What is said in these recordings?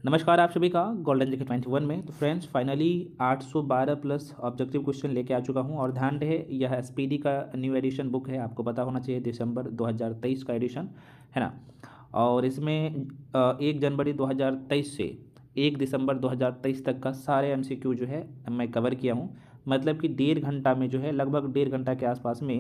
नमस्कार आप सभी का गोल्डन जीके 21 में। तो friends finally 812 plus objective question लेके आ चुका हूं और ध्यान रहे यह एसपीडी का न्यू एडिशन बुक है, आपको पता होना चाहिए दिसंबर 2023 का एडिशन है ना। और इसमें 1 जनवरी 2023 से 1 दिसंबर 2023 तक का सारे एमसीक्यू जो है मैं कवर किया हूँ। मतलब कि 1.5 घंटा में जो है, लगभग 1.5 घंटा के आसपास में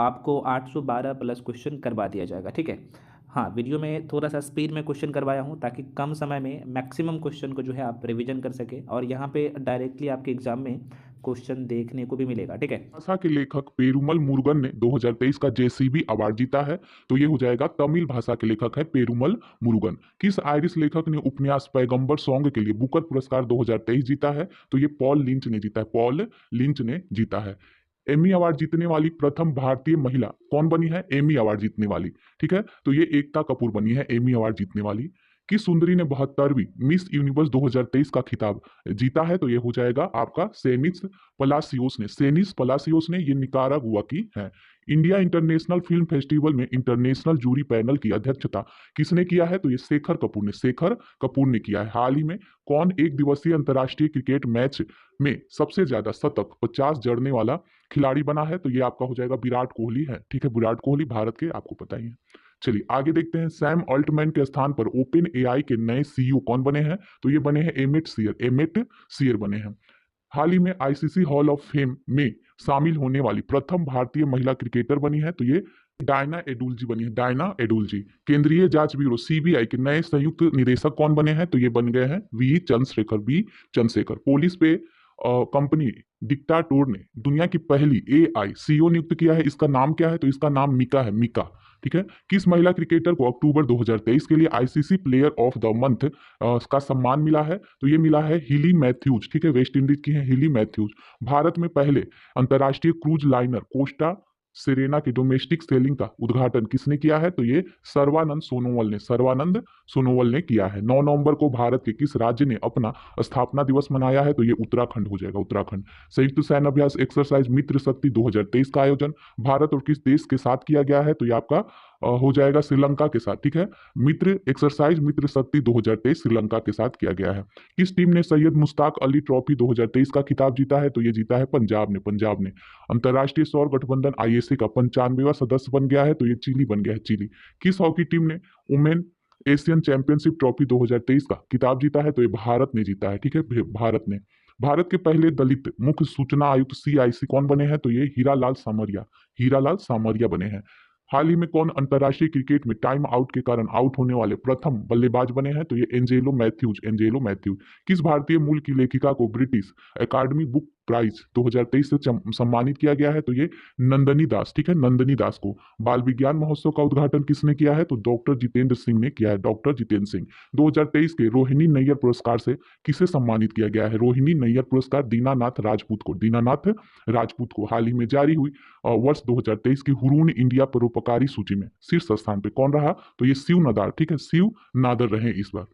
आपको 812 प्लस क्वेश्चन करवा दिया जाएगा, ठीक है। हाँ, वीडियो में थोड़ा सा स्पीड में क्वेश्चन करवाया हूँ ताकि कम समय में मैक्सिमम क्वेश्चन को जो है आप रिवीजन कर सके और यहाँ पे डायरेक्टली आपके एग्जाम में क्वेश्चन देखने को भी मिलेगा, ठीक है। भाषा के लेखक पेरुमल मुरुगन ने 2023 का जेसीबी अवार्ड जीता है। तो ये हो जाएगा, तमिल भाषा के लेखक है पेरुमल मुरुगन। किस आयरिश लेखक ने उपन्यास पैगंबर सॉन्ग के लिए बुकर पुरस्कार 2023 जीता है? तो ये पॉल लिंच ने जीता है, पॉल लिंच ने जीता है। एमी अवार्ड जीतने वाली प्रथम भारतीय महिला कौन बनी है? एमी अवार्ड जीतने वाली, ठीक है, तो ये एकता कपूर बनी है एमी अवार्ड जीतने वाली। किस सुंदरी ने 72वीं मिस यूनिवर्स 2023 का खिताब जीता है? तो ये हो जाएगा आपका सेनिस पलासियोस ने। सेनिस पलासियोस ने, ये निकारागुआ की है। इंडिया इंटरनेशनल फिल्म फेस्टिवल में इंटरनेशनल जूरी पैनल की अध्यक्षता किसने किया है? तो ये शेखर कपूर ने, शेखर कपूर ने किया है। हाल ही में कौन एक दिवसीय अंतर्राष्ट्रीय क्रिकेट मैच में सबसे ज्यादा शतक 50 जड़ने वाला खिलाड़ी बना है? तो ये आपका हो जाएगा विराट कोहली है, ठीक है, विराट कोहली भारत के, आपको पता ही है। चलिए आगे देखते हैं। सैम ऑल्टमैन के स्थान पर ओपन एआई के नए सीईओ कौन बने हैं? तो ये बने हैं एमिट सियर, एमिट सियर बने हैं। हाल ही में आईसीसी हॉल ऑफ फेम में शामिल होने वाली प्रथम भारतीय महिला क्रिकेटर बनी है। तो ये डायना एडुलजी बनी है, डायना एडुलजी। केंद्रीय जांच ब्यूरो सीबीआई के नए संयुक्त निदेशक कौन बने हैं? तो ये बन गए हैं V Chandrashekhar, V Chandrashekhar. Police पे कंपनी डिक्टाटोर ने दुनिया की पहली एआई सीईओ नियुक्त किया है, इसका नाम क्या है? तो इसका नाम मिका है, मिका, ठीक है। किस महिला क्रिकेटर को अक्टूबर 2023 के लिए ICC player of the month का सम्मान मिला है? तो ये मिला है हिली मैथ्यूज, ठीक है, वेस्ट इंडीज की है हिली मैथ्यूज। भारत में पहले अंतर्राष्ट्रीय क्रूज लाइनर कोस्टा सेरेना की डोमेस्टिक सेलिंग का उद्घाटन किसने किया है? तो ये सर्वानंद सोनोवाल ने, सर्वानंद सोनोवाल ने किया है। 9 नवंबर को भारत के किस राज्य ने अपना स्थापना दिवस मनाया है? तो ये उत्तराखंड हो जाएगा, उत्तराखंड। संयुक्त सैन्य अभ्यास एक्सरसाइज मित्र शक्ति 2023 का आयोजन भारत और किस देश के साथ किया गया है? तो ये आपका हो जाएगा श्रीलंका के साथ, ठीक है। मित्र एक्सरसाइज मित्र शक्ति 2023 श्रीलंका के साथ किया गया है। किस टीम ने सैयद मुश्ताक अली ट्रॉफी 2023 का खिताब जीता है? तो ये जीता है पंजाब ने, पंजाब ने। अंतर्राष्ट्रीय सौर गठबंधन आईएसए का 95वां सदस्य बन गया है? तो ये चिली बन गया है, चिली। किस हॉकी टीम ने वुमेन एशियन चैंपियनशिप ट्रॉफी 2023 का खिताब जीता है? तो ये भारत ने जीता है, ठीक है, भारत ने। भारत के पहले दलित मुख्य सूचना आयुक्त सीआईसी कौन बने हैं? तो ये हीरालाल सामरिया, हीरालाल सामरिया बने हैं। हाल ही में कौन अंतर्राष्ट्रीय क्रिकेट में टाइम आउट के कारण आउट होने वाले प्रथम बल्लेबाज बने हैं? तो ये एंजेलो मैथ्यूज, एंजेलो मैथ्यूज। किस भारतीय मूल की लेखिका को ब्रिटिश एकेडमी बुक प्राइज 2023 से सम्मानित किया गया है? तो ये नंदनी दास, ठीक है, नंदनी दास को। बाल विज्ञान महोत्सव का उद्घाटन किसने किया है? तो डॉक्टर जितेंद्र सिंह ने किया है, डॉक्टर जितेंद्र सिंह। 2023 के रोहिणी नैयर पुरस्कार से किसे सम्मानित किया गया है? रोहिणी नैयर पुरस्कार दीनानाथ राजपूत को, दीनानाथ राजपूत को। हाल ही में जारी हुई वर्ष 2023 की हुरून इंडिया परोपकारी सूची में शीर्ष स्थान पे कौन रहा? तो ये शिव नादार, ठीक है, शिव नादर रहे इस बार।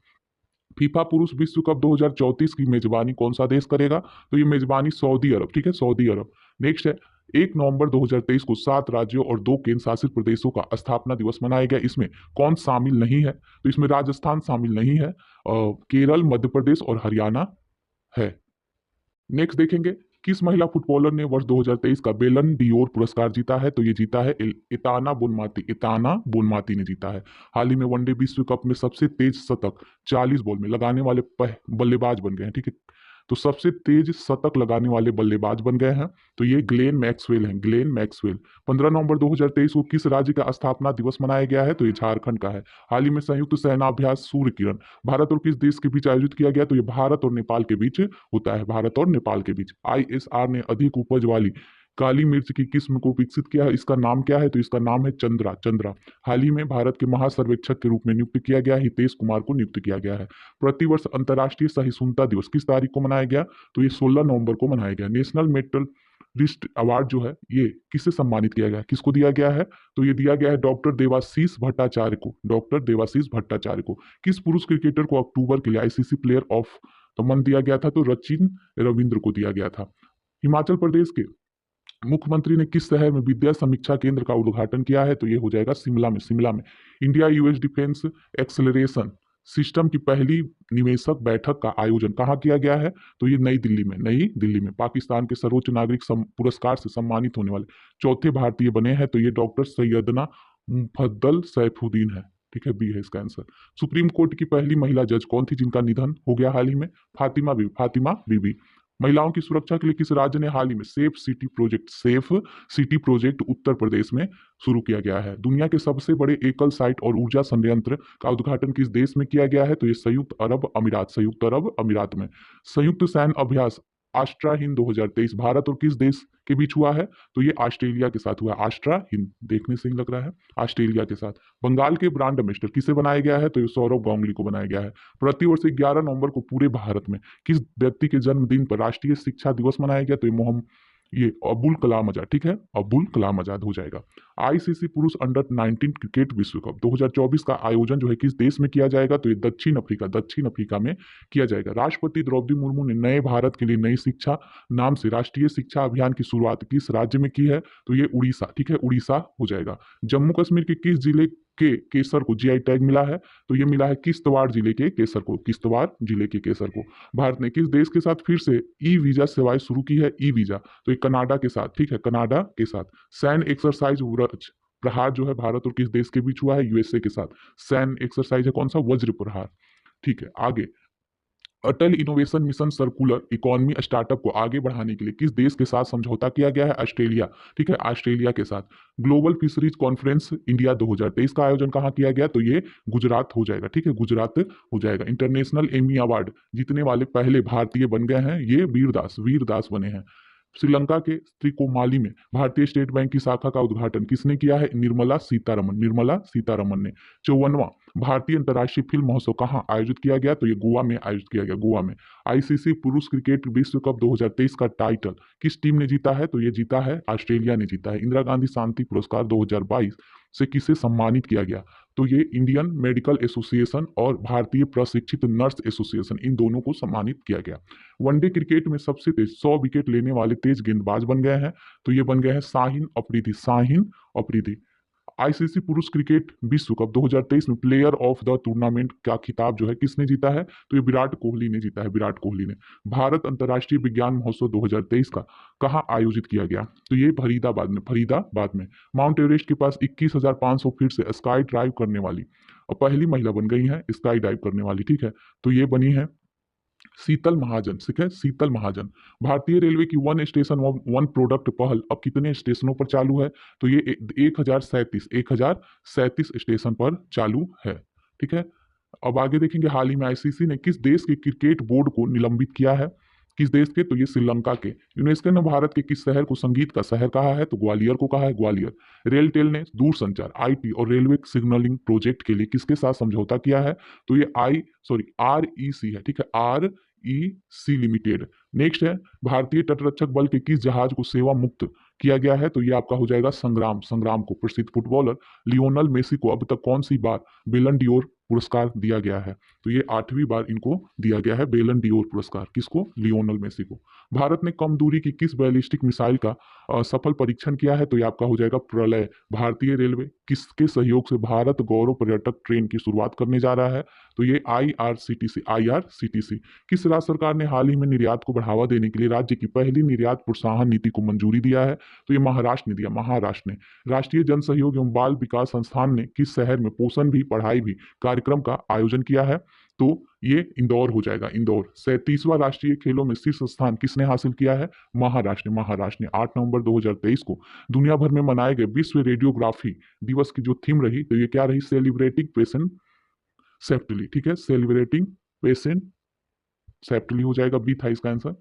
फीफा पुरुष विश्व कप 2034 की मेजबानी कौन सा देश करेगा? तो ये मेजबानी सऊदी अरब, ठीक है, सऊदी अरब। नेक्स्ट है, 1 नवंबर 2023 को 7 राज्यों और 2 केंद्र शासित प्रदेशों का स्थापना दिवस मनाया गया। इसमें कौन शामिल नहीं है? तो इसमें राजस्थान शामिल नहीं है, केरल, मध्य प्रदेश और हरियाणा है। नेक्स्ट देखेंगे, किस महिला फुटबॉलर ने वर्ष 2023 का बेलन डियोर पुरस्कार जीता है? तो ये जीता है इताना बोनमाती, इताना बोनमाती ने जीता है। हाल ही में वनडे विश्व कप में सबसे तेज शतक 40 बॉल में लगाने वाले बल्लेबाज बन गए हैं, ठीक है। तो सबसे तेज शतक लगाने वाले बल्लेबाज बन गए हैं, तो ये ग्लेन मैक्सवेल हैं, ग्लेन मैक्सवेल। 15 नवंबर 2023 को किस राज्य का स्थापना दिवस मनाया गया है? तो ये झारखंड का है। हाल ही में संयुक्त सेनाभ्यास सूर्य किरण भारत और किस देश के बीच आयोजित किया गया? तो ये भारत और नेपाल के बीच होता है, भारत और नेपाल के बीच। आईएसआर ने अधिक उपज वाली काली मिर्च की किस्म को विकसित किया है, इसका नाम क्या है? तो इसका नाम है चंद्रा, चंद्रा। हाल ही में भारत के महासर्वेक्षक के रूप में नियुक्त किया गया हितेश कुमार को नियुक्त किया गया है। प्रतिवर्ष अंतर्राष्ट्रीय सहिष्णुता दिवस किस तारीख को मनाया गया? तो ये 16 नवंबर को मनाया गया। नेशनल मेटल रिस्ट अवार्ड जो है ये किससे सम्मानित किया गया, किसको दिया गया है? तो ये दिया गया है डॉक्टर देवाशीष भट्टाचार्य को, डॉक्टर देवाशीष भट्टाचार्य को। किस पुरुष क्रिकेटर को अक्टूबर के लिए ICC player of the month दिया गया था? तो रचिन रविंद्र को दिया गया था। हिमाचल प्रदेश के मुख्यमंत्री ने किस शहर में विद्या समीक्षा केंद्र का उद्घाटन किया है? तो ये हो जाएगा शिमला में, शिमला में। India US defence acceleration system की पहली निवेशक बैठक का आयोजन कहाँ किया गया है? तो ये नई दिल्ली में पाकिस्तान के सर्वोच्च नागरिक पुरस्कार से सम्मानित होने वाले चौथे भारतीय बने हैं, तो ये डॉक्टर सैयदना मुफद्दल सैफुद्दीन है। ठीक है, बी है इसका आंसर। सुप्रीम कोर्ट की पहली महिला जज कौन थी जिनका निधन हो गया हाल ही में? फातिमा बीबी। महिलाओं की सुरक्षा के लिए किस राज्य ने हाल ही में safe city project Uttar Pradesh में शुरू किया गया है? दुनिया के सबसे बड़े एकल साइट और ऊर्जा संयंत्र का उद्घाटन किस देश में किया गया है? तो ये संयुक्त अरब अमीरात में। संयुक्त सैन्य अभ्यास आस्ट्रा हिंद 2023 भारत और किस देश के बीच हुआ है? तो ये ऑस्ट्रेलिया के साथ हुआ है। आस्ट्रा हिंद देखने से ही लग रहा है, ऑस्ट्रेलिया के साथ। बंगाल के ब्रांड एम्बेसडर किसे बनाया गया है? तो ये सौरव गांगुली को बनाया गया है। प्रतिवर्ष 11 नवंबर को पूरे भारत में किस व्यक्ति के जन्मदिन पर राष्ट्रीय शिक्षा दिवस मनाया गया? तो ये अबुल कलाम आजाद। ठीक है, अबुल कलाम आजाद हो जाएगा। आईसीसी पुरुष अंडर 19 क्रिकेट विश्व कप 2024 का आयोजन जो है किस देश में किया जाएगा? तो ये दक्षिण अफ्रीका में किया जाएगा। राष्ट्रपति द्रौपदी मुर्मू ने नए भारत के लिए नई शिक्षा नाम से राष्ट्रीय शिक्षा अभियान की शुरुआत किस राज्य में की है? तो ये उड़ीसा। ठीक है, उड़ीसा हो जाएगा। जम्मू कश्मीर के किस जिले के केसर को जीआई टैग मिला है? तो ये मिला है किश्तवाड़ जिले के केसर को। भारत ने किस देश के साथ फिर से ई वीजा सेवाएं शुरू की है? ई वीजा, तो ये कनाडा के साथ। ठीक है, कनाडा के साथ। सैन्य एक्सरसाइज वज्र प्रहार जो है भारत और किस देश के बीच हुआ है? यूएसए के साथ। सैन्य एक्सरसाइज है कौन सा? वज्र प्रहार। ठीक है, आगे। Atal innovation mission circular economy startup को आगे बढ़ाने के लिए किस देश के साथ समझौता किया गया है? ऑस्ट्रेलिया। ठीक है, ऑस्ट्रेलिया के साथ। ग्लोबल फिशरीज कॉन्फ्रेंस इंडिया 2023 का आयोजन कहाँ किया गया? तो ये गुजरात हो जाएगा। ठीक है, गुजरात हो जाएगा। इंटरनेशनल एमी अवार्ड जीतने वाले पहले भारतीय बन गए हैं ये वीरदास बने हैं। श्रीलंका के त्रिकोमाली में भारतीय स्टेट बैंक की शाखा का उद्घाटन किसने किया है? निर्मला सीतारमन ने। 54वां भारतीय अंतर्राष्ट्रीय फिल्म महोत्सव कहाँ आयोजित किया गया? तो ये गोवा में आयोजित किया गया, गोवा में। आईसीसी पुरुष क्रिकेट विश्व कप 2023 का टाइटल किस टीम ने जीता है? तो ये जीता है ऑस्ट्रेलिया ने जीता है। इंदिरा गांधी शांति पुरस्कार 2022 से किसे सम्मानित किया गया? तो ये इंडियन मेडिकल एसोसिएशन और भारतीय प्रशिक्षित नर्स एसोसिएशन, इन दोनों को सम्मानित किया गया। वनडे क्रिकेट में सबसे तेज 100 विकेट लेने वाले तेज गेंदबाज बन गए हैं, तो ये बन गए हैं शाहीन अफरीदी। आईसीसी पुरुष क्रिकेट विश्व कप 2023 में प्लेयर ऑफ द टूर्नामेंट का खिताब जो है किसने जीता है? तो ये विराट कोहली ने जीता है, विराट कोहली ने। भारत अंतर्राष्ट्रीय विज्ञान महोत्सव 2023 का कहाँ आयोजित किया गया? तो ये फरीदाबाद में। माउंट एवरेस्ट के पास 21,500 फीट से स्काई ड्राइव करने वाली और पहली महिला बन गई है स्काई डाइव करने वाली। ठीक है, तो ये बनी है शीतल महाजन। ठीक है, शीतल महाजन। भारतीय रेलवे की वन स्टेशन वन प्रोडक्ट पहल अब कितने स्टेशनों पर चालू है? तो ये 1037 स्टेशन पर चालू है। ठीक है, अब आगे देखेंगे। हाल ही में आईसीसी ने किस देश के क्रिकेट बोर्ड को निलंबित किया है? किस देश के? तो ये श्रीलंका के। यूनेस्को ने भारत के किस शहर को संगीत का शहर कहा है? तो ग्वालियर को कहा है, ग्वालियर। रेलटेल ने दूरसंचार, आईटी और रेलवे सिग्नलिंग प्रोजेक्ट के लिए किसके साथ समझौता किया है? तो ये REC है। ठीक है, REC लिमिटेड। नेक्स्ट है भारतीय तटरक्षक बल के किस जहाज को सेवा मुक्त किया गया है? तो ये आपका हो जाएगा संग्राम को। प्रसिद्ध फुटबॉलर लियोनल मेसी को अब तक कौन सी बार बेलन डियोर पुरस्कार दिया गया है? तो ये 8वीं बार इनको दिया गया है बेलन डियोर पुरस्कार। किसको? लियोनल मेसी को। भारत ने कम दूरी की किस बैलिस्टिक मिसाइल का सफल परीक्षण किया है? तो ये आपका हो जाएगा प्रलय। भारतीय रेलवे किसके सहयोग से भारत गौरव पर्यटक ट्रेन की शुरुआत करने जा रहा है? तो ये IRCTC। किस राज्य सरकार ने हाल ही में निर्यात को बढ़ावा देने के लिए राज्य की पहली निर्यात प्रोत्साहन नीति को मंजूरी दिया है? तो ये महाराष्ट्र ने दिया, महाराष्ट्र ने। राष्ट्रीय जन सहयोग एवं बाल विकास संस्थान ने किस शहर में पोषण भी पढ़ाई भी कार्यक्रम का आयोजन किया है? तो ये इंदौर हो जाएगा, इंदौर। 37वां राष्ट्रीय खेलों में शीर्ष स्थान किसने हासिल किया है? महाराष्ट्र ने। 8 नवंबर 2023 को दुनिया भर में मनाए गए विश्व रेडियोग्राफी दिवस की जो थीम रही, तो ये क्या रही? Celebrating patient safely. ठीक है, सेलिब्रेटिंग पेशेंट सेफ्टली हो जाएगा, बी था इसका आंसर।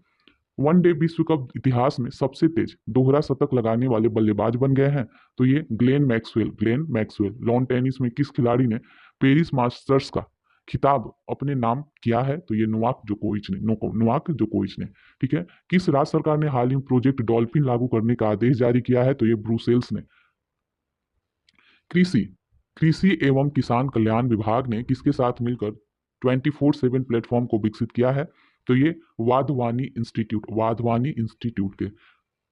वनडे विश्व कप इतिहास में सबसे तेज दोहरा शतक लगाने वाले बल्लेबाज बन गए हैं, तो ये ग्लेन मैक्सवेल। लॉन टेनिस में किस खिलाड़ी ने पेरिस मास्टर्स का खिताब अपने नाम किया है? तो ये नोवाक जोकोविच ने। ठीक है, किस राज्य सरकार ने हाल ही में प्रोजेक्ट डॉल्फिन लागू करने का आदेश जारी किया है? तो ये ब्रुसेल्स ने। कृषि एवं किसान कल्याण विभाग ने किसके साथ मिलकर 24/7 प्लेटफॉर्म को विकसित किया है? तो ये वाधवानी इंस्टीट्यूट के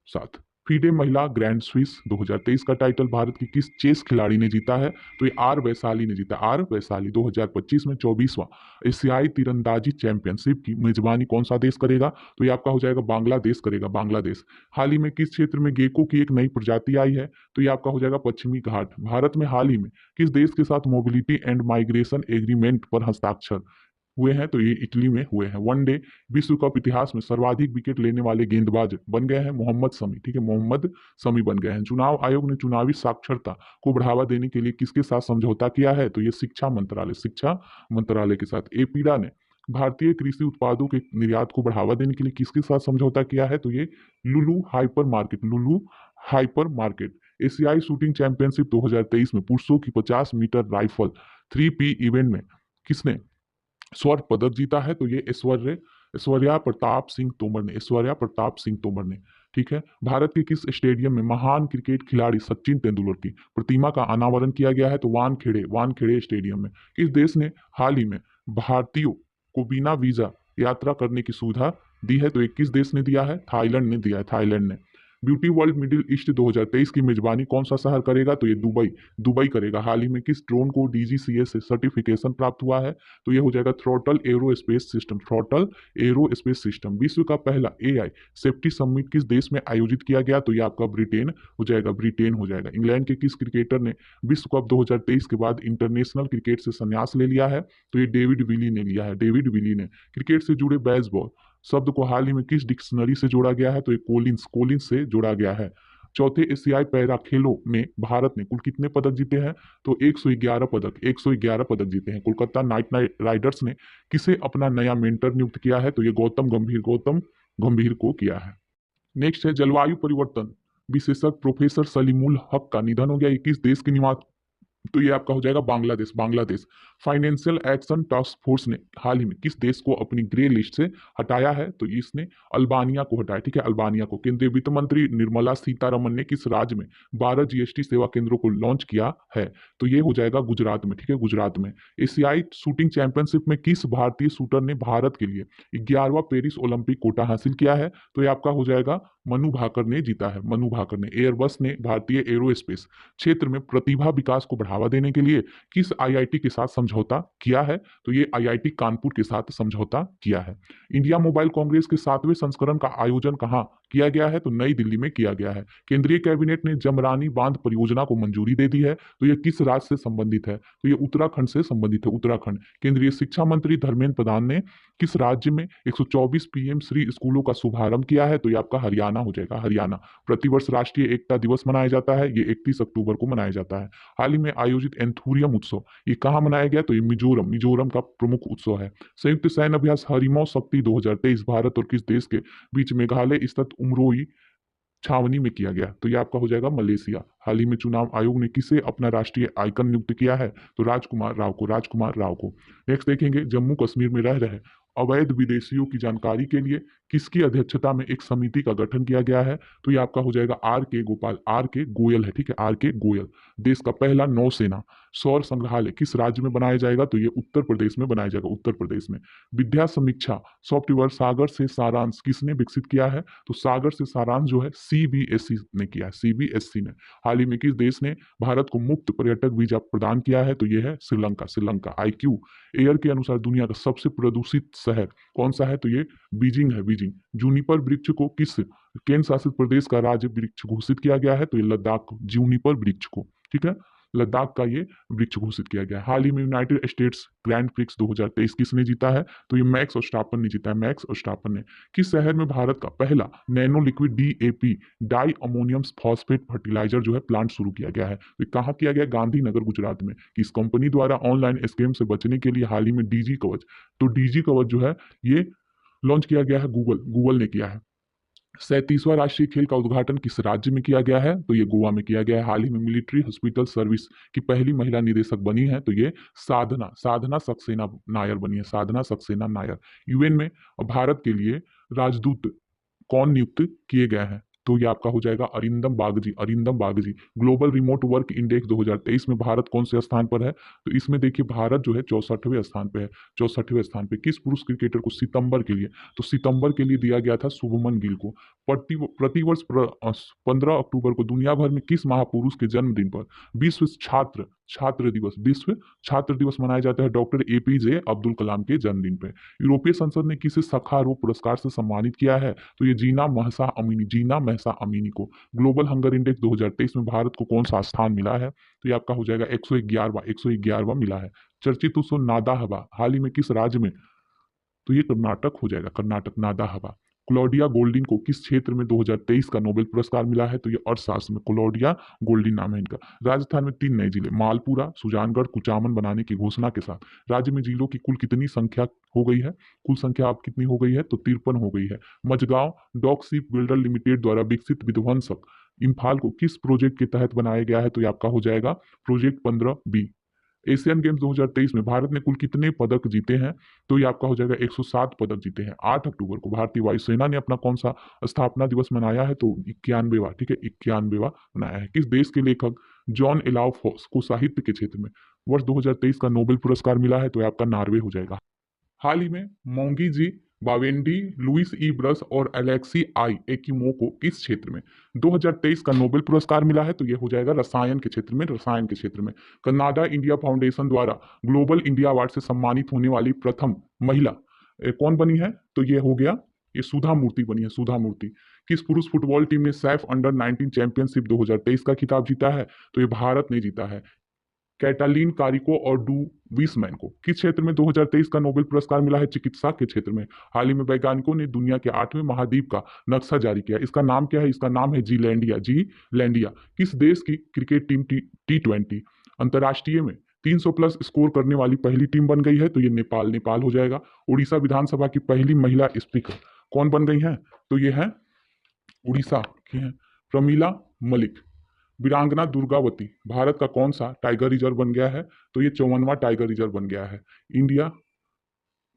साथ। फीडे महिला ग्रैंड स्विस 2023 का टाइटल भारत की किस चेस खिलाड़ी ने जीता है? तो ये आर वैशाली ने जीता। आर वैशाली 2025 में 24वां एशियाई तीरंदाजी चैंपियनशिप की मेजबानी कौन सा देश करेगा? तो ये आपका हो जाएगा बांग्लादेश करेगा, बांग्लादेश। हाल ही में किस क्षेत्र में गेको की एक नई प्रजाति आई है? तो ये आपका हो जाएगा पश्चिमी घाट। भारत में हाल ही में किस देश के साथ मोबिलिटी एंड माइग्रेशन एग्रीमेंट पर हस्ताक्षर हुए हैं? तो ये इटली में हुए हैं। वनडे विश्व कप इतिहास में सर्वाधिक विकेट लेने वाले गेंदबाज बन गए हैं मोहम्मद शमी। ठीक है, मोहम्मद शमी बन गए हैं। चुनाव आयोग ने चुनावी साक्षरता को बढ़ावा देने के लिए किसके साथ समझौता किया है? तो ये शिक्षा मंत्रालय के साथ। एपीडा ने भारतीय कृषि उत्पादों के निर्यात को बढ़ावा देने के लिए किसके साथ समझौता किया है? तो ये लुलु हाइपर मार्केट। एशियाई शूटिंग चैंपियनशिप 2023 में पुरुषों की 50 मीटर राइफल 3P इवेंट में किसने स्वर्ण पदक जीता है? तो ये ऐश्वर्या प्रताप सिंह तोमर ने। ठीक है, भारत के किस स्टेडियम में महान क्रिकेट खिलाड़ी सचिन तेंदुलकर की प्रतिमा का अनावरण किया गया है? तो वानखेड़े स्टेडियम में। किस देश ने हाल ही में भारतीयों को बिना वीजा यात्रा करने की सुविधा दी है? तो 21 देश ने दिया है, थाईलैंड ने दिया है, थाईलैंड ने। ब्यूटी वर्ल्ड मिडिल ईस्ट 2023 की मेजबानी कौन सा शहर करेगा? तो ये दुबई करेगा। हाल ही में किस ड्रोन को DGCA से सर्टिफिकेशन प्राप्त हुआ है? तो ये हो जाएगा थ्रॉटल एरोस्पेस सिस्टम। विश्व का पहला AI सेफ्टी समिट किस देश में आयोजित किया गया? तो ये आपका ब्रिटेन हो जाएगा। इंग्लैंड के किस क्रिकेटर ने विश्व कप 2023 के बाद इंटरनेशनल क्रिकेट से संन्यास ले लिया है? तो ये डेविड विली ने लिया है, डेविड विली ने। क्रिकेट से जुड़े बेसबॉल शब्द को हाल ही में किस डिक्शनरी से जोड़ा गया है? तो ये कोलिंस से जोड़ा गया है। चौथे एशियाई पैरा खेलों में भारत ने कुल कितने पदक जीते हैं? तो 111 पदक जीते हैं। कोलकाता नाइट राइडर्स ने किसे अपना नया मेंटर नियुक्त किया है? तो ये गौतम गंभीर को किया है। नेक्स्ट है जलवायु परिवर्तन विशेषज्ञ प्रोफेसर सलीमुल हक का निधन हो गया। ये किस देश के निवास? तो ये आपका हो जाएगा Bangladesh. Financial action task force ने हाल ही में किस देश को अपनी ग्रे लिस्ट से हटाया है? तो इसने अल्बानिया को हटाया। ठीक है, अल्बानिया को। केंद्रीय वित्त मंत्री निर्मला सीतारमन ने किस राज्य में 12 GST सेवा केंद्रों को लॉन्च किया है? तो ये हो जाएगा गुजरात में। ठीक है, गुजरात में। एशियाई शूटिंग चैंपियनशिप में किस भारतीय शूटर ने भारत के लिए 11वां पेरिस ओलंपिक कोटा हासिल किया है? तो ये आपका हो जाएगा मनु भाकर ने जीता है, मनु भाकर ने। एयरबस ने भारतीय एरोस्पेस क्षेत्र में प्रतिभा विकास को बढ़ावा देने के लिए किस IIT के साथ समझौता किया है? तो ये IIT कानपुर के साथ समझौता किया है। इंडिया मोबाइल कांग्रेस के 7वें संस्करण का आयोजन कहाँ किया गया है? तो नई दिल्ली में किया गया है। केंद्रीय कैबिनेट ने जमरानी बांध परियोजना को मंजूरी दे दी है। तो ये किस राज्य से संबंधित है? तो ये उत्तराखंड से संबंधित है, उत्तराखंड। केंद्रीय शिक्षा मंत्री धर्मेंद्र प्रधान ने किस राज्य में 124 PM श्री स्कूलों का शुभारंभ किया है? तो ये आपका हरियाणा हो जाएगा, हरियाणा। प्रतिवर्ष राष्ट्रीय एकता दिवस मनाया जाता है, ये 31 अक्टूबर को मनाया जाता है। हाल ही में आयोजित एंथुरियम उत्सव ये कहाँ मनाया गया? तो ये मिजोरम का प्रमुख उत्सव है। संयुक्त सैन्य अभ्यास हरिमौ शक्ति 2023 भारत और किस देश के बीच मेघालय स्थित उमरोई छावनी में किया गया? तो ये आपका हो जाएगा मलेशिया। हाल ही में चुनाव आयोग ने किसे अपना राष्ट्रीय आइकन नियुक्त किया है? तो राजकुमार राव को। नेक्स्ट देखेंगे जम्मू कश्मीर में रह रहे अवैध विदेशियों की जानकारी के लिए किसकी अध्यक्षता में एक समिति का गठन किया गया है? तो ये आपका हो जाएगा आर के गोयल है। ठीक है, आर के गोयल। देश का पहला नौसेना सौर संग्रहालय किस राज्य में बनाया जाएगा? तो ये उत्तर प्रदेश में बनाया जाएगा, उत्तर प्रदेश में। विद्या समीक्षा सॉफ्टवेयर सागर से सारांश किसने विकसित किया है? तो सागर से सारांश जो है CBSE ने किया है, CBSE ने। हाल ही में किस देश ने भारत को मुफ्त पर्यटक वीजा प्रदान किया है? तो ये है श्रीलंका। IQ एयर के अनुसार दुनिया का सबसे प्रदूषित शहर कौन सा है? तो ये बीजिंग है, बीजिंग। जूनिपर वृक्ष को किस केंद्र शासित प्रदेश का राज्य वृक्ष घोषित किया गया है? तो ये लद्दाख, जूनिपर वृक्ष को। ठीक है, लद्दाख का ये वृक्ष घोषित किया गया है। हाल ही में यूनाइटेड स्टेट्स ग्रैंड प्रिक्स 2023 किसने जीता है? तो ये मैक्स वर्स्टापन ने जीता है, मैक्स वर्स्टापन ने। किस शहर में भारत का पहला nano liquid DAP di ammonium phosphate fertilizer जो है प्लांट शुरू किया गया है? तो कहाँ किया गया? गांधीनगर, गुजरात में। किस कंपनी द्वारा ऑनलाइन स्कैम से बचने के लिए हाल ही में DG कवच, तो DG कवच जो है ये लॉन्च किया गया है, गूगल ने किया है। 37वां राष्ट्रीय खेल का उद्घाटन किस राज्य में किया गया है? तो ये गोवा में किया गया है। हाल ही में मिलिट्री हॉस्पिटल सर्विस की पहली महिला निदेशक बनी है, तो ये साधना सक्सेना नायर बनी है, साधना सक्सेना नायर। UN में भारत के लिए राजदूत कौन नियुक्त किए गए हैं? तो ये आपका हो जाएगा Arindam Bagchi, Arindam Bagchi. Global remote work index 2023 में भारत कौन से स्थान पर है? तो इसमें देखिए भारत जो है 64वें स्थान पे है, 64वें स्थान पे। किस पुरुष क्रिकेटर को सितंबर के लिए? तो सितंबर के लिए दिया गया था शुभमन गिल को। प्रतिवर्ष 15 अक्टूबर को दुनिया भर में किस महापुरुष के जन्मदिन पर विश्व छात्र छात्र दिवस विश्व छात्र दिवस मनाया जाता है? डॉक्टर एपीजे अब्दुल कलाम के जन्मदिन पर। यूरोपीय संसद ने किसे सखारोव पुरस्कार से सम्मानित किया है? तो ये जीना महसा अमीनी, जीना महसा अमीनी को। ग्लोबल हंगर इंडेक्स 2023 में भारत को कौन सा स्थान मिला है? तो ये आपका हो जाएगा 111वां मिला है। चर्चित उत्सव नादा हवा हाल ही में किस राज्य में? तो ये कर्नाटक हो जाएगा, कर्नाटक, नादा हवा। क्लॉडिया गोल्डिन को किस क्षेत्र में 2023 का नोबेल पुरस्कार मिला है? तो ये अर्थशास्त्र में, क्लॉडिया गोल्डिन नाम है इनका। राजस्थान में 3 नए जिले मालपुरा, सुजानगढ़, कुचामन बनाने की घोषणा के साथ राज्य में जिलों की कुल कितनी संख्या हो गई है? कुल संख्या अब कितनी हो गई है? तो 53 हो गई है। Mazagon dock ship builder limited द्वारा विकसित विध्वंसक इम्फाल को किस प्रोजेक्ट के तहत बनाया गया है? तो ये आपका हो जाएगा प्रोजेक्ट 15B। एशियन गेम्स 2023 में भारत ने कुल कितने पदक जीते हैं? तो ये आपका हो जाएगा 107 पदक जीते हैं। 8 अक्टूबर को भारतीय वायुसेना ने अपना कौन सा स्थापना दिवस मनाया है? तो 91वां, ठीक है, 91वां मनाया है। किस देश के लेखक जॉन एलाउफोस को साहित्य के क्षेत्र में वर्ष 2023 का नोबेल पुरस्कार मिला है? तो ये आपका नॉर्वे हो जाएगा। हाल ही में मोंगी जी बावेंडी, लुइस ई ब्रस और अलेक्सी आई एकिमो को किस क्षेत्र में 2023 का नोबेल पुरस्कार मिला है? तो ये हो जाएगा रसायन के क्षेत्र में, रसायन के क्षेत्र में। कनाडा इंडिया फाउंडेशन द्वारा ग्लोबल इंडिया अवार्ड से सम्मानित होने वाली प्रथम महिला कौन बनी है? तो ये हो गया, ये सुधा मूर्ति बनी है, सुधा मूर्ति। किस पुरुष फुटबॉल टीम ने सैफ अंडर 19 चैंपियनशिप 2023 का खिताब जीता है? तो ये भारत ने जीता है। कैटालिन कारिको और डू विसमैन को किस क्षेत्र में 2023 का नोबेल पुरस्कार मिला है? चिकित्सा के क्षेत्र में। हाल ही में वैज्ञानिकों ने दुनिया के 8वें महाद्वीप का नक्शा जारी किया। इसका नाम क्या है? इसका नाम है जीलैंडिया, जीलैंडिया। किस देश की क्रिकेट टीम T20 अंतर्राष्ट्रीय में 300 प्लस स्कोर करने वाली पहली टीम बन गई है? तो ये नेपाल, नेपाल हो जाएगा। उड़ीसा विधानसभा की पहली महिला स्पीकर कौन बन गई है? तो ये है उड़ीसा की है प्रमीला मलिक। वीरांगना दुर्गावती भारत का कौन सा टाइगर रिजर्व बन गया है? तो ये 54वां टाइगर रिजर्व बन गया है।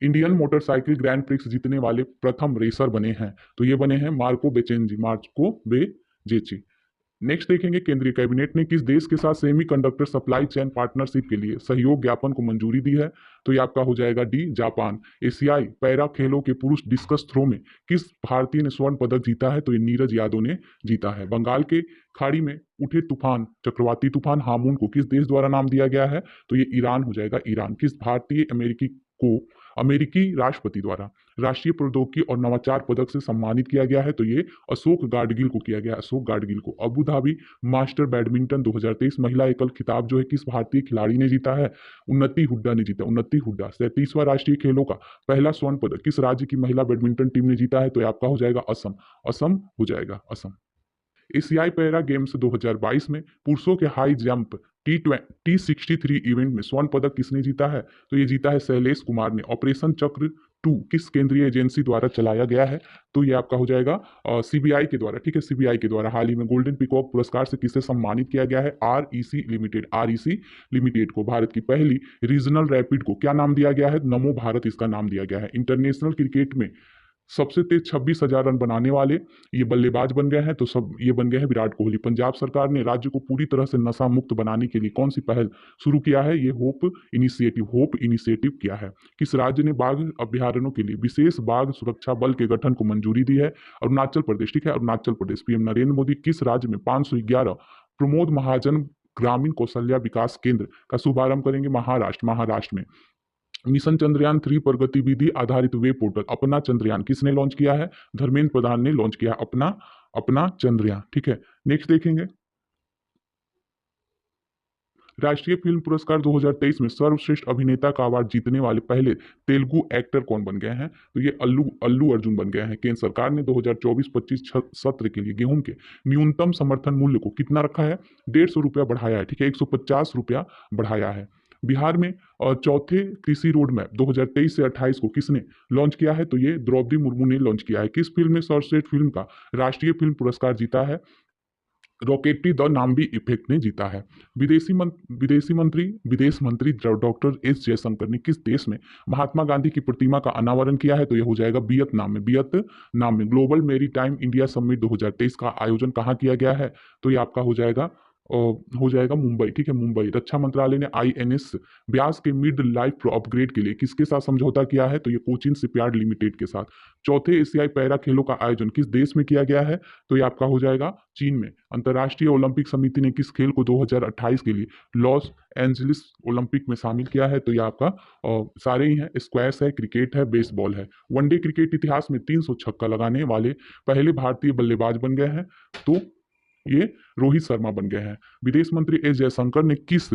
इंडियन मोटरसाइकिल ग्रैंड प्रिक्स जीतने वाले प्रथम रेसर बने हैं? तो ये बने हैं मार्को बेचेंजी, मार्को बेजेची। नेक्स्ट देखेंगे, केंद्रीय कैबिनेट ने किस देश के साथ सेमीकंडक्टर सप्लाई चेन पार्टनरशिप के लिए सहयोग ज्ञापन को मंजूरी दी है? तो ये आपका हो जाएगा डी, जापान। एशियाई पैरा खेलों के पुरुष डिस्कस थ्रो में किस भारतीय ने स्वर्ण पदक जीता है? तो ये नीरज यादव ने जीता है। बंगाल के खाड़ी में उठे तूफान, चक्रवाती तूफान हामून को किस देश द्वारा नाम दिया गया है? तो ये ईरान हो जाएगा, ईरान। किस भारतीय अमेरिकी को अमेरिकी राष्ट्रपति द्वारा राष्ट्रीय प्रौद्योगिकी और नवाचार पदक से सम्मानित किया गया है? तो ये अशोक गाडगिल को किया गया, अशोक गाडगिल को। अबू धाबी मास्टर बैडमिंटन 2023 महिला एकल खिताब जो है किस भारतीय खिलाड़ी ने जीता है? उन्नति हुड्डा ने जीता, उन्नति हुड्डा। 37वां राष्ट्रीय खेलों का पहला स्वर्ण पदक किस राज्य की महिला बैडमिंटन टीम ने जीता है? तो ये आपका हो जाएगा असम, असम हो जाएगा, असम। एशियाई पैरा गेम्स 2022 में पुरुषों के हाई जंप T63 इवेंट में स्वर्ण पदक किसने जीता है? तो ये जीता है शैलेश कुमार ने। ऑपरेशन चक्र 2 किस केंद्रीय एजेंसी द्वारा चलाया गया है? तो ये आपका हो जाएगा सीबीआई के द्वारा, ठीक है, सीबीआई के द्वारा। हाल ही में गोल्डन पीकॉक पुरस्कार से किसे सम्मानित किया गया है? REC लिमिटेड, REC लिमिटेड को। भारत की पहली रीजनल रैपिड को क्या नाम दिया गया है? नमो भारत इसका नाम दिया गया है। इंटरनेशनल क्रिकेट में सबसे तेज 26,000 रन बनाने वाले ये बल्लेबाज बन गए हैं, तो सब ये बन गए हैं विराट कोहली। पंजाब सरकार ने राज्य को पूरी तरह से नशा मुक्त बनाने के लिए कौन सी पहल शुरू किया है? ये होप इनिशिएटिव किया है। किस राज्य ने बाघ अभ्यारण्यों के लिए विशेष बाघ सुरक्षा बल के गठन को मंजूरी दी है? अरुणाचल प्रदेश, ठीक है, अरुणाचल प्रदेश। पीएम नरेंद्र मोदी किस राज्य में 511 प्रमोद महाजन ग्रामीण कौशल्या विकास केंद्र का शुभारंभ करेंगे? महाराष्ट्र, महाराष्ट्र में। मिशन चंद्रयान 3 पर गतिविधि आधारित वेब पोर्टल अपना चंद्रयान किसने लॉन्च किया है? धर्मेंद्र प्रधान ने लॉन्च किया अपना चंद्रयान, ठीक है। नेक्स्ट देखेंगे, राष्ट्रीय फिल्म पुरस्कार 2023 में सर्वश्रेष्ठ अभिनेता का अवार्ड जीतने वाले पहले तेलुगु एक्टर कौन बन गए हैं? तो ये अल्लू अर्जुन बन गए हैं। केंद्र सरकार ने 2024-25 सत्र के लिए गेहूं के न्यूनतम समर्थन मूल्य को कितना रखा है? 150 रुपया बढ़ाया है, ठीक है, 150 रुपया बढ़ाया है। बिहार में चौथे कृषि रोड मैप 2023 से 28 को किसने लॉन्च किया है? तो ये द्रौपदी मुर्मू ने लॉन्च किया है। किस फिल्म ने सर्वश्रेष्ठ फिल्म का राष्ट्रीय फिल्म पुरस्कार जीता है? रॉकेटरी द नाम्बी इफेक्ट ने जीता है। विदेश मंत्री डॉक्टर एस जयशंकर ने किस देश में महात्मा गांधी की प्रतिमा का अनावरण किया है? तो यह हो जाएगा वियतनाम में। ग्लोबल मैरीटाइम इंडिया समिट 2023 का आयोजन कहाँ किया गया है? तो ये आपका हो जाएगा मुंबई। ठीक है, मुंबई। रक्षा मंत्रालय ने आईएनएस ब्यास के मिड लाइफ अपग्रेड के लिए किसके साथ समझौता किया है? तो ये कोचिन शिपयार्ड लिमिटेड के साथ। चौथे एशियाई पैरा खेलों का आयोजन किस देश में किया गया है? तो ये आपका हो जाएगा चीन में। अंतर्राष्ट्रीय ओलंपिक समिति ने किस खेल को 2028 के लिए लॉस एंजलिस ओलंपिक में शामिल किया है? तो ये आपका सारे ही हैं, स्क्वैश है, क्रिकेट है, बेसबॉल है। वनडे क्रिकेट इतिहास में 300 छक्का लगाने वाले पहले भारतीय बल्लेबाज बन गए हैं, तो ये रोहित शर्मा बन गए हैं। विदेश मंत्री एस जयशंकर ने किस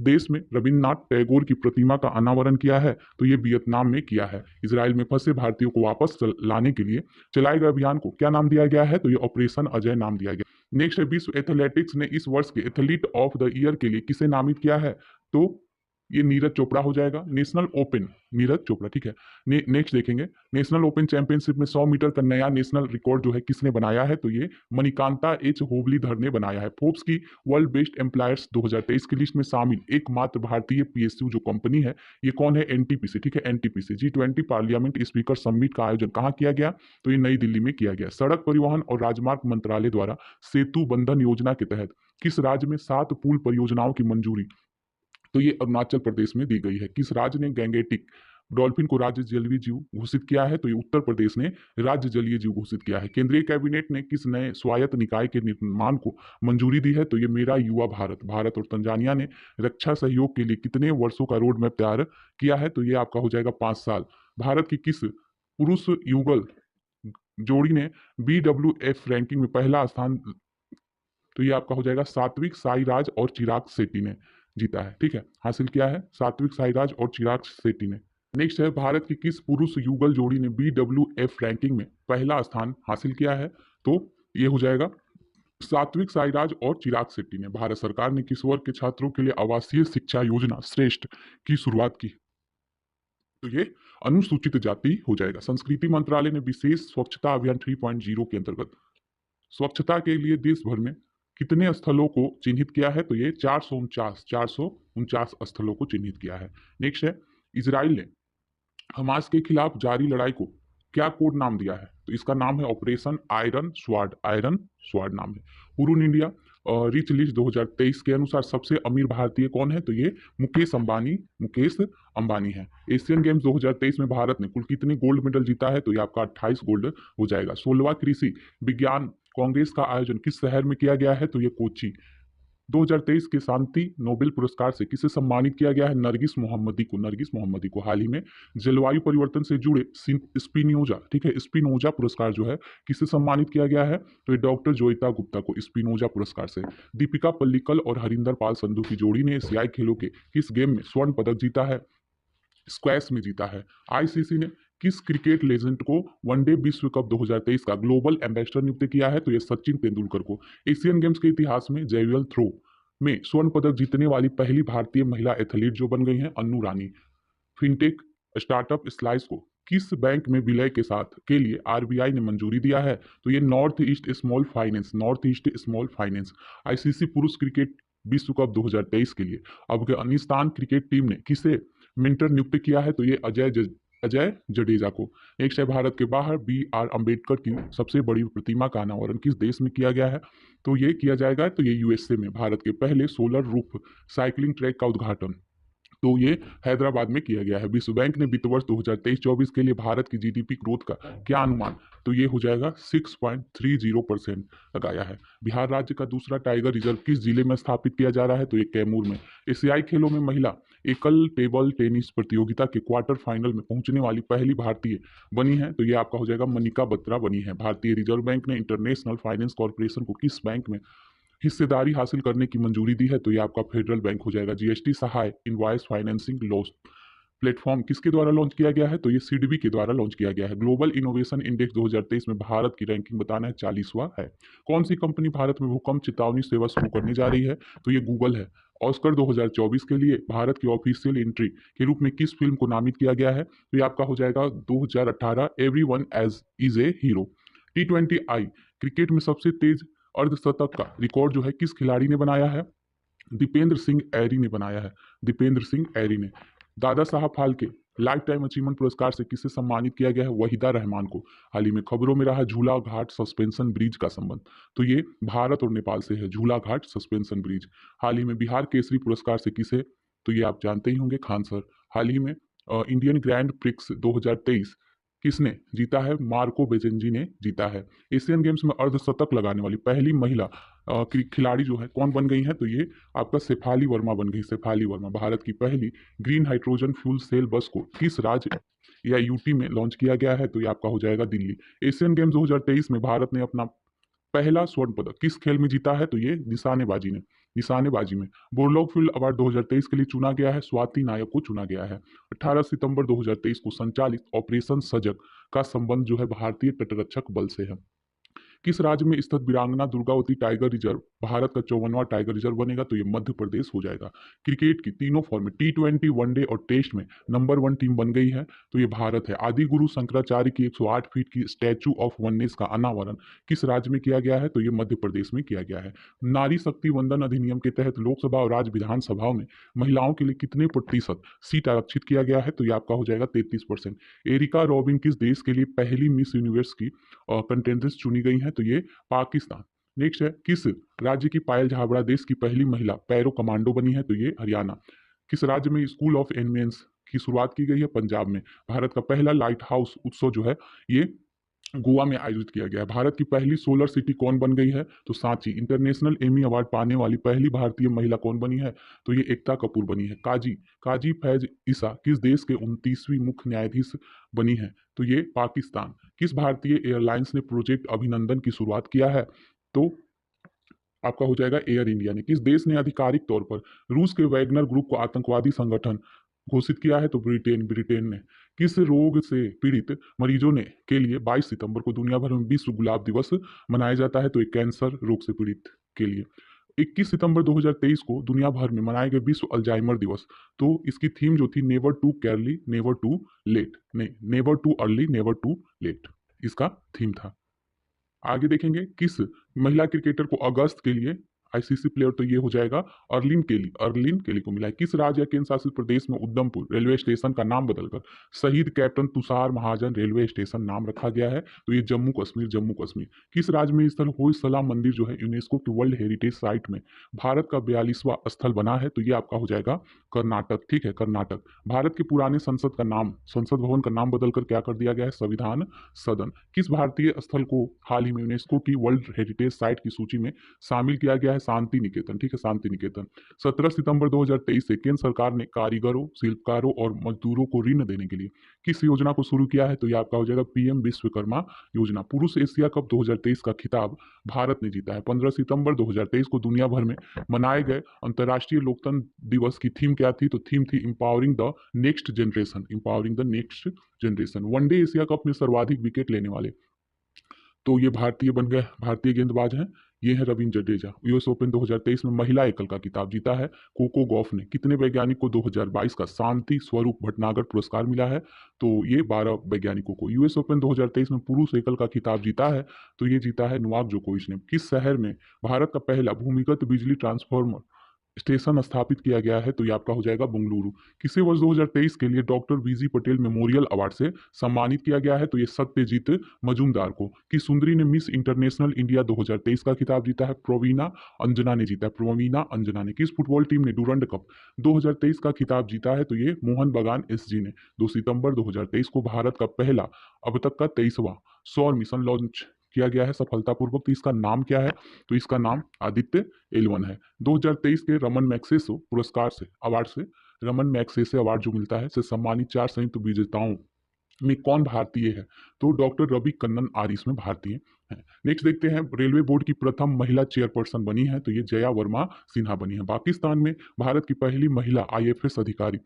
देश में रविन्द्रनाथ टैगोर की प्रतिमा का अनावरण किया है? तो ये वियतनाम में किया है। इसराइल में फंसे भारतीयों को वापस लाने के लिए चलाए गए अभियान को क्या नाम दिया गया है? तो ये ऑपरेशन अजय नाम दिया गया। नेक्स्ट है, विश्व एथलेटिक्स ने इस वर्ष के एथलीट ऑफ द ईयर के लिए किसे नामित किया है? तो ये नीरज चोपड़ा हो जाएगा। National open, Neeraj Chopra. ठीक है, नेक्स्ट देखेंगे, नेशनल ओपन चैंपियनशिप में 100 मीटर का नया नेशनल रिकॉर्ड जो है किसने बनाया है? तो ये मणिकांता एच होबलीधर ने बनाया है। फोर्ब्स की वर्ल्ड बेस्ट एम्प्लॉयर्स 2023 की लिस्ट में शामिल एकमात्र भारतीय पीएसयू जो कंपनी है, ये कौन है? एनटीपीसी। ठीक है, NTPC. G20 parliament speaker summit का आयोजन कहाँ किया गया? तो ये नई दिल्ली में किया गया। सड़क परिवहन और राजमार्ग मंत्रालय द्वारा सेतु बंधन योजना के तहत किस राज्य में 7 पुल परियोजनाओं की मंजूरी? तो ये अरुणाचल प्रदेश में दी गई है। किस राज्य ने गैंगेटिक डॉल्फिन को राज्य जलीय जीव घोषित किया है? तो ये उत्तर प्रदेश ने राज्य जलीय जीव घोषित किया है। केंद्रीय कैबिनेट ने किस नए स्वायत्त निकाय के निर्माण को मंजूरी दी है? तो ये मेरा युवा भारत और तंजानिया ने रक्षा सहयोग के लिए कितने वर्षों का रोड मैप तैयार किया है? तो ये आपका हो जाएगा 5 साल। भारत की किस पुरुष युगल जोड़ी ने BWF रैंकिंग में पहला स्थान, तो ये आपका हो जाएगा सात्विक साईराज और चिराग शेट्टी ने जीता है। ठीक है, हासिल किया है सात्विक साईराज और चिराग शेट्टी ने। नेक्स्ट है, भारत की किस पुरुष युगल जोड़ी ने BWF रैंकिंग में पहला स्थान हासिल किया है? तो ये हो जाएगा सात्विक साईराज और चिराग शेट्टी ने। भारत सरकार ने किस वर्ग के छात्रों के लिए आवासीय शिक्षा योजना श्रेष्ठ की शुरुआत की? तो ये अनुसूचित जाति हो जाएगा। संस्कृति मंत्रालय ने विशेष स्वच्छता अभियान 3.0 के अंतर्गत स्वच्छता के लिए देश भर में कितने स्थलों को चिन्हित किया है? तो ये 449 स्थलों को चिन्हित किया है। नेक्स्ट है, इजराइल ने हमास के खिलाफ जारी लड़ाई को क्या कोड नाम दिया है? तो इसका नाम है ऑपरेशन आयरन स्वाड नाम है। हुरून इंडिया रिच लिस्ट 2023 के अनुसार सबसे अमीर भारतीय कौन है? तो ये मुकेश अंबानी है। एशियन गेम्स 2023 में भारत ने कुल कितने गोल्ड मेडल जीता है? तो ये आपका 28 गोल्ड हो जाएगा। 16वां कृषि विज्ञान कांग्रेस का आयोजन किस शहर में किया गया है? तो ये कोच्चि। 2023 के शांति नोबेल पुरस्कार से किसे सम्मानित किया गया है? नरगिस मोहम्मदी को। हाल ही में जलवायु परिवर्तन से जुड़े स्पिनोजा, ठीक है, स्पिनोजा पुरस्कार जो है किसे सम्मानित किया गया है? तो ये डॉक्टर जोइता गुप्ता को स्पिनोजा पुरस्कार से। दीपिका पल्लिकल और हरिंदर पाल संधू की जोड़ी ने एशियाई खेलों के किस गेम में स्वर्ण पदक जीता है? स्क्वैश में जीता है। आईसीसी ने किस क्रिकेट लेजेंड को वनडे विश्व कप 2023 का ग्लोबल एम्बेसडर नियुक्त किया है? तो ये सचिन तेंदुलकर को। एशियन गेम्स के इतिहास में जैवलिन थ्रो में स्वर्ण पदक जीतने वाली पहली भारतीय महिला एथलीट जो बन गई हैं अन्नू रानी। फिनटेक स्टार्टअप स्लाइस को किस बैंक में विलय के लिए आरबीआई ने मंजूरी दिया है? तो ये north east small finance. ICC पुरुष क्रिकेट विश्व कप 2023 के लिए अफगानिस्तान क्रिकेट टीम ने किसे मेंटर नियुक्त किया है? तो ये अजय जडेजा को। नेक्स्ट है, भारत के बाहर BR अम्बेडकर की सबसे बड़ी प्रतिमा का अनावरण किस देश में किया गया है? तो ये किया जाएगा, तो ये यूएसए में। भारत के पहले सोलर रूफ साइकिलिंग ट्रैक का उद्घाटन तो ये हैदराबाद में किया गया है। विश्व बैंक ने वित्त वर्ष 2023-24 के लिए भारत की जीडीपी ग्रोथ का क्या अनुमान? तो ये हो जाएगा 6.30% लगाया है। बिहार राज्य का दूसरा टाइगर रिजर्व किस जिले में स्थापित किया जा रहा है? तो ये कैमूर में। एशियाई खेलों में महिला एकल टेबल टेनिस प्रतियोगिता के क्वार्टर फाइनल में पहुंचने वाली पहली भारतीय बनी है, तो ये आपका हो जाएगा मनिका बत्रा बनी है। भारतीय रिजर्व बैंक ने इंटरनेशनल फाइनेंस कॉर्पोरेशन को किस बैंक में हिस्सेदारी हासिल करने की मंजूरी दी है? तो ये आपका फेडरल बैंक हो जाएगा। जीएसटी सहाय इनवॉइस फाइनेंसिंग लॉस प्लेटफॉर्म किसके द्वारा लॉन्च किया गया है? तो ये सिडबी के द्वारा लॉन्च किया गया है। ग्लोबल इनोवेशन इंडेक्स 2023 में भारत की रैंकिंग बताना है 40वां है। कौन सी कंपनी भारत में भूकंप चेतावनी सेवा शुरू करने जा रही है? तो ये गूगल है। ऑस्कर 2024 के लिए भारत की ऑफिशियल एंट्री के रूप में किस फिल्म को नामित किया गया है? तो ये आपका हो जाएगा 2018 everyone age is a hero. T20I cricket में सबसे तेज अर्धशतक का रिकॉर्ड जो है किस खिलाड़ी ने बनाया है? दीपेंद्र सिंह ऐरी ने बनाया है। दीपेंद्र सिंह ऐरी ने। Dada Saheb Phalke life time achievement पुरस्कार से किसे सम्मानित किया गया है? वहीदा रहमान को। हाल ही में खबरों में रहा झूला घाट सस्पेंशन ब्रिज का संबंध, तो ये भारत और नेपाल से है, झूला घाट सस्पेंशन ब्रिज। हाल ही में बिहार केसरी पुरस्कार से किसे, तो ये आप जानते ही होंगे, खान सर। हाल ही में इंडियन ग्रैंड प्रिक्स 2023 किसने जीता है? मार्को बेजेंजी ने जीता है। एशियन गेम्स में अर्धशतक लगाने वाली पहली महिला खिलाड़ी जो है कौन बन गई है? तो ये आपका शेफाली वर्मा बन गई। शेफाली वर्मा। भारत की पहली ग्रीन हाइड्रोजन फ्यूल सेल बस को किस राज्य या यूटी में लॉन्च किया गया है? तो ये आपका हो जाएगा दिल्ली। एशियन गेम्स 2023 में भारत ने अपना पहला स्वर्ण पदक किस खेल में जीता है? तो ये निशानेबाजी ने। निशानेबाजी में। बोरलॉग फील्ड अवार्ड 2023 के लिए चुना गया है, स्वाति नायक को चुना गया है। 18 सितंबर 2023 को संचालित ऑपरेशन सजग का संबंध जो है भारतीय तटरक्षक बल से है। किस राज्य में स्थित वीरांगना दुर्गावती टाइगर रिजर्व भारत का 54वां टाइगर रिजर्व बनेगा? तो ये मध्य प्रदेश हो जाएगा। क्रिकेट की तीनों फॉर्मेट T20, वनडे और टेस्ट में नंबर 1 टीम बन गई है, तो ये भारत है। आदि गुरु शंकराचार्य की 108 फीट की स्टैचू ऑफ वननेस का अनावरण किस राज्य में किया गया है? तो ये मध्य प्रदेश में किया गया है। नारी शक्ति वंदन अधिनियम के तहत लोकसभा और राज्य विधानसभाओं में महिलाओं के लिए कितने प्रतिशत सीट आरक्षित किया गया है? तो ये आपका हो जाएगा 33%। एरिका रॉबिन किस देश के लिए पहली मिस यूनिवर्स की कंटेंडेंट्स चुनी गई हैं? तो ये पाकिस्तान। नेक्स्ट है, किस राज्य की पायल झाबड़ा देश की पहली महिला पैरो कमांडो बनी है? तो ये हरियाणा। किस राज्य में स्कूल ऑफ एनिमेंस की शुरुआत की गई है? पंजाब में। भारत का पहला लाइट हाउस उत्सव जो है ये गोवा में आयोजित किया गया है। भारत की पहली सोलर सिटी कौन बन गई है? तो सांची। इंटरनेशनल एमी अवार्ड पाने वाली पहली भारतीय महिला कौन बनी है? तो ये एकता कपूर बनी है। काजी काजी फैज ईसा किस देश के 29वीं मुख्य न्यायाधीश बनी है? तो ये पाकिस्तान। किस भारतीय एयरलाइंस ने प्रोजेक्ट अभिनंदन की शुरुआत किया है? तो आपका हो जाएगा एयर इंडिया ने। किस देश ने आधिकारिक तौर पर रूस के वैगनर ग्रुप को आतंकवादी संगठन घोषित किया है? तो ब्रिटेन। ब्रिटेन ने। किस रोग से पीड़ित मरीजों ने के लिए 22 सितंबर को दुनिया भर में विश्व गुलाब दिवस मनाया जाता है? तो एक कैंसर रोग से पीड़ित के लिए। 21 सितंबर 2023 को दुनिया भर में मनाए गए विश्व अल्जाइमर दिवस, तो इसकी थीम जो थी never too early never too late, नहीं never too early never too late, इसका थीम था। आगे देखेंगे किस महिला क्रिकेटर को अगस्त के लिए आईसीसी प्लेयर, तो ये हो जाएगा अर्लिन केली। अर्लिन केली को मिला है। किस राज्य या केंद्र शासित प्रदेश में उधमपुर रेलवे स्टेशन का नाम बदलकर शहीद कैप्टन तुषार महाजन रेलवे स्टेशन नाम रखा गया है? तो ये जम्मू कश्मीर। जम्मू कश्मीर। किस राज्य में स्थल होयसला मंदिर जो है यूनेस्को की वर्ल्ड हेरिटेज साइट में भारत का 42वां स्थल बना है? तो ये आपका हो जाएगा कर्नाटक। ठीक है, कर्नाटक। भारत के पुराने संसद का नाम, संसद भवन का नाम बदलकर क्या कर दिया गया है? संविधान सदन। किस भारतीय स्थल को हाल ही में यूनेस्को की वर्ल्ड हेरिटेज साइट की सूची में शामिल किया गया है? शांति निकेतन। ठीक है, शांति निकेतन। 17 सितंबर 2023 से केंद्र सरकार ने कारीगरों, शिल्पकारों और मजदूरों को ऋण देने के लिए किस योजना को शुरू किया है? तो यह आपका हो जाएगा पीएम विश्वकर्मा योजना। पुरुष एशिया कप 2023 का खिताब भारत ने जीता है। 15 सितंबर 2023 को दुनिया भर में मनाए गए अंतर्राष्ट्रीय लोकतंत्र दिवस की थीम क्या थी? तो थीम थी empowering the next generation. Empowering the next generation. One day Asia cup में सर्वाधिक विकेट लेने वाले, तो ये भारतीय बन गए, भारतीय गेंदबाज हैं, ये है रविंद्र जडेजा। यूएस ओपन 2023 में महिला एकल का खिताब जीता है कोको गॉफ ने। कितने वैज्ञानिक को 2022 का शांति स्वरूप भटनागर पुरस्कार मिला है? तो ये 12 वैज्ञानिकों को। यूएस ओपन 2023 में पुरुष एकल का खिताब जीता है, तो ये जीता है नोवाक जोकोविच ने। किस शहर में भारत का पहला भूमिगत बिजली ट्रांसफार्मर स्टेशन स्थापित किया गया है? तो ये आपका हो जाएगा बेंगलुरु। किसे वर्ष 2023 के लिए डॉक्टर बीजी पटेल मेमोरियल अवार्ड से सम्मानित किया गया है? तो ये सत्यजीत मजूमदार को। कि सुंदरी ने मिस इंटरनेशनल इंडिया 2023 का खिताब जीता है? प्रवीणा अंजना ने जीता है। प्रवीणा अंजना ने। किस फुटबॉल टीम ने डूरंड कप 2023 का खिताब जीता है? तो ये मोहन बगान एसजी ने। 2 सितंबर 2023 को भारत का पहला अब तक का 23वां सौर मिशन लॉन्च किया गया है सफलतापूर्वक। तो इसका नाम क्या है? तो इसका नाम आदित्य L1 है। 2023 के रमन मैग्सेसे पुरस्कार से, अवार्ड से, रमन मैग्सेसे अवार्ड जो मिलता है, से सम्मानित 4 संयुक्त विजेताओं में कौन भारतीय है? तो डॉक्टर रवि कन्नन आर इसमें भारतीय है। नेक्स्ट देखते हैं, रेलवे बोर्ड की प्रथम महिला चेयरपर्सन बनी है? तो ये जया वर्मा सिन्हा बनी है। पाकिस्तान में भारत की पहली महिला IFS अधिकारी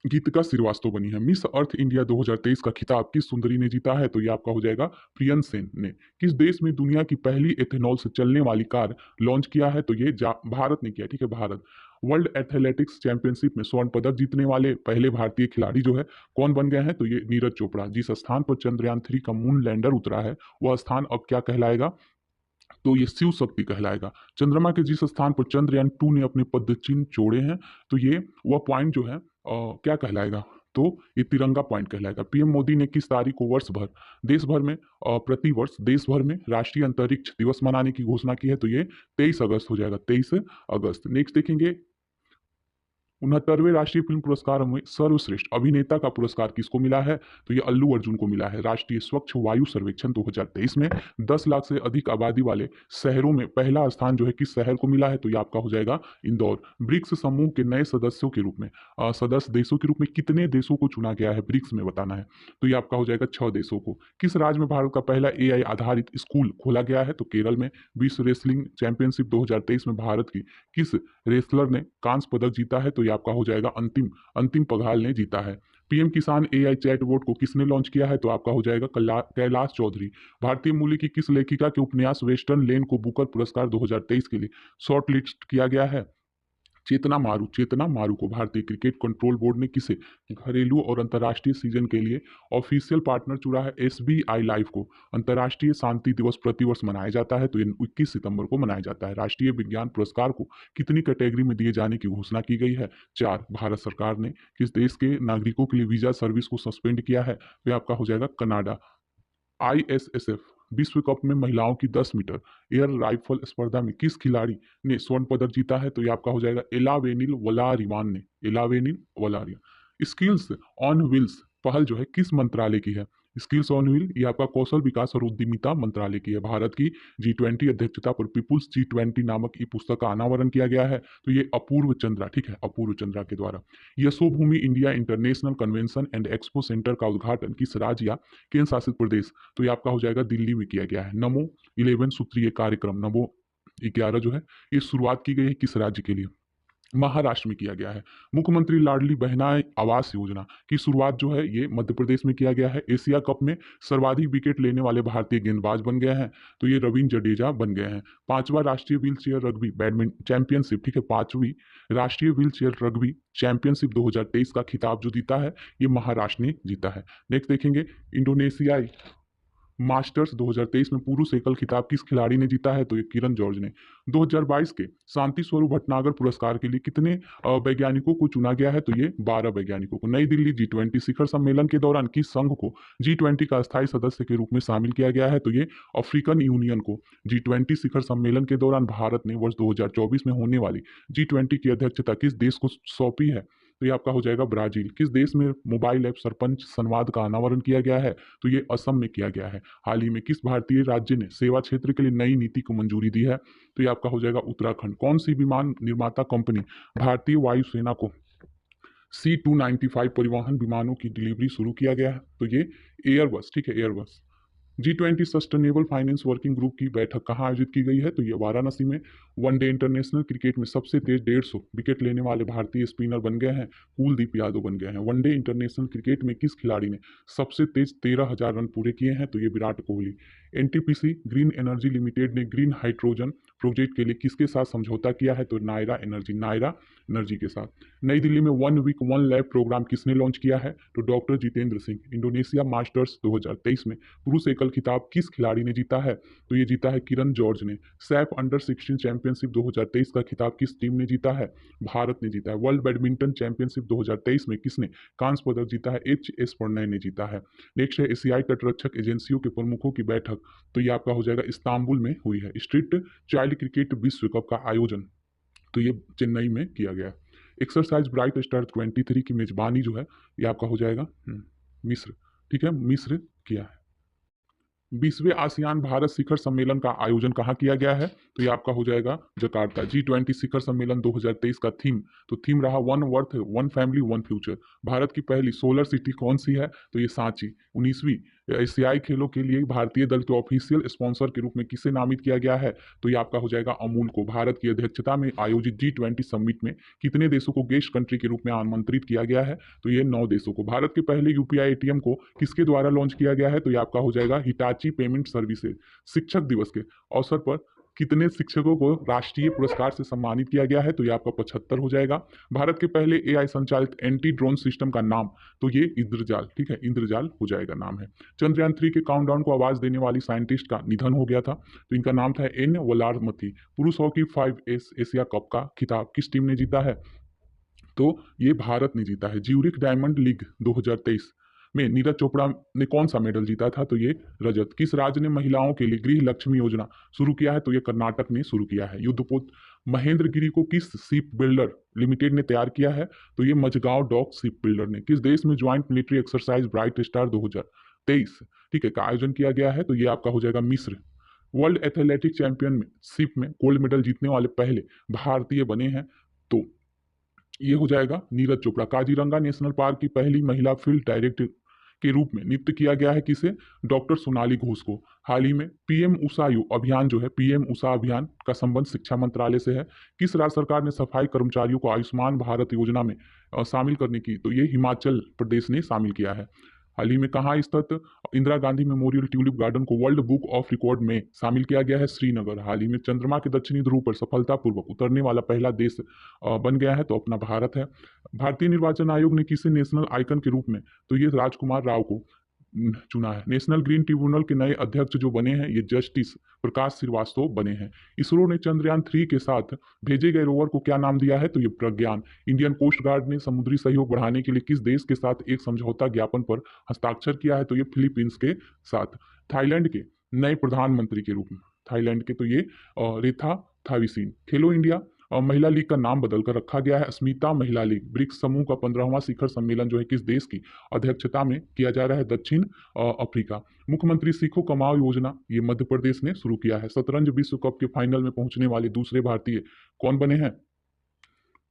गीतिका श्रीवास्तव बनी है। मिस अर्थ इंडिया 2023 का खिताब किस सुंदरी ने जीता है? तो ये आपका हो जाएगा प्रियन सेन ने। किस देश में दुनिया की पहली एथेनॉल से चलने वाली कार लॉन्च किया है? तो ये भारत ने किया। ठीक है, भारत। वर्ल्ड एथलेटिक्स चैंपियनशिप में स्वर्ण पदक जीतने वाले पहले भारतीय खिलाड़ी जो है कौन बन गए हैं? तो ये नीरज चोपड़ा। जिस स्थान पर चंद्रयान 3 का मून लैंडर उतरा है वह स्थान अब क्या कहलाएगा? तो ये शिव शक्ति कहलाएगा। चंद्रमा के जिस स्थान पर चंद्रयान 2 ने अपने पदचिन्ह जोड़े हैं, तो ये वह पॉइंट जो है क्या कहलाएगा, तो ये तिरंगा पॉइंट कहलाएगा। पीएम मोदी ने किस तारीख को वर्ष भर देश भर में प्रतिवर्ष देश भर में राष्ट्रीय अंतरिक्ष दिवस मनाने की घोषणा की है, तो ये 23 अगस्त हो जाएगा, 23 अगस्त। नेक्स्ट देखेंगे 69वें राष्ट्रीय फिल्म पुरस्कार में सर्वश्रेष्ठ अभिनेता का पुरस्कार किसको मिला है, तो ये अल्लू अर्जुन को मिला है। राष्ट्रीय स्वच्छ वायु सर्वेक्षण 2023 में 10 लाख से अधिक आबादी वाले शहरों में पहला स्थान जो है किस शहर को मिला है, तो ये आपका हो जाएगा इंदौर। ब्रिक्स समूह के नए सदस्यों के रूप में सदस्य देशों के रूप में कितने देशों को चुना गया है ब्रिक्स में बताना है, तो ये आपका हो जाएगा 6 देशों को। किस राज्य में भारत का पहला AI आधारित स्कूल खोला गया है, तो केरल में। विश्व रेसलिंग चैंपियनशिप 2023 में भारत की किस रेसलर ने कांस्य पदक जीता है, तो ये आपका हो जाएगा अंतिम पघाल ने जीता है। पीएम किसान AI चैटबॉट को किसने लॉन्च किया है, तो आपका हो जाएगा कैलाश चौधरी। भारतीय मूल्य की किस लेखिका के उपन्यास वेस्टर्न लेन को बुकर पुरस्कार 2023 के लिए शॉर्टलिस्ट किया गया है, चेतना मारू को भारतीय क्रिकेट कंट्रोल बोर्ड ने किसे घरेलू और अंतर्राष्ट्रीय सीजन के लिए ऑफिशियल पार्टनर चुना है। SBI लाइफ को अंतर्राष्ट्रीय शांति दिवस प्रतिवर्ष मनाया जाता है, तो ये 21 सितंबर को मनाया जाता है। राष्ट्रीय विज्ञान पुरस्कार को कितनी कैटेगरी में दिए जाने की घोषणा की गई है, 4। भारत सरकार ने किस देश के नागरिकों के लिए वीजा सर्विस को सस्पेंड किया है, तो आपका हो जाएगा कनाडा। ISSF विश्व कप में महिलाओं की 10 मीटर एयर राइफल स्पर्धा में किस खिलाड़ी ने स्वर्ण पदक जीता है, तो ये आपका हो जाएगा एलावेनिल वलारिवान ने, Elavenil Valarivan. Skills on wheels पहल जो है किस मंत्रालय की है, स्किल्स ऑन व्हील ये आपका कौशल विकास और उद्यमिता मंत्रालय की है। भारत की G20 अध्यक्षता पर पीपुल्स G20 नामक ई पुस्तक का अनावरण किया गया है, तो ये अपूर्व चंद्रा, ठीक है, अपूर्व चंद्रा के द्वारा। Yashobhoomi India international convention and expo centre का उद्घाटन किस राज्य या केंद्र शासित प्रदेश, तो ये आपका हो जाएगा दिल्ली में किया गया है। नमो 11 सूत्रीय कार्यक्रम, नमो 11 जो है ये शुरुआत की गई है किस राज्य के लिए, महाराष्ट्र में किया गया है। मुख्यमंत्री लाडली बहना आवास योजना की शुरुआत जो है ये मध्य प्रदेश में किया गया है। एशिया कप में सर्वाधिक विकेट लेने वाले भारतीय गेंदबाज बन गए हैं, तो ये रविंद्र जडेजा बन गए हैं। 5वां राष्ट्रीय wheel chair rugby badminton championship, ठीक है, 5वीं राष्ट्रीय व्हील चेयर रग्बी चैंपियनशिप 2023 का खिताब जो जीता है ये महाराष्ट्र ने जीता है। नेक्स्ट देखेंगे इंडोनेशियाई मास्टर्स 2023 में पुरुष एकल खिताब किस खिलाड़ी ने जीता है, तो ये किरण जॉर्ज ने। 2022 के शांति स्वरूप भटनागर पुरस्कार के लिए कितने वैज्ञानिकों को चुना गया है, तो ये 12 वैज्ञानिकों को। नई दिल्ली G20 शिखर सम्मेलन के दौरान किस संघ को G20 का स्थायी सदस्य के रूप में शामिल किया गया है, तो ये अफ्रीकन यूनियन को। G20 शिखर सम्मेलन के दौरान भारत ने वर्ष 2024 में होने वाली G20 की अध्यक्षता किस देश को सौंपी है, तो ये आपका हो जाएगा ब्राजील। किस देश में मोबाइल ऐप सरपंच संवाद का अनावरण किया गया है, तो ये असम में किया गया है। हाल ही में किस भारतीय राज्य ने सेवा क्षेत्र के लिए नई नीति को मंजूरी दी है, तो ये आपका हो जाएगा उत्तराखंड। कौन सी विमान निर्माता कंपनी भारतीय वायुसेना को C295 परिवहन विमानों की डिलीवरी शुरू किया गया है, तो ये एयरबस, ठीक है, Airbus. G20 sustainable finance working group की बैठक कहाँ आयोजित की गई है, तो ये वाराणसी में। वनडे इंटरनेशनल क्रिकेट में सबसे तेज 150 विकेट लेने वाले भारतीय स्पिनर बन गए हैं, कुलदीप यादव बन गए हैं। वनडे इंटरनेशनल क्रिकेट में किस खिलाड़ी ने सबसे तेज 13,000 रन पूरे किए हैं, तो ये Virat Kohli. NTPC green energy limited ने ग्रीन हाइड्रोजन प्रोजेक्ट के लिए किसके साथ समझौता किया है, तो नायरा एनर्जी के साथ। नई दिल्ली में 1 वीक 1 लैब प्रोग्राम किसने लॉन्च किया है, तो doctor Jitendra Singh. Indonesia masters 2023 में पुरुष एकल खिताब किस खिलाड़ी ने जीता है, तो ये जीता है किरण जॉर्ज ने। सैफ अंडर-16 चैंपियनशिप 2023 का खिताब किस टीम ने जीता है, भारत ने जीता है। वर्ल्ड बैडमिंटन चैंपियनशिप 2023 में किसने कांस्य पदक जीता है, HS प्रणय ने जीता है। नेक्स्ट है एशियाई तटरक्षक एजेंसियों के प्रमुखों की बैठक, तो ये आपका हो जाएगा इस्तांबुल में हुई है। स्ट्रीट चाइल्ड क्रिकेट विश्व कप का आयोजन, तो ये चेन्नई में किया गया। एक्सरसाइज ब्राइट स्टार 23 की मेजबानी जो है ये आपका हो जाएगा मिस्र, ठीक है, मिस्र किया है। 20वें आसियान भारत शिखर सम्मेलन का आयोजन कहाँ किया गया है, तो ये आपका हो जाएगा जकार्ता। G20 शिखर सम्मेलन 2023 का थीम रहा one worth one family one future. Bharat की पहली सोलर सिटी कौन सी है, तो ये सांची। 19वीं एशियाई खेलों के लिए भारतीय दल के ऑफिशियल स्पॉन्सर के रूप में किसे नामित किया गया है, तो ये आपका हो जाएगा अमूल को। भारत की अध्यक्षता में आयोजित G20 समिट में कितने देशों को गेस्ट कंट्री के रूप में आमंत्रित किया गया है, तो ये 9 देशों को। भारत के पहले UPI ATM को किसके द्वारा लॉन्च किया गया है, तो ये आपका हो जाएगा हिटाची पेमेंट सर्विसेज। शिक्षक दिवस के अवसर पर कितने शिक्षकों को राष्ट्रीय पुरस्कार से सम्मानित किया गया है? तो ये आपका 75 हो जाएगा। भारत के पहले एआई संचालित एंटी ड्रोन सिस्टम का नाम, तो ये इंद्रजाल, ठीक है, इंद्रजाल हो जाएगा नाम है। चंद्रयान 3 के काउंटडाउन को आवाज देने वाली साइंटिस्ट का निधन हो गया था, तो इनका नाम था एन वलारमथी। पुरुष हॉकी 5 एशिया कप का खिताब किस टीम ने जीता है? तो ये भारत ने जीता है। ज्यूरिख डायमंड लीग 2023 में नीरज चोपड़ा ने कौन सा मेडल जीता था? तो ये रजत। किस राज्य ने महिलाओं के लिए गृह लक्ष्मी योजना शुरू किया है? तो ये कर्नाटक ने शुरू किया है। युद्धपोत महेंद्रगिरी को किस शिप बिल्डर लिमिटेड ने तैयार किया है? तो ये मझगांव डॉक शिप बिल्डर ने। किस देश में joint military exercise bright star 2023, ठीक है, का आयोजन किया गया है? तो ये आपका हो जाएगा मिस्र। वर्ल्ड एथलेटिक चैंपियनशिप में गोल्ड मेडल जीतने वाले पहले भारतीय बने हैं, तो ये हो जाएगा नीरज चोपड़ा। काजीरंगा नेशनल पार्क की पहली महिला फील्ड डायरेक्टर के रूप में नियुक्त किया गया है किसे? डॉक्टर सोनाली घोष को। हाल ही में पीएम उषा अभियान जो है, पीएम उषा अभियान का संबंध शिक्षा मंत्रालय से है। किस राज्य सरकार ने सफाई कर्मचारियों को आयुष्मान भारत योजना में शामिल करने की? तो ये हिमाचल प्रदेश ने शामिल किया है। हाल ही में कहाँ स्थित Indira Gandhi memorial tulip garden को वर्ल्ड बुक ऑफ रिकॉर्ड में शामिल किया गया है? श्रीनगर। हाल ही में चंद्रमा के दक्षिणी ध्रुव पर सफलतापूर्वक उतरने वाला पहला देश बन गया है, तो अपना भारत है। भारतीय निर्वाचन आयोग ने किसे नेशनल आइकन के रूप में? तो ये राजकुमार राव को चुना है। नेशनल ग्रीन ट्रिब्यूनल के नए अध्यक्ष जो बने हैं, ये जस्टिस प्रकाश श्रीवास्तव बने हैं। इसरो ने चंद्रयान 3 के साथ भेजे गए रोवर को क्या नाम दिया है? तो ये प्रज्ञान। इंडियन कोस्ट गार्ड ने समुद्री सहयोग बढ़ाने के लिए किस देश के साथ एक समझौता ज्ञापन पर हस्ताक्षर किया है? तो ये फिलीपींस के साथ। थाईलैंड के नए प्रधानमंत्री के रूप में, थाईलैंड के, तो ये रेखा थाविसीन। खेलो इंडिया महिला लीग का नाम बदलकर रखा गया है अस्मिता महिला लीग। ब्रिक्स समूह का 15वां शिखर सम्मेलन जो है किस देश की अध्यक्षता में किया जा रहा है? दक्षिण अफ्रीका। मुख्यमंत्री सीखो कमाओ योजना ये मध्य प्रदेश ने शुरू किया है। शतरंज विश्व कप के फाइनल में पहुंचने वाले दूसरे भारतीय कौन बने हैं?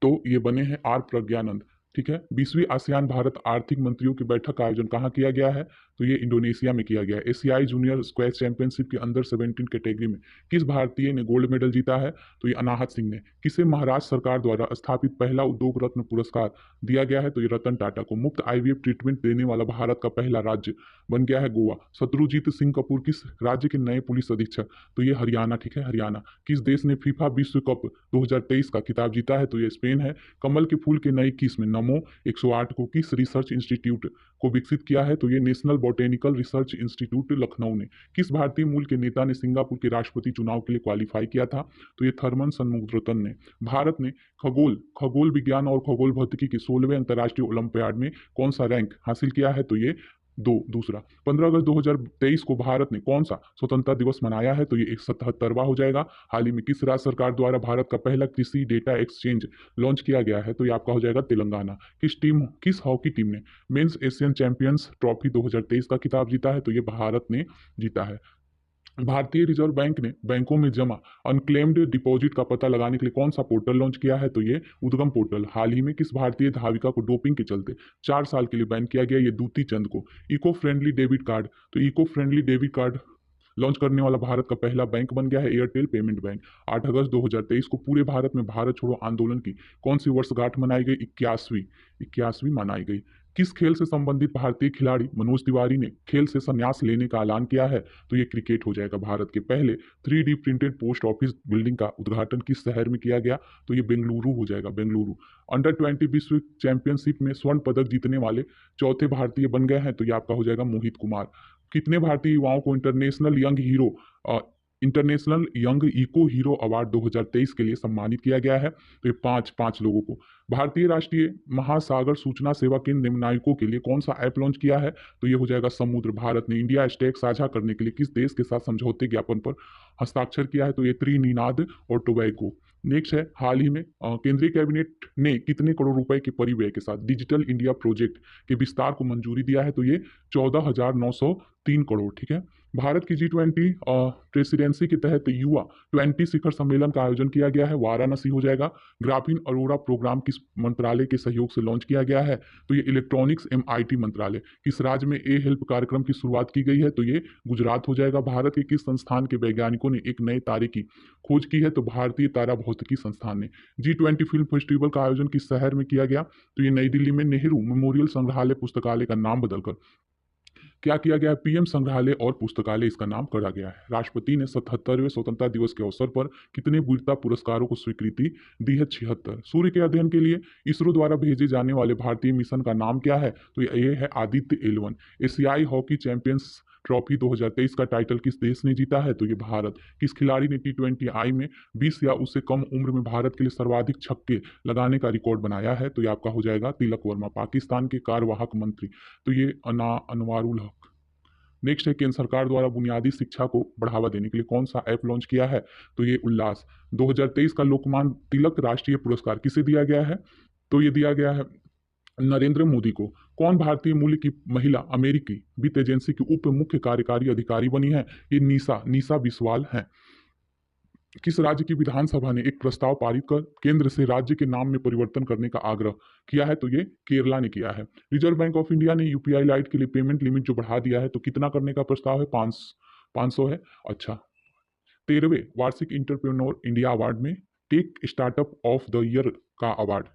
तो ये बने हैं आर प्रज्ञानंद, ठीक है। 20वीं आसियान भारत आर्थिक मंत्रियों की बैठक का आयोजन कहाँ किया गया है? तो ये इंडोनेशिया में किया गया है। एशियाई जूनियर स्क्वैश चैंपियनशिप के अंडर 17 कैटेगरी में किस भारतीय ने गोल्ड मेडल जीता है? तो ये अनाहत सिंह ने। किसे महाराष्ट्र सरकार द्वारा स्थापित पहला उद्योग रत्न पुरस्कार दिया गया है? तो ये रतन टाटा को। मुफ्त आईवीएफ ट्रीटमेंट देने वाला भारत का पहला राज्य बन गया है गोवा। शत्रुजीत सिंह कपूर किस राज्य के नए पुलिस अधीक्षक? तो ये हरियाणा, ठीक है, हरियाणा। किस देश ने फीफा विश्व कप 2023 का खिताब जीता है? तो ये स्पेन है। कमल के फूल के नई किस्म नमो 108 को किस रिसर्च इंस्टीट्यूट को विकसित किया है? तो ये national botanical research institute Lucknow ने। किस भारतीय मूल के नेता ने सिंगापुर के राष्ट्रपति चुनाव के लिए क्वालिफाई किया था? तो ये थर्मन षणमुगरत्न ने। भारत ने खगोल विज्ञान और खगोल भौतिकी के 16वें अंतर्राष्ट्रीय ओलंपियाड में कौन सा रैंक हासिल किया है? तो ये दूसरा। 15 अगस्त 2023 को भारत ने कौन सा स्वतंत्रता दिवस मनाया है? तो ये 177वां हो जाएगा। हाल ही में किस राज्य सरकार द्वारा भारत का पहला कृषि डेटा एक्सचेंज लॉन्च किया गया है? तो ये आपका हो जाएगा तेलंगाना। किस हॉकी टीम ने मेंस एशियन चैंपियंस ट्रॉफी 2023 का खिताब जीता है? तो ये भारत ने जीता है। भारतीय रिजर्व बैंक ने बैंकों में जमा अनक्लेम्ड डिपॉजिट का पता लगाने के लिए कौन सा पोर्टल लॉन्च किया है? तो ये उद्गम पोर्टल। हाल ही में किस भारतीय धाविका को डोपिंग के चलते 4 साल के लिए बैन किया गया? ये दूती चंद को। इको फ्रेंडली डेबिट कार्ड, तो eco friendly debit card launch करने वाला भारत का पहला बैंक बन गया है एयरटेल पेमेंट बैंक। 8 अगस्त 2023 को पूरे भारत में भारत छोड़ो आंदोलन की कौन सी वर्षगांठ मनाई गई? 81वीं मनाई गई। किस खेल से संबंधित भारतीय खिलाड़ी मनोज तिवारी ने खेल से संन्यास लेने का ऐलान किया है? तो ये क्रिकेट हो जाएगा। भारत के पहले 3D printed post office building का उद्घाटन किस शहर में किया गया? तो ये बेंगलुरु हो जाएगा, बेंगलुरु। अंडर 20 विश्व चैंपियनशिप में स्वर्ण पदक जीतने वाले चौथे भारतीय बन गए हैं, तो ये आपका हो जाएगा मोहित कुमार। कितने भारतीय युवाओं को international young eco hero award 2023 के लिए सम्मानित किया गया है? तो ये पांच लोगों को। भारतीय राष्ट्रीय महासागर सूचना सेवा के निम्नायकों के लिए कौन सा ऐप लॉन्च किया है? तो ये हो जाएगा समुद्र। भारत ने इंडिया स्टैक साझा करने के लिए किस देश के साथ समझौते ज्ञापन पर हस्ताक्षर किया है? तो ये त्रिनिदाद और टोबैगो। नेक्स्ट है, हाल ही में केंद्रीय कैबिनेट ने कितने करोड़ रुपए के परिव्यय के साथ डिजिटल इंडिया प्रोजेक्ट के विस्तार को मंजूरी दिया है? तो ये 14,903 करोड़, ठीक है। भारत की G20 प्रेसिडेंसी के तहत युवा 20 शिखर सम्मेलन का आयोजन किया गया है, वाराणसी हो जाएगा। ग्राफीन अरोरा प्रोग्राम किस मंत्रालय के सहयोग से लॉन्च किया गया है? तो ये इलेक्ट्रॉनिक्स MIT मंत्रालय। किस राज्य में हेल्प कार्यक्रम की शुरुआत की गई है? तो ये गुजरात हो जाएगा। भारत के किस संस्थान के वैज्ञानिकों ने एक नए तारे की खोज की है? तो भारतीय तारा भौतिकी संस्थान ने। G20 फिल्म फेस्टिवल का आयोजन किस शहर में किया गया? तो ये नई दिल्ली में नेहरू मेमोरियल संग्रहालय पुस्तकालय का नाम बदलकर क्या किया गया है? पीएम संग्रहालय और पुस्तकालय इसका नाम करा गया है। राष्ट्रपति ने 77वें स्वतंत्रता दिवस के अवसर पर कितने वीरता पुरस्कारों को स्वीकृति दी है? 76। सूर्य के अध्ययन के लिए इसरो द्वारा भेजे जाने वाले भारतीय मिशन का नाम क्या है? तो ये है आदित्य L1। एशियाई हॉकी चैंपियंस ट्रॉफी 2023 का टाइटल किस देश ने जीता है? तो ये भारत। किस खिलाड़ी ने T20I में 20 या उससे कम उम्र में भारत के लिए सर्वाधिक छक्के लगाने का रिकॉर्ड बनाया है? तो ये आपका हो जाएगा तिलक वर्मा। पाकिस्तान के कार्यवाहक मंत्री, तो ये अनवारुल हक। नेक्स्ट है, केंद्र सरकार द्वारा बुनियादी शिक्षा को बढ़ावा देने के लिए कौन सा ऐप लॉन्च किया है? तो ये उल्लास। 2023 का लोकमान्य तिलक राष्ट्रीय पुरस्कार किसे दिया गया है? तो ये दिया गया है नरेंद्र मोदी को। कौन भारतीय मूल्य की महिला अमेरिकी वित्त एजेंसी की उप मुख्य कार्यकारी अधिकारी बनी है? ये नीसा बिस्वाल हैं। किस राज्य की विधानसभा ने एक प्रस्ताव पारित कर केंद्र से राज्य के नाम में परिवर्तन करने का आग्रह किया है? तो ये केरला ने किया है। रिजर्व बैंक ऑफ इंडिया ने यूपीआई लाइट के लिए पेमेंट लिमिट जो बढ़ा दिया है, तो कितना करने का प्रस्ताव है? 500 है। अच्छा, 13वें वार्षिक इंटरप्रेन्योर इंडिया अवार्ड में tech startup of the year का अवार्ड,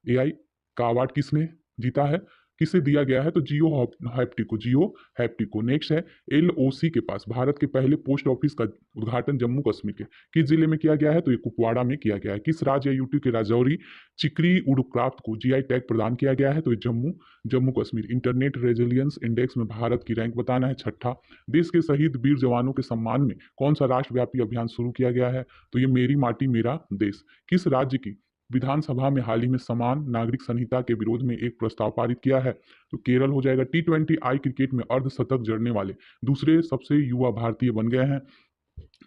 एआई का अवार्ड किसने जीता है? किसे दिया गया है? तो जियो हैप्टिको। नेक्स्ट है, एलओसी के पास भारत के पहले पोस्ट ऑफिस का उद्घाटन जम्मू कश्मीर के किस जिले में किया गया है? तो ये कुपवाड़ा में किया गया है। किस राज्य या यूटी के राजौरी चिकरी वुडक्राफ्ट को जीआई टैग प्रदान किया गया है? तो ये Jammu Kashmir. Internet resilience index में भारत की रैंक बताना है, 6ठा। देश के शहीद वीर जवानों के सम्मान में कौन सा राष्ट्रव्यापी अभियान शुरू किया गया है? तो ये मेरी माटी मेरा देश। किस राज्य की विधानसभा में हाल ही में समान नागरिक संहिता के विरोध में एक प्रस्ताव पारित किया है? तो केरल हो जाएगा। T20I क्रिकेट में अर्धशतक जड़ने वाले दूसरे सबसे युवा भारतीय बन गए हैं,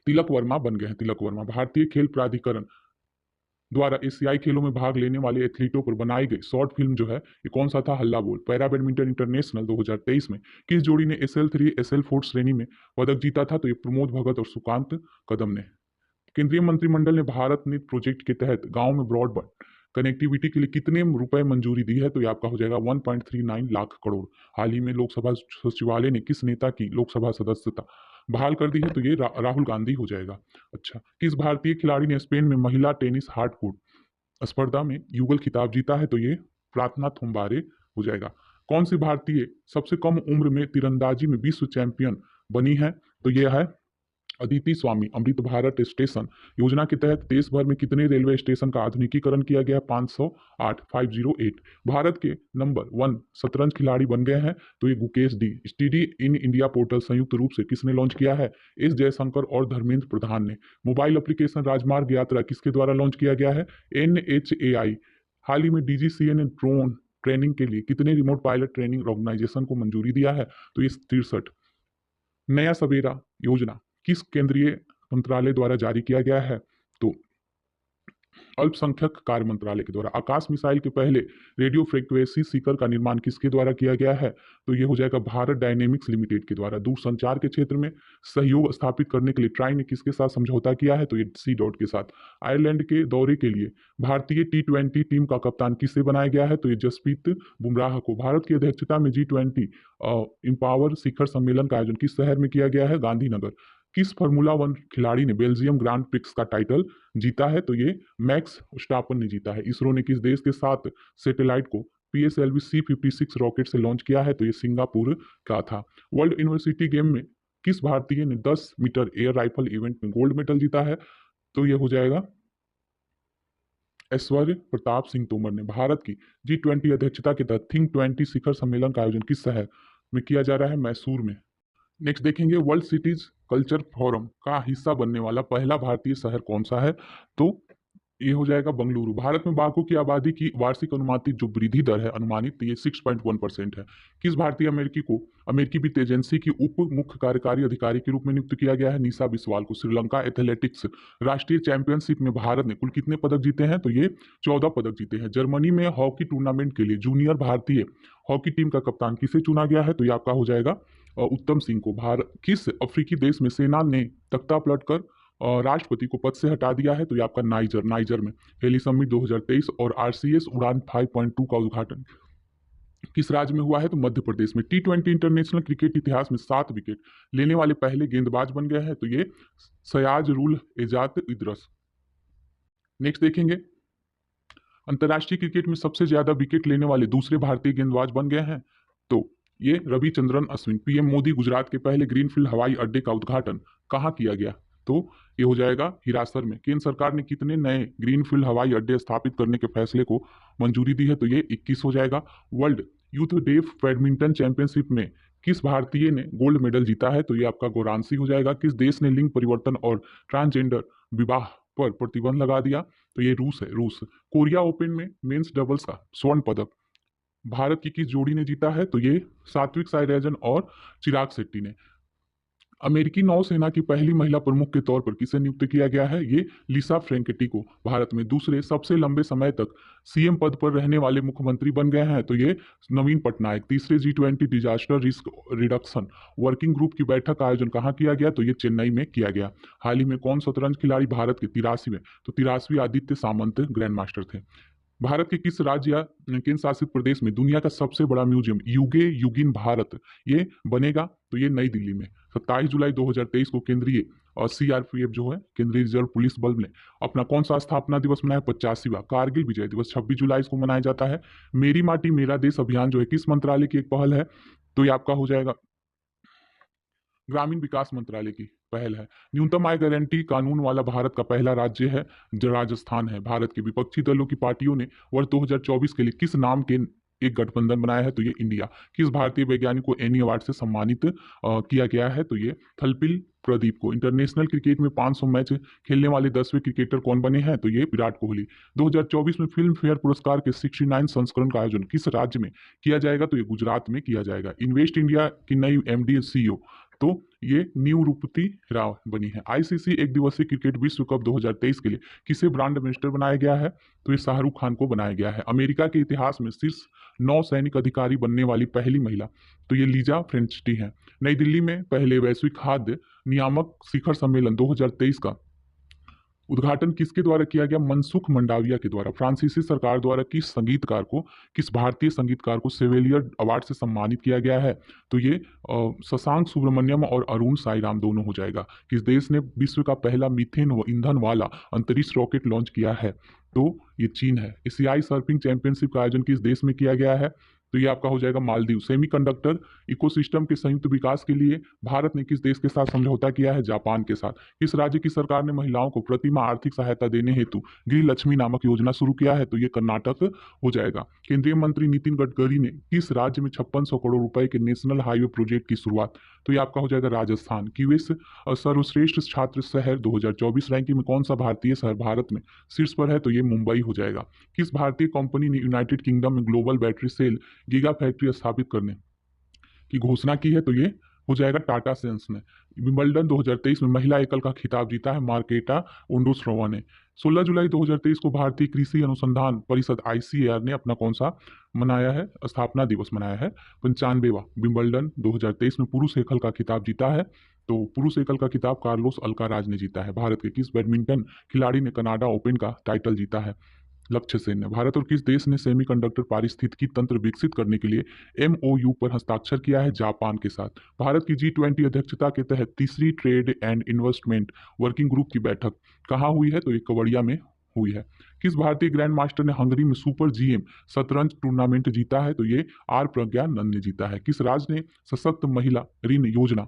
तिलक वर्मा बन गए हैं। तिलक वर्मा। भारतीय खेल प्राधिकरण द्वारा एशियाई खेलों में भाग लेने वाले एथलीटों पर बनाई गई शॉर्ट फिल्म जो है, ये कौन सा था? हल्ला बोल। पैरा बैडमिंटन इंटरनेशनल 2023 में किस जोड़ी ने SL3 SL4 श्रेणी में पदक जीता था? तो ये प्रमोद भगत और सुकांत कदम ने। केंद्रीय मंत्रिमंडल ने भारत नेट प्रोजेक्ट के तहत गांव में ब्रॉडबैंड कनेक्टिविटी के लिए कितने रुपए मंजूरी दी है? तो ये आपका हो जाएगा 1.39 लाख करोड़। हाल ही में लोकसभा सचिवालय ने किस नेता की लोकसभा सदस्यता बहाल कर दी है? तो ये राहुल गांधी हो जाएगा। अच्छा, किस भारतीय खिलाड़ी ने स्पेन में महिला टेनिस हार्डकोर्ट स्पर्धा में युगल खिताब जीता है? तो ये प्रार्थना थोम्बारे हो जाएगा। कौन सी भारतीय सबसे कम उम्र में तीरंदाजी में विश्व चैंपियन बनी है? तो ये है अदिति स्वामी। अमृत भारत स्टेशन योजना के तहत देश भर में कितने रेलवे स्टेशन का आधुनिकीकरण किया गया? 508। भारत के नंबर 1 शतरंज खिलाड़ी बन गए हैं? तो ये Gukesh D. Study in India portal संयुक्त रूप से किसने लॉन्च किया है? एस जयशंकर और धर्मेंद्र प्रधान ने। मोबाइल एप्लीकेशन राजमार्ग यात्रा किसके द्वारा लॉन्च किया गया है? NHAI। हाल ही में DGCA ने ड्रोन ट्रेनिंग के लिए कितने रिमोट पायलट ट्रेनिंग ऑर्गेनाइजेशन को मंजूरी दिया है? तो ये 63। नया सवेरा योजना किस केंद्रीय मंत्रालय द्वारा जारी किया गया है? तो अल्पसंख्यक कार्य मंत्रालय के द्वारा। आकाश मिसाइल के पहले रेडियो फ्रीक्वेंसी सीकर का निर्माण किसके द्वारा किया गया है? तो ये हो जाएगा भारत डायनेमिक्स लिमिटेड के द्वारा। दूरसंचार के क्षेत्र में सहयोग स्थापित करने के लिए ट्राई ने किसके साथ समझौता किया है? तो ये C. के साथ। आयरलैंड के दौरे के लिए भारतीय T20 टीम का कप्तान किसे बनाया गया है? तो ये जसप्रीत बुमराह को। भारत की अध्यक्षता में G20 इम्पावर शिखर सम्मेलन का आयोजन किस शहर में किया गया है? गांधीनगर। किस फार्मूला 1 खिलाड़ी ने बेल्जियम ग्रांड प्रिक्स का टाइटल जीता है? तो ये मैक्स वर्स्टापन ने जीता है। इसरो ने किस देश के साथ सैटेलाइट को PSLV C56 रॉकेट से लॉन्च किया है? तो ये सिंगापुर का था। वर्ल्ड यूनिवर्सिटी गेम में किस भारतीय ने 10 मीटर एयर राइफल इवेंट में गोल्ड मेडल जीता है? तो ये हो जाएगा ऐश्वर्य प्रताप सिंह तोमर ने। भारत की G20 अध्यक्षता के तहत थिंक 20 शिखर सम्मेलन का आयोजन किस शहर में किया जा रहा है? मैसूर में। नेक्स्ट देखेंगे, वर्ल्ड सिटीज कल्चर फोरम का हिस्सा बनने वाला पहला भारतीय शहर कौन सा है? तो ये हो जाएगा बंगलुरु। भारत में बाघों की आबादी की वार्षिक अनुमानित जो वृद्धि दर है अनुमानित, ये 6.1% है। किस भारतीय अमेरिकी को अमेरिकी वित्त एजेंसी की उप मुख्य कार्यकारी अधिकारी के रूप में नियुक्त किया गया है? नीसा बिस्वाल को। श्रीलंका एथलेटिक्स राष्ट्रीय चैंपियनशिप में भारत ने कुल कितने पदक जीते हैं? तो ये 14 पदक जीते हैं। जर्मनी में हॉकी टूर्नामेंट के लिए जूनियर भारतीय हॉकी टीम का कप्तान किसे चुना गया है? तो ये आपका हो जाएगा उत्तम सिंह को। किस अफ्रीकी देश में सेना ने तख्ता पलटकर राष्ट्रपति को पद से हटा दिया है? तो ये आपका नाइजर में। हेली समिट 2023 और RCS उड़ान 5.2 का उद्घाटन किस राज्य में हुआ है? तो मध्य प्रदेश में। T20 इंटरनेशनल क्रिकेट इतिहास में 7 विकेट लेने वाले पहले गेंदबाज बन गए हैं? तो ये सयाज रुल एजात इदरस। नेक्स्ट देखेंगे, अंतर्राष्ट्रीय क्रिकेट में सबसे ज्यादा विकेट लेने वाले दूसरे भारतीय गेंदबाज बन गए हैं? तो ये रविचंद्रन अश्विन। पीएम मोदी गुजरात के पहले ग्रीनफील्ड हवाई अड्डे का उद्घाटन कहाँ किया गया? तो ये हो जाएगा हिरासर में। केंद्र सरकार ने कितने नए ग्रीनफील्ड हवाई अड्डे स्थापित करने के फैसले को मंजूरी दी है? तो ये 21 हो जाएगा। World youth deaf badminton championship में किस भारतीय ने गोल्ड मेडल जीता है? तो ये आपका गोरांसी हो जाएगा। किस देश ने लिंग परिवर्तन और ट्रांसजेंडर विवाह पर प्रतिबंध लगा दिया? तो ये रूस है, रूस। कोरिया ओपन में मेंस डबल्स का स्वर्ण पदक भारत की किस जोड़ी ने जीता है? तो ये सात्विक साईराजन और चिराग शेट्टी ने। अमेरिकी नौसेना की पहली महिला प्रमुख के तौर पर किसे नियुक्त किया गया है? ये लिसा फ्रैंकेटी को। भारत में दूसरे सबसे लंबे समय तक सीएम पद पर रहने वाले मुख्यमंत्री बन गए हैं, तो ये नवीन पटनायक। तीसरे G20 disaster risk reduction working group की बैठक का आयोजन कहाँ किया गया? तो ये चेन्नई में किया गया। हाल ही में कौन शतरंज खिलाड़ी भारत के 83वें, तो 83वीं आदित्य सामंत ग्रैंड मास्टर थे। भारत के किस राज्य या केंद्र शासित प्रदेश में दुनिया का सबसे बड़ा म्यूजियम युगे युगिन भारत ये बनेगा? तो ये नई दिल्ली में। 27 जुलाई 2023 को केंद्रीय और सीआरपीएफ जो है केंद्रीय रिजर्व पुलिस बल ने अपना कौन सा स्थापना दिवस मनाया? 85वां। कारगिल विजय दिवस 26 जुलाई को मनाया जाता है। मेरी माटी मेरा देश अभियान जो है किस मंत्रालय की एक पहल है? तो ये आपका हो जाएगा ग्रामीण विकास मंत्रालय की पहल है। न्यूनतम आय गारंटी कानून वाला भारत का पहला राज्य है जो राजस्थान है। भारत के विपक्षी दलों की पार्टियों ने वर्ष 2024 के लिए किस नाम के एक गठबंधन बनाया है? तो ये इंडिया। किस भारतीय वैज्ञानिक को एनी अवार्ड से सम्मानित किया गया है? तो ये थलपिल प्रदीप को। इंटरनेशनल क्रिकेट में 500 मैच खेलने वाले 10वें क्रिकेटर कौन बने हैं? तो ये विराट कोहली। 2024 में फिल्म फेयर पुरस्कार के 69 संस्करण का आयोजन किस राज्य में किया जाएगा? तो ये गुजरात में किया जाएगा। इन्वेस्ट इंडिया की नई एमडी सीईओ तो ये निवृत्ति राव बनी है। आईसीसी एक दिवसीय क्रिकेट विश्व कप 2023 के लिए किसे ब्रांड एम्बेसडर बनाया गया है? तो ये शाहरुख खान को बनाया गया है। अमेरिका के इतिहास में शीर्ष 9 सैनिक अधिकारी बनने वाली पहली महिला तो ये लीजा फ्रेंचटी है। नई दिल्ली में पहले वैश्विक खाद्य नियामक शिखर सम्मेलन 2023 का उद्घाटन किसके द्वारा किया गया? मनसुख मंडाविया के द्वारा। फ्रांसीसी सरकार द्वारा किस भारतीय संगीतकार को सेवेलियर अवार्ड से सम्मानित किया गया है? तो ये शशांक सुब्रमण्यम और अरुण साईराम दोनों हो जाएगा। किस देश ने विश्व का पहला मीथेन ईंधन वाला अंतरिक्ष रॉकेट लॉन्च किया है? तो ये चीन है। एशियाई सर्फिंग चैंपियनशिप का आयोजन किस देश में किया गया है? तो ये आपका हो जाएगा मालदीव। सेमीकंडक्टर इकोसिस्टम के संयुक्त विकास के लिए भारत ने किस देश के साथ समझौता किया है? जापान के साथ। किस राज्य की सरकार ने महिलाओं को प्रति माह आर्थिक सहायता देने हेतु गृह लक्ष्मी नामक योजना शुरू किया है? तो ये कर्नाटक हो जाएगा। केंद्रीय मंत्री नितिन गडकरी ने किस राज्य में 5600 करोड़ रुपए के नेशनल हाईवे प्रोजेक्ट की शुरुआत? तो ये आपका हो जाएगा राजस्थान। क्यूएस सर्वश्रेष्ठ छात्र शहर 2024 रैंकिंग में कौन सा भारतीय शहर भारत में शीर्ष पर है? तो ये मुंबई हो जाएगा। किस भारतीय कंपनी ने यूनाइटेड किंगडम में global battery cell giga factory स्थापित करने की घोषणा की है? तो ये हो जाएगा टाटा सेंस ने। विंबलडन 2023 में महिला एकल का खिताब जीता है मार्केटा वोंड्रोसोवा ने। 16 जुलाई 2023 को भारतीय कृषि अनुसंधान परिषद आईसीएआर ने अपना कौन सा मनाया है? स्थापना दिवस मनाया है। 95वां विंबलडन 2023 में पुरुष एकल का खिताब जीता है। तो पुरुष एकल का खिताब कार्लोस अल्काराज ने जीता है। भारत के किस बैडमिंटन खिलाड़ी ने कनाडा ओपन का टाइटल जीता है? लक्ष्य सेन ने। भारत और किस देश ने सेमीकंडक्टर पारिस्थितिकी तंत्र विकसित करने के लिए एमओयू पर हस्ताक्षर किया है? जापान के साथ। भारत की G20 अध्यक्षता के तहत तीसरी trade and investment working group की बैठक कहाँ हुई है? तो ये केवड़िया में हुई है। किस भारतीय ग्रैंड मास्टर ने हंगरी में सुपर जीएम शतरंज टूर्नामेंट जीता है? तो ये आर प्रज्ञा नंद ने जीता है। किस राज्य ने सशक्त महिला ऋण योजना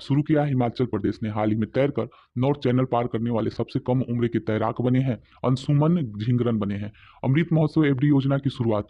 शुरू किया है? हिमाचल प्रदेश ने। हाल ही में तैरकर नॉर्थ चैनल पार करने वाले सबसे कम उम्र के तैराक बने हैं अंशुमन झिंगरन बने हैं। अमृत महोत्सव एफडी योजना की शुरुआत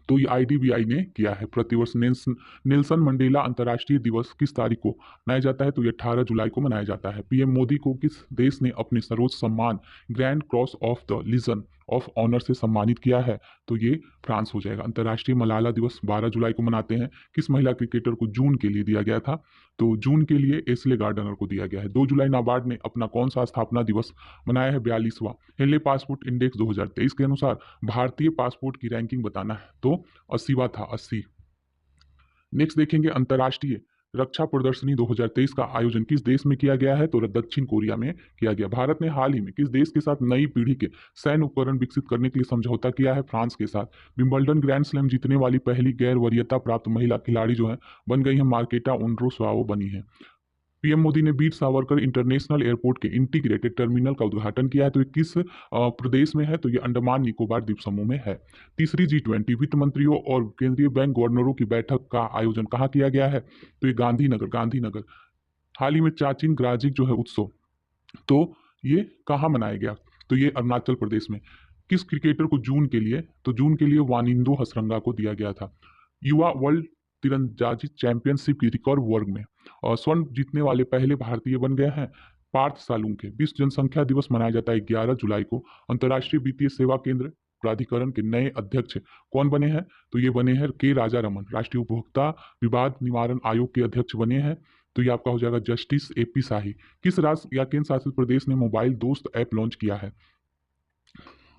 तो ये आईडीबीआई ने किया है। प्रतिवर्ष नेल्सन मंडेला अंतर्राष्ट्रीय दिवस किस तारीख को मनाया जाता है? तो ये 18 जुलाई को मनाया जाता है। पीएम मोदी को किस देश ने अपने सर्वोच्च सम्मान Grand Cross of the Legion of Honour से सम्मानित किया है? तो ये फ्रांस हो जाएगा। अंतर्राष्ट्रीय मलाला दिवस 12 जुलाई को मनाते हैं। किस महिला क्रिकेटर को जून के लिए दिया गया था? तो जून के लिए एस्ले गार्डनर को दिया गया है। 2 जुलाई नाबार्ड ने अपना कौन सा स्थापना दिवस मनाया है? 42वां। हेले पासपोर्ट इंडेक्स 2023 के अनुसार भारतीय पासपोर्ट की रैंकिंग बताना है तो 80वां था, 80। नेक्स्ट देखेंगे अंतर्राष्ट्रीय रक्षा प्रदर्शनी 2023 का आयोजन किस देश में किया गया है? तो दक्षिण कोरिया में किया गया। भारत ने हाल ही में किस देश के साथ नई पीढ़ी के सैन्य उपकरण विकसित करने के लिए समझौता किया है? फ्रांस के साथ। विंबलडन ग्रैंड स्लैम जीतने वाली पहली गैर वरीयता प्राप्त महिला खिलाड़ी जो है बन गई है मार्केटा वोंड्रोसोवा बनी है। पीएम मोदी ने वीर सावरकर इंटरनेशनल एयरपोर्ट के इंटीग्रेटेड टर्मिनल का उद्घाटन किया है। तो ये किस प्रदेश में है? तो ये अंडमान निकोबार द्वीप समूह में है। तीसरी G20 वित्त मंत्रियों और केंद्रीय बैंक गवर्नरों की बैठक का आयोजन कहाँ किया गया है? तो ये गांधीनगर। हाल ही में चाचिन ग्राजिक जो है उत्सव, तो ये कहाँ मनाया गया? तो ये अरुणाचल प्रदेश में। किस क्रिकेटर को जून के लिए? तो जून के लिए वानिंदो हसरंगा को दिया गया था। युवा वर्ल्ड तीरंदाजी चैंपियनशिप की रिकर्व वर्ग में और स्वर्ण जीतने वाले पहले भारतीय बन गए हैं पार्थ सालुंखे। विश्व जनसंख्या दिवस मनाया जाता है 11 जुलाई को। अंतर्राष्ट्रीय वित्तीय सेवा केंद्र प्राधिकरण के नए अध्यक्ष कौन बने हैं? तो ये बने हैं के राजा रमन। राष्ट्रीय उपभोक्ता विवाद निवारण आयोग के अध्यक्ष बने हैं। तो ये आपका हो जाएगा जस्टिस AP शाही। किस राज्य या केंद्र शासित प्रदेश ने मोबाइल दोस्त ऐप लॉन्च किया है?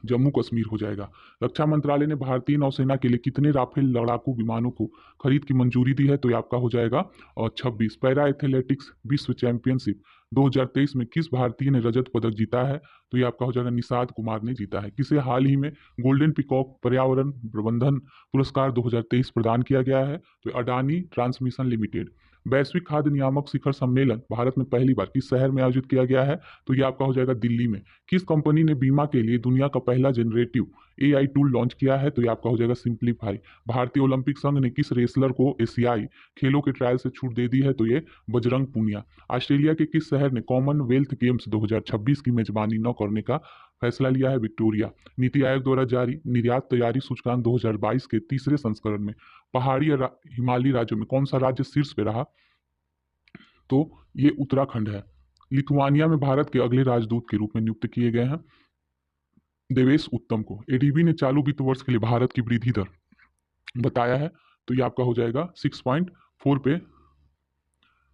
जम्मू कश्मीर हो जाएगा। रक्षा मंत्रालय ने भारतीय नौसेना के लिए कितने राफेल लड़ाकू विमानों को खरीद की मंजूरी दी है? तो ये आपका हो जाएगा और 26। पैरा एथलेटिक्स विश्व चैंपियनशिप 2023 में किस भारतीय ने रजत पदक जीता है? तो ये आपका हो जाएगा निषाद कुमार ने जीता है। किसे हाल ही में गोल्डन पिकॉक पर्यावरण प्रबंधन पुरस्कार 2023 प्रदान किया गया है? तो अडानी ट्रांसमिशन लिमिटेड। वैश्विक खाद्य नियामक शिखर सम्मेलन भारत में पहली बार किस शहर में आयोजित किया गया है? तो ये आपका हो जाएगा दिल्ली में। किस कंपनी ने बीमा के लिए दुनिया का पहला जनरेटिव AI टूल लॉन्च किया है? तो ये आपका हो जाएगा सिंप्लीफाई। भारतीय ओलंपिक संघ ने किस रेसलर को एशियाई खेलों के ट्रायल से छूट दे दी है? तो ये बजरंग पूनिया। ऑस्ट्रेलिया के किस शहर ने कॉमनवेल्थ गेम्स 2026 की मेजबानी न करने का फैसला लिया है? विक्टोरिया। नीति आयोग द्वारा जारी निर्यात तैयारी सूचकांक 2022 के तीसरे संस्करण में पहाड़ी हिमालयी राज्यों में कौन सा राज्य शीर्ष पे रहा? तो ये उत्तराखंड है। लिथुआनिया में भारत के अगले राजदूत के रूप में नियुक्त किए गए हैं देवेश उत्तम को। ADB ने चालू वित्त वर्ष के लिए भारत की वृद्धि दर बताया है। तो ये आपका हो जाएगा 6.4 पे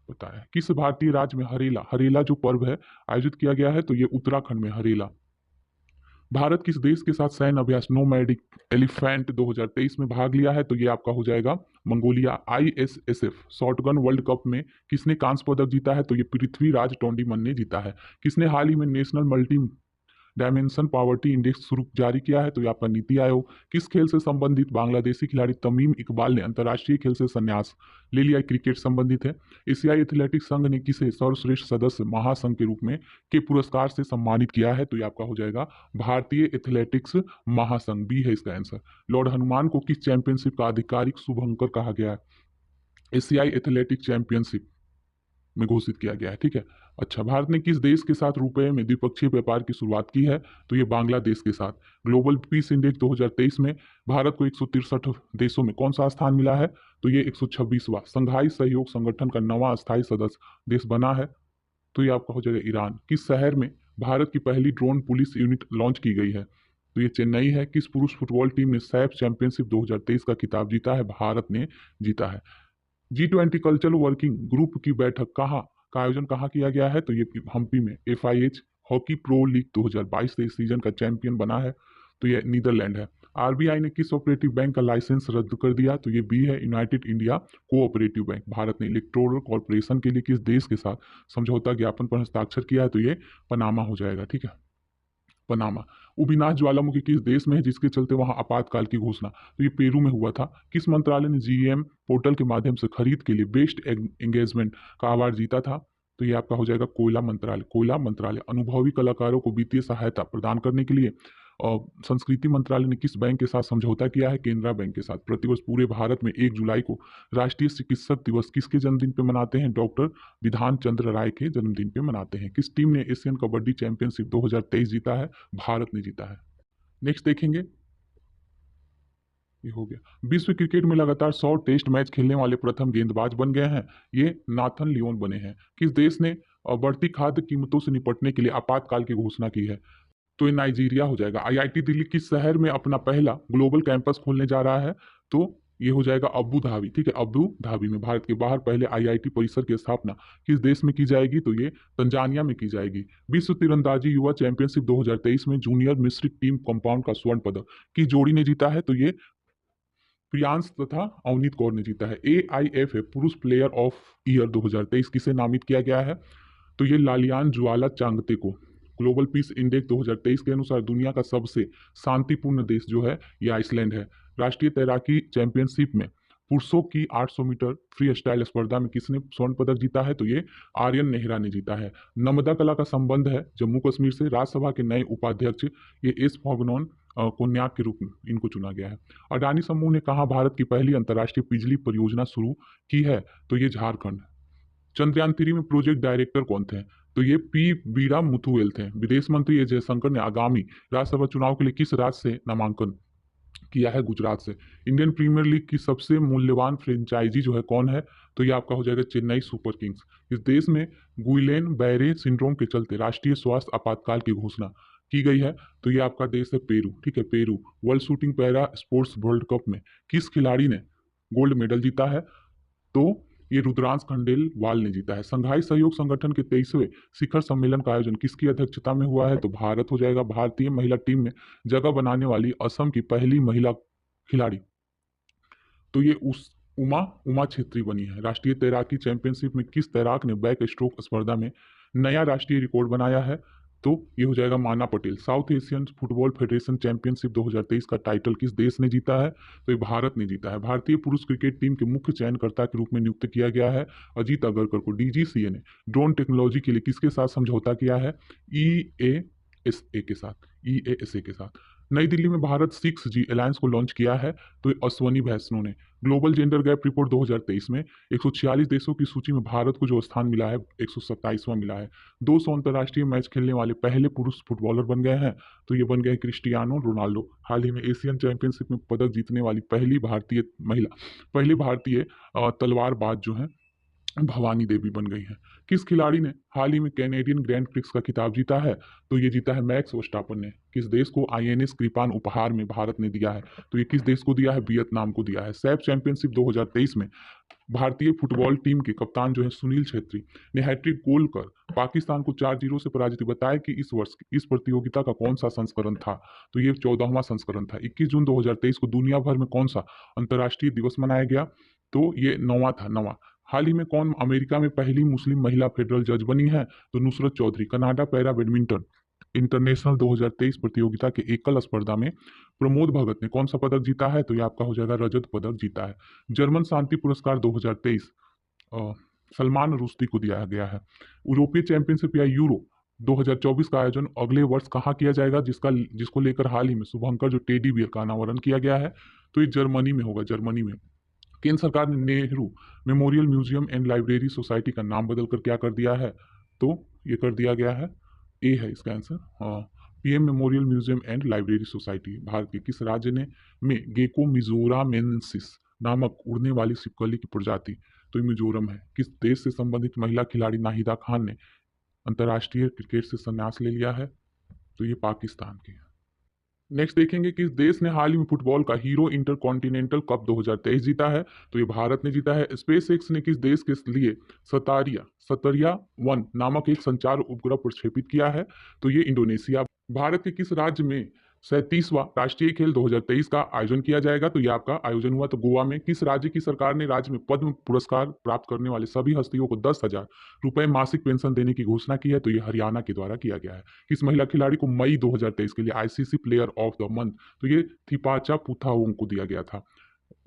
बताया है। किस भारतीय राज्य में हरेला जो पर्व है आयोजित किया गया है? तो ये उत्तराखंड में हरेला। भारत किस देश के साथ सैन्य अभ्यास नोमैडिक एलिफेंट 2023 में भाग लिया है? तो ये आपका हो जाएगा Mongolia. ISSF shotgun world cup में किसने कांस्य पदक जीता है? तो ये पृथ्वीराज टोंडीमन ने जीता है। किसने हाल ही में national multi dimension poverty index शुरू जारी किया है? तो ये आपका नीति आयोग। किस खेल से संबंधित बांग्लादेशी खिलाड़ी तमीम इकबाल ने अंतर्राष्ट्रीय खेल से संन्यास ले लिया? क्रिकेट संबंधित है। एशियाई एथलेटिक्स संघ ने किसे सर्वश्रेष्ठ सदस्य महासंघ के रूप में के पुरस्कार से सम्मानित किया है? तो ये आपका हो जाएगा भारतीय एथलेटिक्स महासंघ। B है इसका आंसर। लॉर्ड हनुमान को किस चैंपियनशिप का आधिकारिक शुभंकर कहा गया है? एशियाई एथलेटिक्स चैंपियनशिप में घोषित किया गया है। ठीक है। अच्छा, भारत ने किस देश के साथ रुपए में द्विपक्षीय व्यापार की शुरुआत की है? तो ये बांग्लादेश के साथ। ग्लोबल पीस इंडेक्स 2023 में भारत को 163 देशों में कौन सा स्थान मिला है? तो ये 126वां। संघाई सहयोग संगठन का 9वां अस्थायी सदस्य देश बना है। तो ये आपका हो जाएगा ईरान। किस शहर में भारत की पहली ड्रोन पुलिस यूनिट लॉन्च की गई है? तो ये चेन्नई है। किस पुरुष फुटबॉल टीम ने सैफ चैंपियनशिप 2023 का खिताब जीता है? भारत ने जीता है। G20 कल्चरल वर्किंग ग्रुप की बैठक कहाँ का आयोजन कहाँ किया गया है? तो ये हम्पी में। FIH हॉकी प्रो लीग 2022 से इस सीजन का चैंपियन बना है। तो ये नीदरलैंड है। RBI ने किस ऑपरेटिव बैंक का लाइसेंस रद्द कर दिया? तो ये B है United India cooperative bank. Bharat ने इलेक्टोरल कॉर्पोरेशन के लिए किस देश के साथ समझौता ज्ञापन पर हस्ताक्षर किया है? तो ये पनामा हो जाएगा। ठीक है, पनामा। उबिनाश ज्वालामुखी किस देश में है जिसके चलते वहां आपातकाल की घोषणा? तो ये पेरू में हुआ था। किस मंत्रालय ने GEM पोर्टल के माध्यम से खरीद के लिए बेस्ट एंगेजमेंट का अवार्ड जीता था? तो ये आपका हो जाएगा कोयला मंत्रालय। अनुभवी कलाकारों को वित्तीय सहायता प्रदान करने के लिए और संस्कृति मंत्रालय ने किस बैंक के साथ समझौता किया है? केनरा बैंक के साथ। प्रतिवर्ष पूरे भारत में 1 जुलाई को राष्ट्रीय चिकित्सक दिवस किसके जन्मदिन पे मनाते हैं? डॉक्टर विधान चंद्र राय के जन्मदिन पे मनाते हैं। किस टीम ने एशियन कबड्डी चैंपियनशिप 2023 जीता है? भारत ने जीता है। नेक्स्ट देखेंगे, ये हो गया। विश्व क्रिकेट में लगातार 100 टेस्ट मैच खेलने वाले प्रथम गेंदबाज बन गए हैं। ये नाथन लियोन बने हैं। किस देश ने बढ़ती खाद्य कीमतों से निपटने के लिए आपातकाल की घोषणा की है? तो ये नाइजीरिया हो जाएगा। IIT दिल्ली किस शहर में अपना पहला ग्लोबल कैंपस खोलने जा रहा है? तो ये हो जाएगा अबू धाबी। ठीक है, अबू धाबी में। भारत के बाहर पहले IIT परिसर की स्थापना किस देश में की जाएगी? तो ये तंजानिया में की जाएगी। विश्व तीरंदाजी युवा चैंपियनशिप 2023 में जूनियर मिश्रित टीम कंपाउंड का स्वर्ण पदक किस जोड़ी ने जीता है? तो ये प्रियांश तथा अवनीत कौर ने जीता है। AIFF पुरुष प्लेयर ऑफ ईयर 2023 किसे नामित किया गया है? तो ये लालियान ज्वाला चांगते को। ग्लोबल पीस इंडेक्स 2023 के अनुसार दुनिया का सबसे शांतिपूर्ण देश जो है ये आइसलैंड है। राष्ट्रीय तैराकी चैंपियनशिप में पुरुषों की 800 मीटर फ्री स्टाइल स्पर्धा में किसने स्वर्ण पदक जीता है? तो ये आर्यन नेहरा ने जीता है। नर्मदा कला का संबंध है जम्मू कश्मीर से। राज्यसभा के नए उपाध्यक्ष ये एस फोगनोन कोन्याक के रूप में इनको चुना गया है। अडानी समूह ने कहा भारत की पहली अंतर्राष्ट्रीय बिजली परियोजना शुरू की है? तो ये झारखंड। चंद्रयान 3 में प्रोजेक्ट डायरेक्टर कौन थे? तो ये पी बीरा मुथुएल थे। विदेश मंत्री ए जयशंकर ने आगामी राज्यसभा चुनाव के लिए किस राज्य से नामांकन किया है? गुजरात से। इंडियन प्रीमियर लीग की सबसे मूल्यवान फ्रेंचाइजी जो है कौन है? तो ये आपका हो जाएगा चेन्नई सुपर किंग्स। इस देश में गुइलेन बैरे सिंड्रोम के चलते राष्ट्रीय स्वास्थ्य आपातकाल की घोषणा की गई है। तो ये आपका देश है पेरू। ठीक है, Peru. World shooting para sports world cup में किस खिलाड़ी ने गोल्ड मेडल जीता है? तो ये रुद्रांश खंडेलवाल ने जीता है। संघाई सहयोग संगठन के 23वें शिखर सम्मेलन का आयोजन किसकी अध्यक्षता में हुआ है? तो भारत हो जाएगा। भारतीय महिला टीम में जगह बनाने वाली असम की पहली महिला खिलाड़ी तो ये उस उमा उमा छेत्री बनी है। राष्ट्रीय तैराकी चैंपियनशिप में किस तैराक ने बैक स्ट्रोक स्पर्धा में नया राष्ट्रीय रिकॉर्ड बनाया है? तो ये हो जाएगा माना Patel. South Asian football federation championship 2023 का टाइटल किस देश ने जीता है? तो ये भारत ने जीता है। भारतीय पुरुष क्रिकेट टीम के मुख्य चयनकर्ता के रूप में नियुक्त किया गया है अजीत अगरकर को। डीजीसीए ने ड्रोन टेक्नोलॉजी के लिए किसके साथ समझौता किया है? ईएएसए के साथ। ईएएसए के साथ। नई दिल्ली में भारत 6G अलायंस को लॉन्च किया है। तो ये अश्वनी वैष्णव ने। ग्लोबल जेंडर गैप रिपोर्ट 2023 में 146 देशों की सूची में भारत को जो स्थान मिला है 127वां मिला है। 200 अंतर्राष्ट्रीय मैच खेलने वाले पहले पुरुष फुटबॉलर बन गए हैं। तो ये बन गए क्रिस्टियानो रोनाल्डो। हाल ही में एशियन चैंपियनशिप में पदक जीतने वाली पहली भारतीय तलवारबाज जो है भवानी देवी बन गई हैं। किस खिलाड़ी ने हाल ही में कैनेडियन ग्रैंड प्रिक्स का खिताब जीता है? तो ये जीता है मैक्स वर्स्टापन ने। किस देश को आईएनएस कृपान उपहार में भारत ने दिया है? तो ये किस देश को दिया है? वियतनाम को दिया है। सैफ चैंपियनशिप 2023 में भारतीय फुटबॉल टीम के कप्तान जो है सुनील छेत्री ने हैट्रिक गोल कर पाकिस्तान को 4-0 से पराजित। बताया कि इस वर्ष इस प्रतियोगिता का कौन सा संस्करण था? तो ये 14वां संस्करण था। 21 जून 2023 को दुनिया भर में कौन सा अंतर्राष्ट्रीय दिवस मनाया गया? तो ये 9वां था। 9वां। हाल ही में कौन अमेरिका में पहली मुस्लिम महिला फेडरल जज बनी है? तो Nusrat Chaudhary. Canada para badminton international 2023 प्रतियोगिता के एकल स्पर्धा में प्रमोद भगत ने कौन सा पदक जीता है? तो ये आपका हो जाएगा रजत पदक जीता है। जर्मन शांति पुरस्कार 2023 सलमान रुश्दी को दिया गया है। यूरोपीय चैंपियनशिप या यूरो 2024 का आयोजन अगले वर्ष कहाँ किया जाएगा? जिसको लेकर हाल ही में शुभंकर जो टेडी बियर का अनावरण किया गया है तो ये जर्मनी में होगा। जर्मनी में। केंद्र सरकार ने Nehru memorial museum and library society का नाम बदलकर क्या कर दिया है? तो ये कर दिया गया है, ए है इसका answer. PM memorial museum and library society. Bharat के किस राज्य ने में गेको मिजोरामेंसिस नामक उड़ने वाली छिपकली की प्रजाति? तो ये मिजोरम है। किस देश से संबंधित महिला खिलाड़ी नाहिदा खान ने अंतर्राष्ट्रीय क्रिकेट से संन्यास ले लिया है? तो ये पाकिस्तान की है। नेक्स्ट देखेंगे कि इस देश ने हाल ही में फुटबॉल का हीरो इंटरकॉन्टिनेंटल कप 2023 जीता है। तो ये भारत ने जीता है। स्पेस एक्स ने किस देश के लिए सतरिया 1 नामक एक संचार उपग्रह प्रक्षेपित किया है? तो ये इंडोनेशिया। भारत के किस राज्य में 37वां राष्ट्रीय खेल 2023 का आयोजन किया जाएगा? तो ये आपका आयोजन हुआ तो गोवा में। किस राज्य की सरकार ने राज्य में पद्म पुरस्कार प्राप्त करने वाले सभी हस्तियों को 10,000 रुपए मासिक पेंशन देने की घोषणा की है? तो ये हरियाणा के द्वारा किया गया है। किस महिला खिलाड़ी को मई 2023 के लिए ICC player of the month? तो ये थिपाचा पुथाओंग को दिया गया था।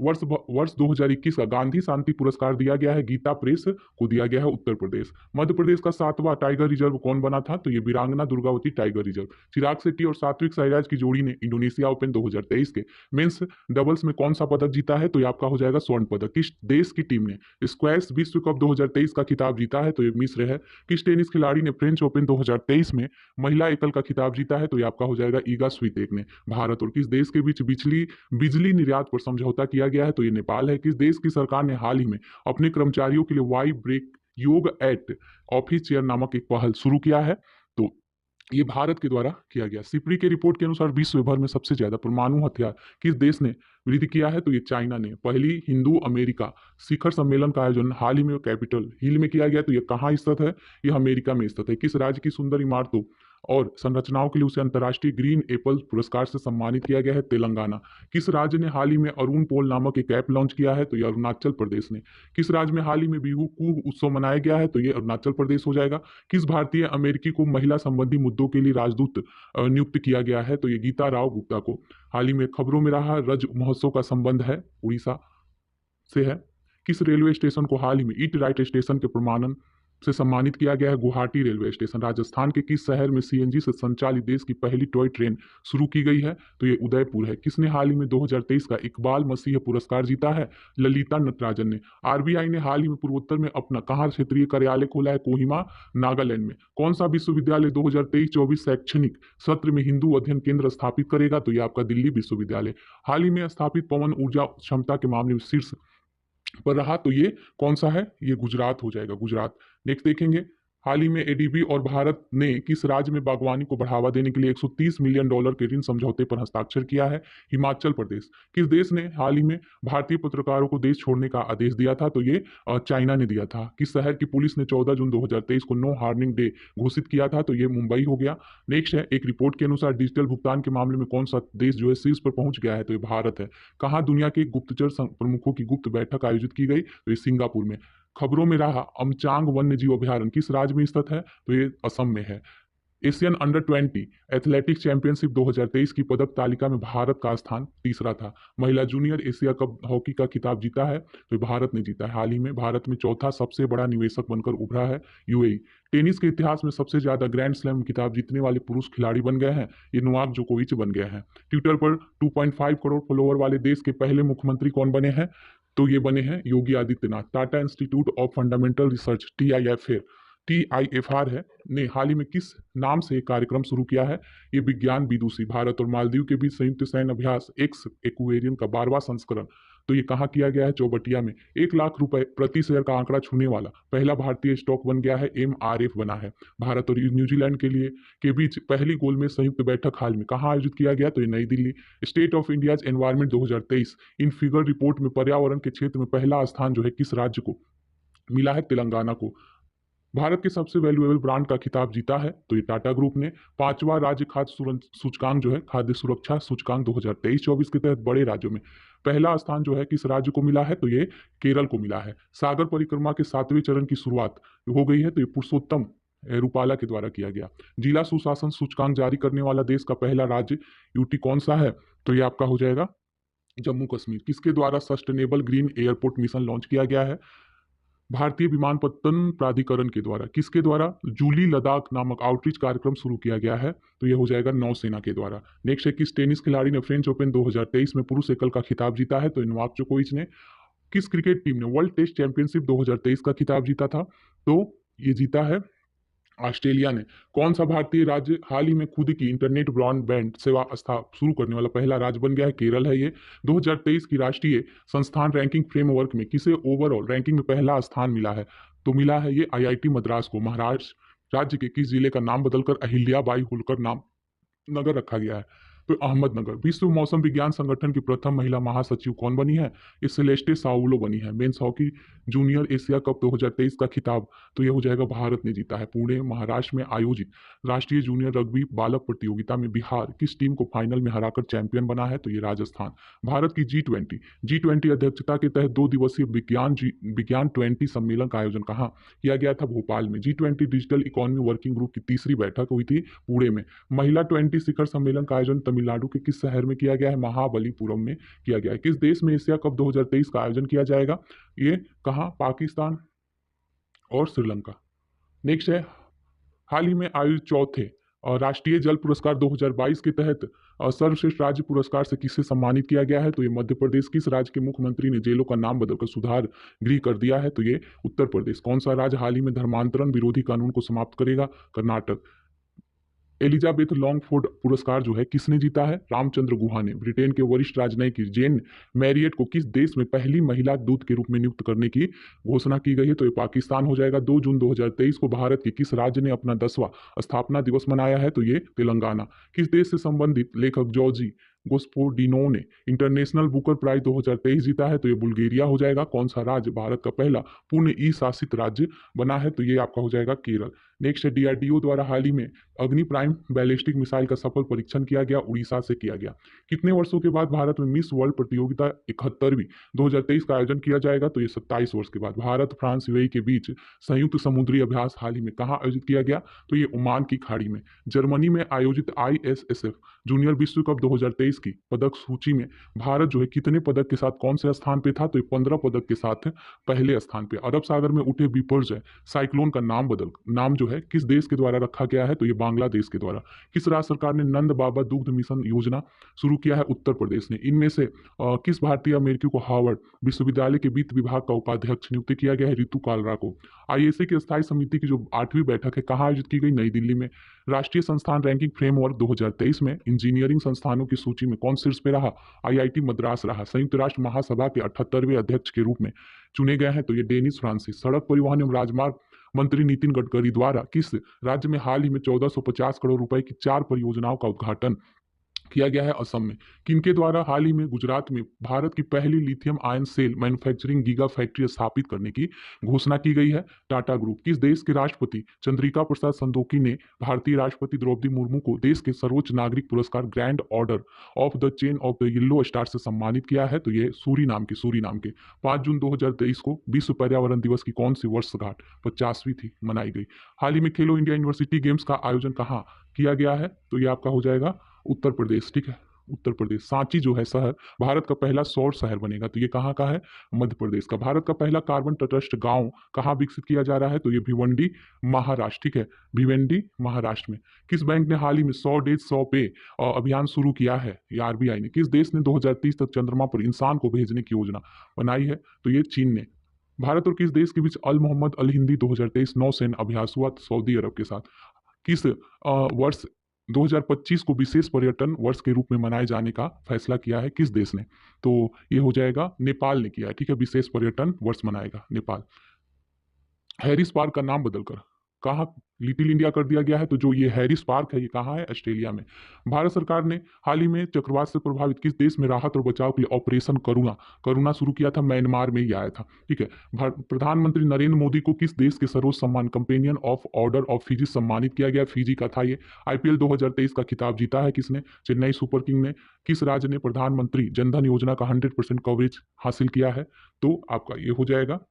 वर्ष 2021 का गांधी शांति पुरस्कार दिया गया है गीता प्रेस को दिया गया है उत्तर प्रदेश। मध्य प्रदेश का 7वां टाइगर रिजर्व कौन बना था? तो ये वीरांगना दुर्गावती टाइगर रिजर्व। चिराग शेट्टी और सात्विक साईराज की जोड़ी ने इंडोनेशिया ओपन 2023 के मेंस डबल्स में कौन सा पदक जीता है? तो ये आपका हो जाएगा स्वर्ण पदक। किस देश की टीम ने स्क्वैश विश्व कप 2023 का खिताब जीता है? तो ये मिस्र है। किस टेनिस खिलाड़ी ने फ्रेंच ओपन 2023 में महिला एकल का खिताब जीता है? तो ये आपका हो जाएगा ईगा स्वीतेक ने। भारत और किस देश के बीच बिजली निर्यात पर समझौता किया गया है? तो ये नेपाल है। किस देश की सरकार ने हाल ही में अपने कर्मचारियों के लिए वाई ब्रेक योग एट ऑफिस चेयर नामक एक पहल शुरू किया है? तो ये भारत के द्वारा किया गया। सिप्री के रिपोर्ट के अनुसार विश्व भर में सबसे ज्यादा परमाणु हथियार किस देश ने वृद्धि किया है? तो ये चाइना ने। पहली हिंदू अमेरिका शिखर सम्मेलन का आयोजन हाल ही में कैपिटल हिल में किया गया। तो ये कहाँ स्थित है? ये अमेरिका में स्थित है। किस राज्य की सुंदर इमारतों और संरचनाओं के लिए उसे अंतर्राष्ट्रीय ग्रीन एप्पल पुरस्कार से सम्मानित किया गया है? तेलंगाना। किस राज्य ने हाल ही में अरुण पोल नामक एक ऐप लॉन्च किया है? तो ये अरुणाचल प्रदेश ने। किस राज्य में हाल ही में बिहू कूह उत्सव मनाया गया है? तो ये अरुणाचल प्रदेश हो जाएगा। किस भारतीय अमेरिकी को महिला संबंधी मुद्दों के लिए राजदूत नियुक्त किया गया है? तो ये गीता राव गुप्ता को। हाल ही में खबरों में रहा रज महोत्सव का संबंध है उड़ीसा से है? किस रेलवे स्टेशन को हाल ही में ईट राइट स्टेशन के प्रमाणन से सम्मानित किया गया है? Guwahati railway station. राजस्थान के किस शहर में सीएनजी से संचालित देश की पहली टॉय ट्रेन शुरू की गई है? तो ये उदयपुर है। किसने हाल ही में 2023 का इकबाल मसीह पुरस्कार जीता है? ललिता नटराजन ने। आरबीआई ने हाल ही में पूर्वोत्तर में अपना कहाँ क्षेत्रीय कार्यालय खोला है? कोहिमा, नागालैंड में। कौन सा विश्वविद्यालय 2023-24 शैक्षणिक सत्र में हिंदू अध्ययन केंद्र स्थापित करेगा? तो ये आपका दिल्ली विश्वविद्यालय। हाल ही में स्थापित पवन ऊर्जा क्षमता के मामले में शीर्ष पर रहा, तो ये कौन सा है? ये गुजरात हो जाएगा, गुजरात। नेक्स्ट देखेंगे, हाल ही में एडीबी और भारत ने किस राज्य में बागवानी को बढ़ावा देने के लिए $130 मिलियन के ऋण समझौते पर हस्ताक्षर किया है? हिमाचल प्रदेश। किस देश ने हाल ही में भारतीय पत्रकारों को देश छोड़ने का आदेश दिया था? तो ये चाइना ने दिया था। किस शहर की पुलिस ने 14 जून 2023 को नो हार्निंग डे घोषित किया था? तो ये मुंबई हो गया। नेक्स्ट है, एक रिपोर्ट के अनुसार डिजिटल भुगतान के मामले में कौन सा देश जो है शीर्ष पर पहुंच गया है? तो ये भारत है। कहाँ दुनिया के गुप्तचर प्रमुखों की गुप्त बैठक आयोजित की गई? तो ये सिंगापुर में। खबरों में रहा, अमचांग वन्य जीव अभयारण्य किस राज्य में स्थित है? तो ये असम में है। एशियन अंडर 20 एथलेटिक्स चैंपियनशिप 2023 की पदक तालिका में भारत का स्थान तीसरा था। महिला जूनियर एशिया कप हॉकी का खिताब जीता है? तो भारत ने जीता है। हाल ही में भारत में चौथा सबसे बड़ा निवेशक बनकर उभरा है यूएई। टेनिस के इतिहास में सबसे ज्यादा ग्रैंड स्लैम खिताब जीतने वाले पुरुष खिलाड़ी बन गए हैं, ये नोवाक जोकोविच बन गए हैं। ट्विटर पर 2.5 करोड़ फॉलोअर वाले देश के पहले मुख्यमंत्री कौन बने हैं? तो ये बने हैं Yogi Adityanath. Tata institute of fundamental research TIFR है ने हाल ही में किस नाम से एक कार्यक्रम शुरू किया है? ये विज्ञान विदुषी। भारत और मालदीव के बीच संयुक्त सैन्य अभ्यास एक्स एक्वेरियन का 12वां संस्करण, तो ये कहाँ किया गया है? चौबटिया में। 1 लाख रुपए प्रति शेयर का आंकड़ा छूने वाला पहला भारतीय स्टॉक बन गया है, एमआरएफ बना है। भारत और न्यूजीलैंड के बीच पहली गोलमेज संयुक्त बैठक हाल में कहाँ आयोजित किया गया? तो ये नई Delhi. State of India's environment 2023 in figure report में पर्यावरण के क्षेत्र में पहला स्थान जो है किस राज्य को मिला है? तेलंगाना को। भारत के सबसे वैल्यूएबल ब्रांड का खिताब जीता है? तो ये टाटा ग्रुप ने। 5वां राज्य खाद्य सूचकांक जो है खाद्य सुरक्षा सूचकांक 2023-24 के तहत बड़े राज्यों में पहला स्थान जो है किस राज्य को मिला है? तो ये केरल को मिला है। सागर परिक्रमा के 7वें चरण की शुरुआत हो गई है, तो ये पुरुषोत्तम रूपाला के द्वारा किया गया। जिला सुशासन सूचकांक जारी करने वाला देश का पहला राज्य यूटी कौन सा है? तो ये आपका हो जाएगा जम्मू कश्मीर। किसके द्वारा sustainable green airport mission launch किया गया है? भारतीय विमानपत्तन प्राधिकरण के द्वारा। किसके द्वारा? जूली लद्दाख नामक आउटरीच कार्यक्रम शुरू किया गया है, तो यह हो जाएगा नौसेना के द्वारा। नेक्स्ट है, किस टेनिस खिलाड़ी ने फ्रेंच ओपन 2023 में पुरुष एकल का खिताब जीता है? तो नोवाक जोकोविच ने। किस क्रिकेट टीम ने वर्ल्ड टेस्ट चैंपियनशिप 2023 का खिताब जीता था? तो ये जीता है ऑस्ट्रेलिया ने। कौन सा भारतीय राज्य हाल ही में खुद की इंटरनेट ब्रॉडबैंड सेवा शुरू करने वाला पहला राज्य बन गया है? केरल है ये। 2023 की राष्ट्रीय संस्थान रैंकिंग फ्रेमवर्क में किसे ओवरऑल रैंकिंग में पहला स्थान मिला है? तो मिला है ये आईआईटी मद्रास को। महाराष्ट्र राज्य के किस जिले का नाम बदलकर अहिल्याबाई होलकर नाम नगर रखा गया है? तो अहमदनगर। विश्व मौसम विज्ञान संगठन की प्रथम महिला महासचिव कौन बनी है? ये सेलेस्टे साउलो बनी है। Men's hockey junior Asia cup 2023 का खिताब तो यह हो जाएगा भारत ने जीता है। पुणे महाराष्ट्र में आयोजित राष्ट्रीय जूनियर रग्बी बालक प्रतियोगिता में बिहार किस टीम को फाइनल में हराकर चैंपियन बना है? तो ये राजस्थान। भारत की जी20 अध्यक्षता के तहत 2 दिवसीय विज्ञान 20 सम्मेलन का आयोजन कहाँ किया गया था? भोपाल में। G20 digital economy working group की तीसरी बैठक हुई थी पुणे में। महिला 20 शिखर सम्मेलन का आयोजन तमिलनाडु के किस शहर में किया गया है? महाबलीपुरम में किया गया है। किस देश में एशिया कप 2023 का आयोजन किया जाएगा? ये कहाँ? पाकिस्तान और श्रीलंका। नेक्स्ट है, हाल ही में आयोजित चौथे और राष्ट्रीय जल पुरस्कार 2022 के तहत सर्वश्रेष्ठ राज्य पुरस्कार से किसे सम्मानित किया गया है? तो ये मध्य प्रदेश। किस राज्य के मुख्यमंत्री ने जेलों का नाम बदलकर सुधार गृह कर दिया है? तो ये उत्तर प्रदेश। कौन सा राज्य हाल ही में धर्मांतरण विरोधी कानून को समाप्त करेगा? कर्नाटक। एलिजाबेथ लॉन्गफोर्ड पुरस्कार जो है किसने जीता है? रामचंद्र गुहा ने। ब्रिटेन के वरिष्ठ राजनयिक जेन मैरियट को किस देश में पहली महिला दूत के रूप में नियुक्त करने की घोषणा की गई है? तो ये पाकिस्तान हो जाएगा। 2 जून 2023 को भारत के किस राज्य ने अपना 10वां स्थापना दिवस मनाया है? तो ये तेलंगाना। किस देश से संबंधित लेखक जॉर्जी गोस्पोडिनो ने इंटरनेशनल बुकर प्राइज 2023 जीता है? तो ये बुल्गारिया हो जाएगा। कौन सा राज्य भारत का पहला पूर्ण ई शासित राज्य बना है? तो ये आपका हो जाएगा केरल। नेक्स्ट है डीआरडीओ द्वारा हाल ही में अग्नि प्राइम बैलिस्टिक मिसाइल का सफल परीक्षण किया गया, उड़ीसा से किया गया। कितने वर्षों के बाद भारत में मिस वर्ल्ड प्रतियोगिता 71वीं 2023 का आयोजन किया जाएगा? तो ये 27 वर्ष के बाद। भारत फ्रांस यूएई के बीच संयुक्त समुद्री अभ्यास हाल ही में कहाँ आयोजित किया गया? तो ये ओमान की खाड़ी में। जर्मनी में आयोजित आईएसएसएफ जूनियर विश्व कप 2023 की पदक सूची में भारत जो है कितने पदक के साथ कौन से स्थान पे था? तो ये 15 पदक के साथ पहले स्थान पे। अरब सागर में उठे बिपरजॉय साइक्लोन का नाम जो है किस देश के द्वारा रखा गया है? तो ये बांग्लादेश के द्वारा। किस राज्य सरकार ने नंद बाबा दुग्ध मिशन योजना शुरू किया है? उत्तर प्रदेश ने। इनमें से किस भारतीय अमेरिकी को हार्वर्ड विश्वविद्यालय के वित्त विभाग का उपाध्यक्ष नियुक्त किया गया है? ऋतु कालरा को। आईएसए की स्थायी समिति की जो 8वीं बैठक है कहाँ आयोजित की गई? नई दिल्ली में। राष्ट्रीय संस्थान रैंकिंग फ्रेमवर्क 2023 में इंजीनियरिंग संस्थानों की सूची में कौन शीर्ष पे रहा? आईआईटी मद्रास रहा। संयुक्त राष्ट्र महासभा के 78वें अध्यक्ष के रूप में चुने गए हैं तो ये डेनिस फ्रांसिस। सड़क परिवहन एवं राजमार्ग मंत्री नितिन गडकरी द्वारा किस राज्य में हाल ही में 1450 करोड़ रुपए की 4 परियोजनाओं का उद्घाटन किया गया है? असम में। किनके द्वारा हाल ही में गुजरात में भारत की पहली lithium ion cell manufacturing giga factory स्थापित करने की घोषणा की गई है? टाटा ग्रुप। किस देश के राष्ट्रपति चंद्रिका प्रसाद संतोखी ने भारतीय राष्ट्रपति द्रौपदी मुर्मू को देश के सर्वोच्च नागरिक पुरस्कार grand order of the chain of the yellow star से सम्मानित किया है? तो ये सूरीनाम के 5 जून 2023 को विश्व पर्यावरण दिवस की कौन सी वर्षगांठ 50वीं थी मनाई गई? हाल ही में खेलो इंडिया यूनिवर्सिटी गेम्स का आयोजन कहाँ किया गया है? तो ये आपका हो जाएगा उत्तर प्रदेश। ठीक है, उत्तर प्रदेश। सांची जो है शहर भारत का पहला सौर शहर बनेगा तो ये कहाँ का है? मध्य प्रदेश का। भारत का पहला कार्बन तटस्थ गांव कहाँ विकसित किया जा रहा है? तो ये भिवंडी महाराष्ट्र। ठीक है, भिवंडी महाराष्ट्र में। किस बैंक ने हाल ही में 100 डेज 100 पे अभियान शुरू किया है? ये आरबीआई ने। किस देश ने 2030 तक चंद्रमा पर इंसान को भेजने की योजना बनाई है? तो ये चीन ने। भारत और किस देश के बीच अल मोहम्मद अल हिंदी 2023 नौसेना अभ्यास हुआ? सऊदी अरब के साथ। किस वर्ष 2025 को विशेष पर्यटन वर्ष के रूप में मनाए जाने का फैसला किया है? किस देश ने? तो ये हो जाएगा नेपाल ने किया है। ठीक है, विशेष पर्यटन वर्ष मनाएगा नेपाल। हैरिस पार्क का नाम बदलकर कहाँ लिटिल इंडिया कर दिया गया है? तो जो ये हैरिस पार्क है ये कहाँ है? ऑस्ट्रेलिया में। भारत सरकार ने हाल ही में चक्रवात से प्रभावित किस देश में राहत और बचाव के लिए ऑपरेशन करुणा शुरू किया था? म्यांमार में ही आया था। ठीक है, प्रधानमंत्री नरेंद्र मोदी को किस देश के सर्वोच्च सम्मान companion of order of Fiji सम्मानित किया गया? फिजी का था ये। आईपीएल 2023 का खिताब जीता है किसने? चेन्नई सुपर किंग ने। किस राज्य ने प्रधानमंत्री जनधन योजना का 100% कवरेज हासिल किया है? तो आपका ये हो जाएगा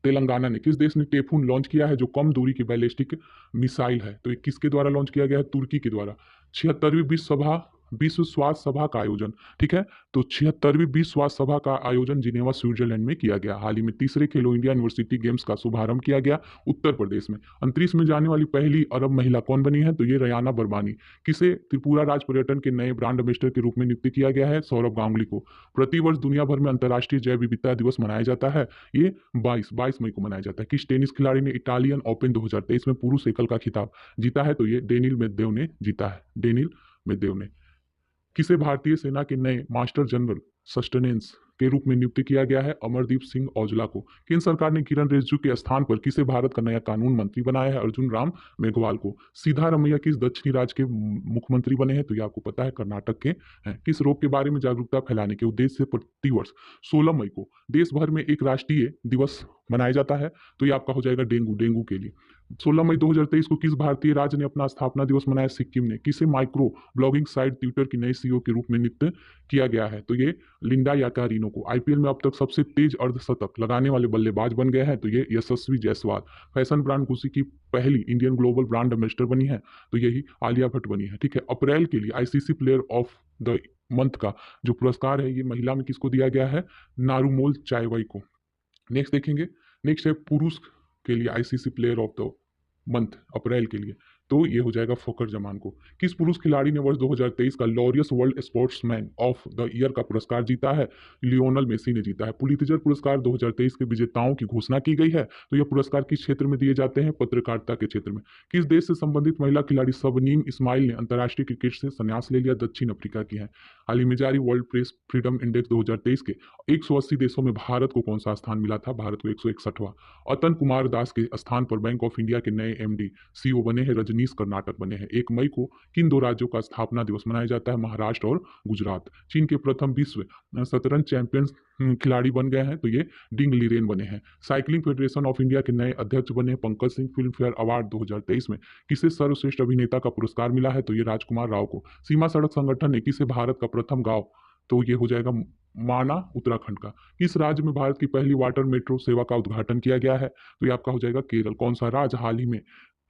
तेलंगाना ने। किस देश ने टेफून लॉन्च किया है जो कम दूरी की बैलिस्टिक मिसाइल है? तो ये किसके द्वारा लॉन्च किया गया है? तुर्की के द्वारा। 76वीं विश्व स्वास्थ्य सभा का आयोजन। ठीक है, तो 76वीं विश्व स्वास्थ्य सभा का आयोजन जिनेवा स्विट्जरलैंड में किया गया। हाल ही में तीसरे खेलो इंडिया यूनिवर्सिटी गेम्स का शुभारंभ किया गया उत्तर प्रदेश में। अंतरिक्ष में जाने वाली पहली अरब महिला कौन बनी है? तो ये रयाना बरबानी। किसे त्रिपुरा राज्य पर्यटन के नए ब्रांड एम्बेसडर के रूप में नियुक्त किया गया है? सौरभ गांगुली को। प्रतिवर्ष दुनिया भर में अंतर्राष्ट्रीय जैव विविधता दिवस मनाया जाता है। ये 22 मई को मनाया जाता है। किस टेनिस खिलाड़ी ने इटालियन ओपन 2023 में पुरुष एकल का खिताब जीता है? तो ये डेनिल मेदवेदेव ने जीता है। डेनिल मेदवेदेव ने। किसे भारतीय सेना के नए मास्टर जनरल सस्टेनेंस के रूप में नियुक्त किया गया है? अमरदीप सिंह औजला को। केंद्र सरकार ने किरण रिजिजू के स्थान पर किसे भारत का नया कानून मंत्री बनाया है? अर्जुन राम मेघवाल को। सिद्धारमैया किस दक्षिणी राज्य के मुख्यमंत्री बने हैं? तो ये आपको पता है कर्नाटक के हैं। किस रोग के बारे में जागरूकता फैलाने के उद्देश्य से प्रतिवर्ष 16 मई को देश भर में एक राष्ट्रीय दिवस मनाया जाता है? तो ये आपका हो जाएगा डेंगू के लिए। 16 मई 2023 को किस भारतीय राज्य ने अपना स्थापना दिवस मनाया? सिक्किम ने। किसे माइक्रो ब्लॉगिंग साइट ट्विटर की नई सीईओ के रूप में नियुक्त किया गया है? तो ये लिंडा याकारिनो को। आईपीएल में अब तक सबसे तेज अर्धशतक लगाने वाले बल्लेबाज बन गए हैं तो ये यशस्वी जायसवाल। फैशन ब्रांड गुची की पहली इंडियन ग्लोबल ब्रांड एम्बेसडर बनी है तो यही आलिया भट्ट बनी है। ठीक है, अप्रैल के लिए ICC player of the month का जो पुरस्कार है ये महिला में किसको दिया गया है? नारुमोल चाइवाई को। नेक्स्ट देखेंगे, नेक्स्ट है पुरुष के लिए ICC player of the month अप्रैल के लिए तो ये हो जाएगा फखर जमान को। किस पुरुष खिलाड़ी ने वर्ष 2023 का Laureus world sportsman of the year का पुरस्कार जीता है? लियोनल मेसी ने जीता है। पुलित्जर पुरस्कार 2023 के विजेताओं की घोषणा की गई है तो यह पुरस्कार किस क्षेत्र में दिए जाते हैं? पत्रकारिता के क्षेत्र में। किस देश से संबंधित महिला खिलाड़ी शबनीम इस्माइल ने अंतर्राष्ट्रीय क्रिकेट से संन्यास ले लिया? दक्षिण अफ्रीका की है। हाल ही में जारी वर्ल्ड प्रेस फ्रीडम इंडेक्स 2023 के 180 देशों में भारत को कौन सा स्थान मिला था? भारत को 161वां। अतन कुमार दास के स्थान पर बैंक ऑफ इंडिया के नए एमडी सीईओ बने हैं रजनी मदनीस कर्नाटक बने हैं। 1 मई को किन दो राज्यों का स्थापना दिवस मनाया जाता है? महाराष्ट्र और गुजरात। चीन के प्रथम विश्व शतरंज चैंपियन खिलाड़ी बन गए हैं, तो ये डिंग लीरेन बने हैं। साइकिलिंग फेडरेशन ऑफ इंडिया के नए अध्यक्ष बने हैं Pankaj Singh. Film fair award 2023 में किसे सर्वश्रेष्ठ अभिनेता का पुरस्कार मिला है? तो ये राजकुमार राव को। सीमा सड़क संगठन ने किसे भारत का प्रथम गांव, तो ये हो जाएगा माना, उत्तराखंड का। किस राज्य में भारत की पहली वाटर मेट्रो सेवा का उद्घाटन किया गया है? तो ये आपका हो जाएगा केरल। कौन सा राज्य हाल ही में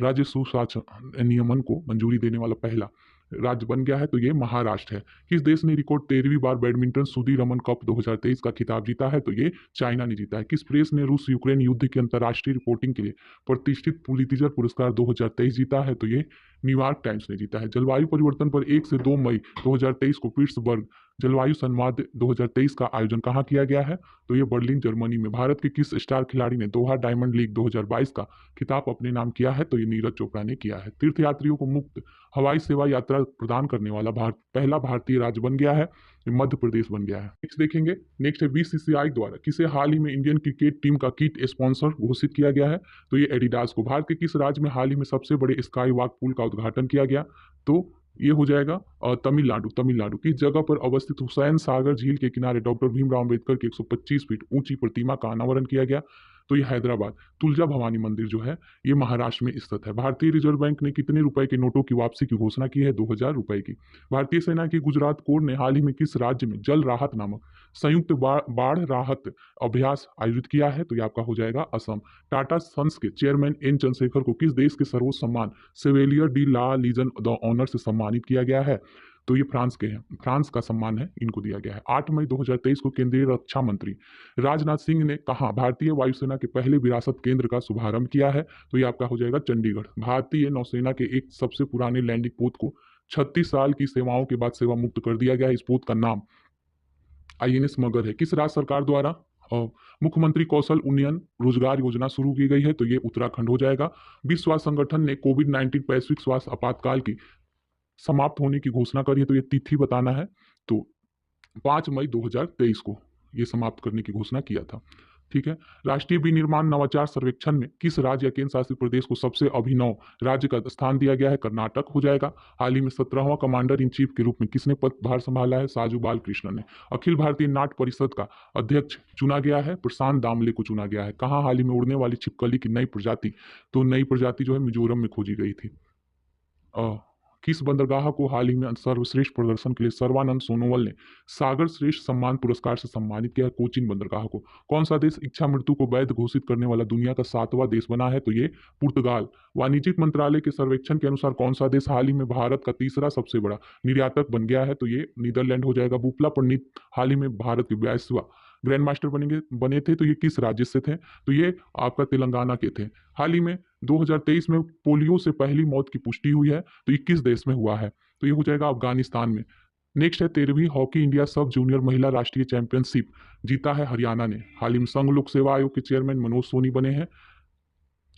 राज्य सुशासन नियमन को मंजूरी देने वाला पहला राज्य बन गया है? तो ये महाराष्ट्र है। किस देश ने रिकॉर्ड 13वीं बार बैडमिंटन सुदीरमन कप 2023 का खिताब जीता है? तो ये चाइना ने जीता है। किस प्रेस ने रूस यूक्रेन युद्ध की अंतर्राष्ट्रीय रिपोर्टिंग के लिए प्रतिष्ठित पुलित्जर पुरस्कार 2023 जीता है? तो ये न्यूयॉर्क टाइम्स ने जीता है। जलवायु परिवर्तन पर 1 से 2 मई 2023 को पिट्सबर्ग जलवायु संवाद 2023 का आयोजन कहाँ किया गया है? तो ये बर्लिन जर्मनी में। भारत के किस स्टार खिलाड़ी ने दोहा डायमंड लीग 2022 का खिताब अपने नाम किया है? तो ये नीरज चोपड़ा ने किया है। तीर्थयात्रियों को मुफ्त हवाई सेवा यात्रा प्रदान करने वाला पहला भारतीय राज्य बन गया है, मध्य प्रदेश बन गया है। नेक्स्ट देखेंगे, नेक्स्ट है बीसीसीआई द्वारा किसे हाल ही में इंडियन क्रिकेट टीम का किट स्पॉन्सर घोषित किया गया है? तो ये एडिडास को। भारत के किस राज्य में हाल ही में सबसे बड़े स्काई वॉक पुल का उद्घाटन किया गया? तो ये हो जाएगा तमिलनाडु। तमिलनाडु किस जगह पर अवस्थित हुसैन सागर झील के किनारे डॉक्टर भीमराव अंबेडकर की 125 फीट ऊंची प्रतिमा का अनावरण किया गया? तो ये हैदराबाद। तुलजा भवानी मंदिर जो है ये महाराष्ट्र में स्थित है। भारतीय रिजर्व बैंक ने कितने रुपए के नोटों की वापसी की घोषणा की है? 2000 रुपए की। भारतीय सेना की गुजरात कोर ने हाल ही में किस राज्य में जल राहत नामक संयुक्त बाढ़ राहत अभ्यास आयोजित किया है? तो ये आपका हो जाएगा असम। टाटा सन्स के चेयरमैन एन चंद्रशेखर को किस देश के सर्वोच्च सम्मान chevalier de la legion d' honour से सम्मानित किया गया है? तो ये फ्रांस के हैं, फ्रांस का सम्मान है, इनको दिया गया है। 8 मई 2023 को केंद्रीय रक्षा मंत्री राजनाथ सिंह ने कहा भारतीय वायुसेना के पहले विरासत केंद्र का शुभारंभ किया है? तो ये आपका हो जाएगा चंडीगढ़। भारतीय नौसेना के एक सबसे पुराने लैंडिंग पोत को 36 साल की सेवाओं के बाद सेवा मुक्त कर दिया गया है। इस पोत का नाम आईएनएस मगध है। किस राज्य सरकार द्वारा मुख्यमंत्री कौशल उन्नयन रोजगार योजना शुरू की गई है? तो ये उत्तराखंड हो जाएगा। विश्व स्वास्थ्य संगठन ने कोविड-19 वैश्विक स्वास्थ्य आपातकाल की समाप्त होने की घोषणा करी है, तो ये तिथि बताना है। तो 5 मई 2023 को ये समाप्त करने की घोषणा किया था। ठीक है। राष्ट्रीय विनिर्माण नवाचार सर्वेक्षण में किस राज्य या केंद्र शासित प्रदेश को सबसे अभिनव राज्य का स्थान दिया गया है? कर्नाटक हो जाएगा। हाल ही में 17वां कमांडर इन चीफ के रूप में किसने पदभार संभाला है? साजू बाल कृष्ण ने। अखिल भारतीय नाट्य परिषद का अध्यक्ष चुना गया है, प्रशांत दामले को चुना गया है। कहाँ हाल ही में उड़ने वाली छिपकली की नई प्रजाति, तो नई प्रजाति जो है मिजोरम में खोजी गई थी। किस बंदरगाह को हाल ही में सर्वश्रेष्ठ प्रदर्शन के लिए सर्वानंद सोनोवाल ने सागर श्रेष्ठ सम्मान पुरस्कार से सम्मानित किया? कोचीन बंदरगाह को। कौन सा देश इच्छा मृत्यु को वैध घोषित करने वाला दुनिया का 7वां देश बना है? तो ये पुर्तगाल। वाणिज्यिक मंत्रालय के सर्वेक्षण के अनुसार कौन सा देश हाल ही में भारत का तीसरा सबसे बड़ा निर्यातक बन गया है? तो ये नीदरलैंड हो जाएगा। बुपला पंडित हाल ही में भारत के 22वां ग्रैंड मास्टर बने थे, तो ये किस राज्य से थे? तो ये आपका तेलंगाना के थे। हाल ही में 2023 में पोलियो से पहली मौत की पुष्टि हुई है, तो ये किस देश में हुआ है? तो ये हो जाएगा अफगानिस्तान में। नेक्स्ट है 13वीं हॉकी इंडिया सब जूनियर महिला राष्ट्रीय चैंपियनशिप जीता है हरियाणा ने। हाल ही में संघ लोक सेवा आयोग के चेयरमैन मनोज सोनी बने हैं।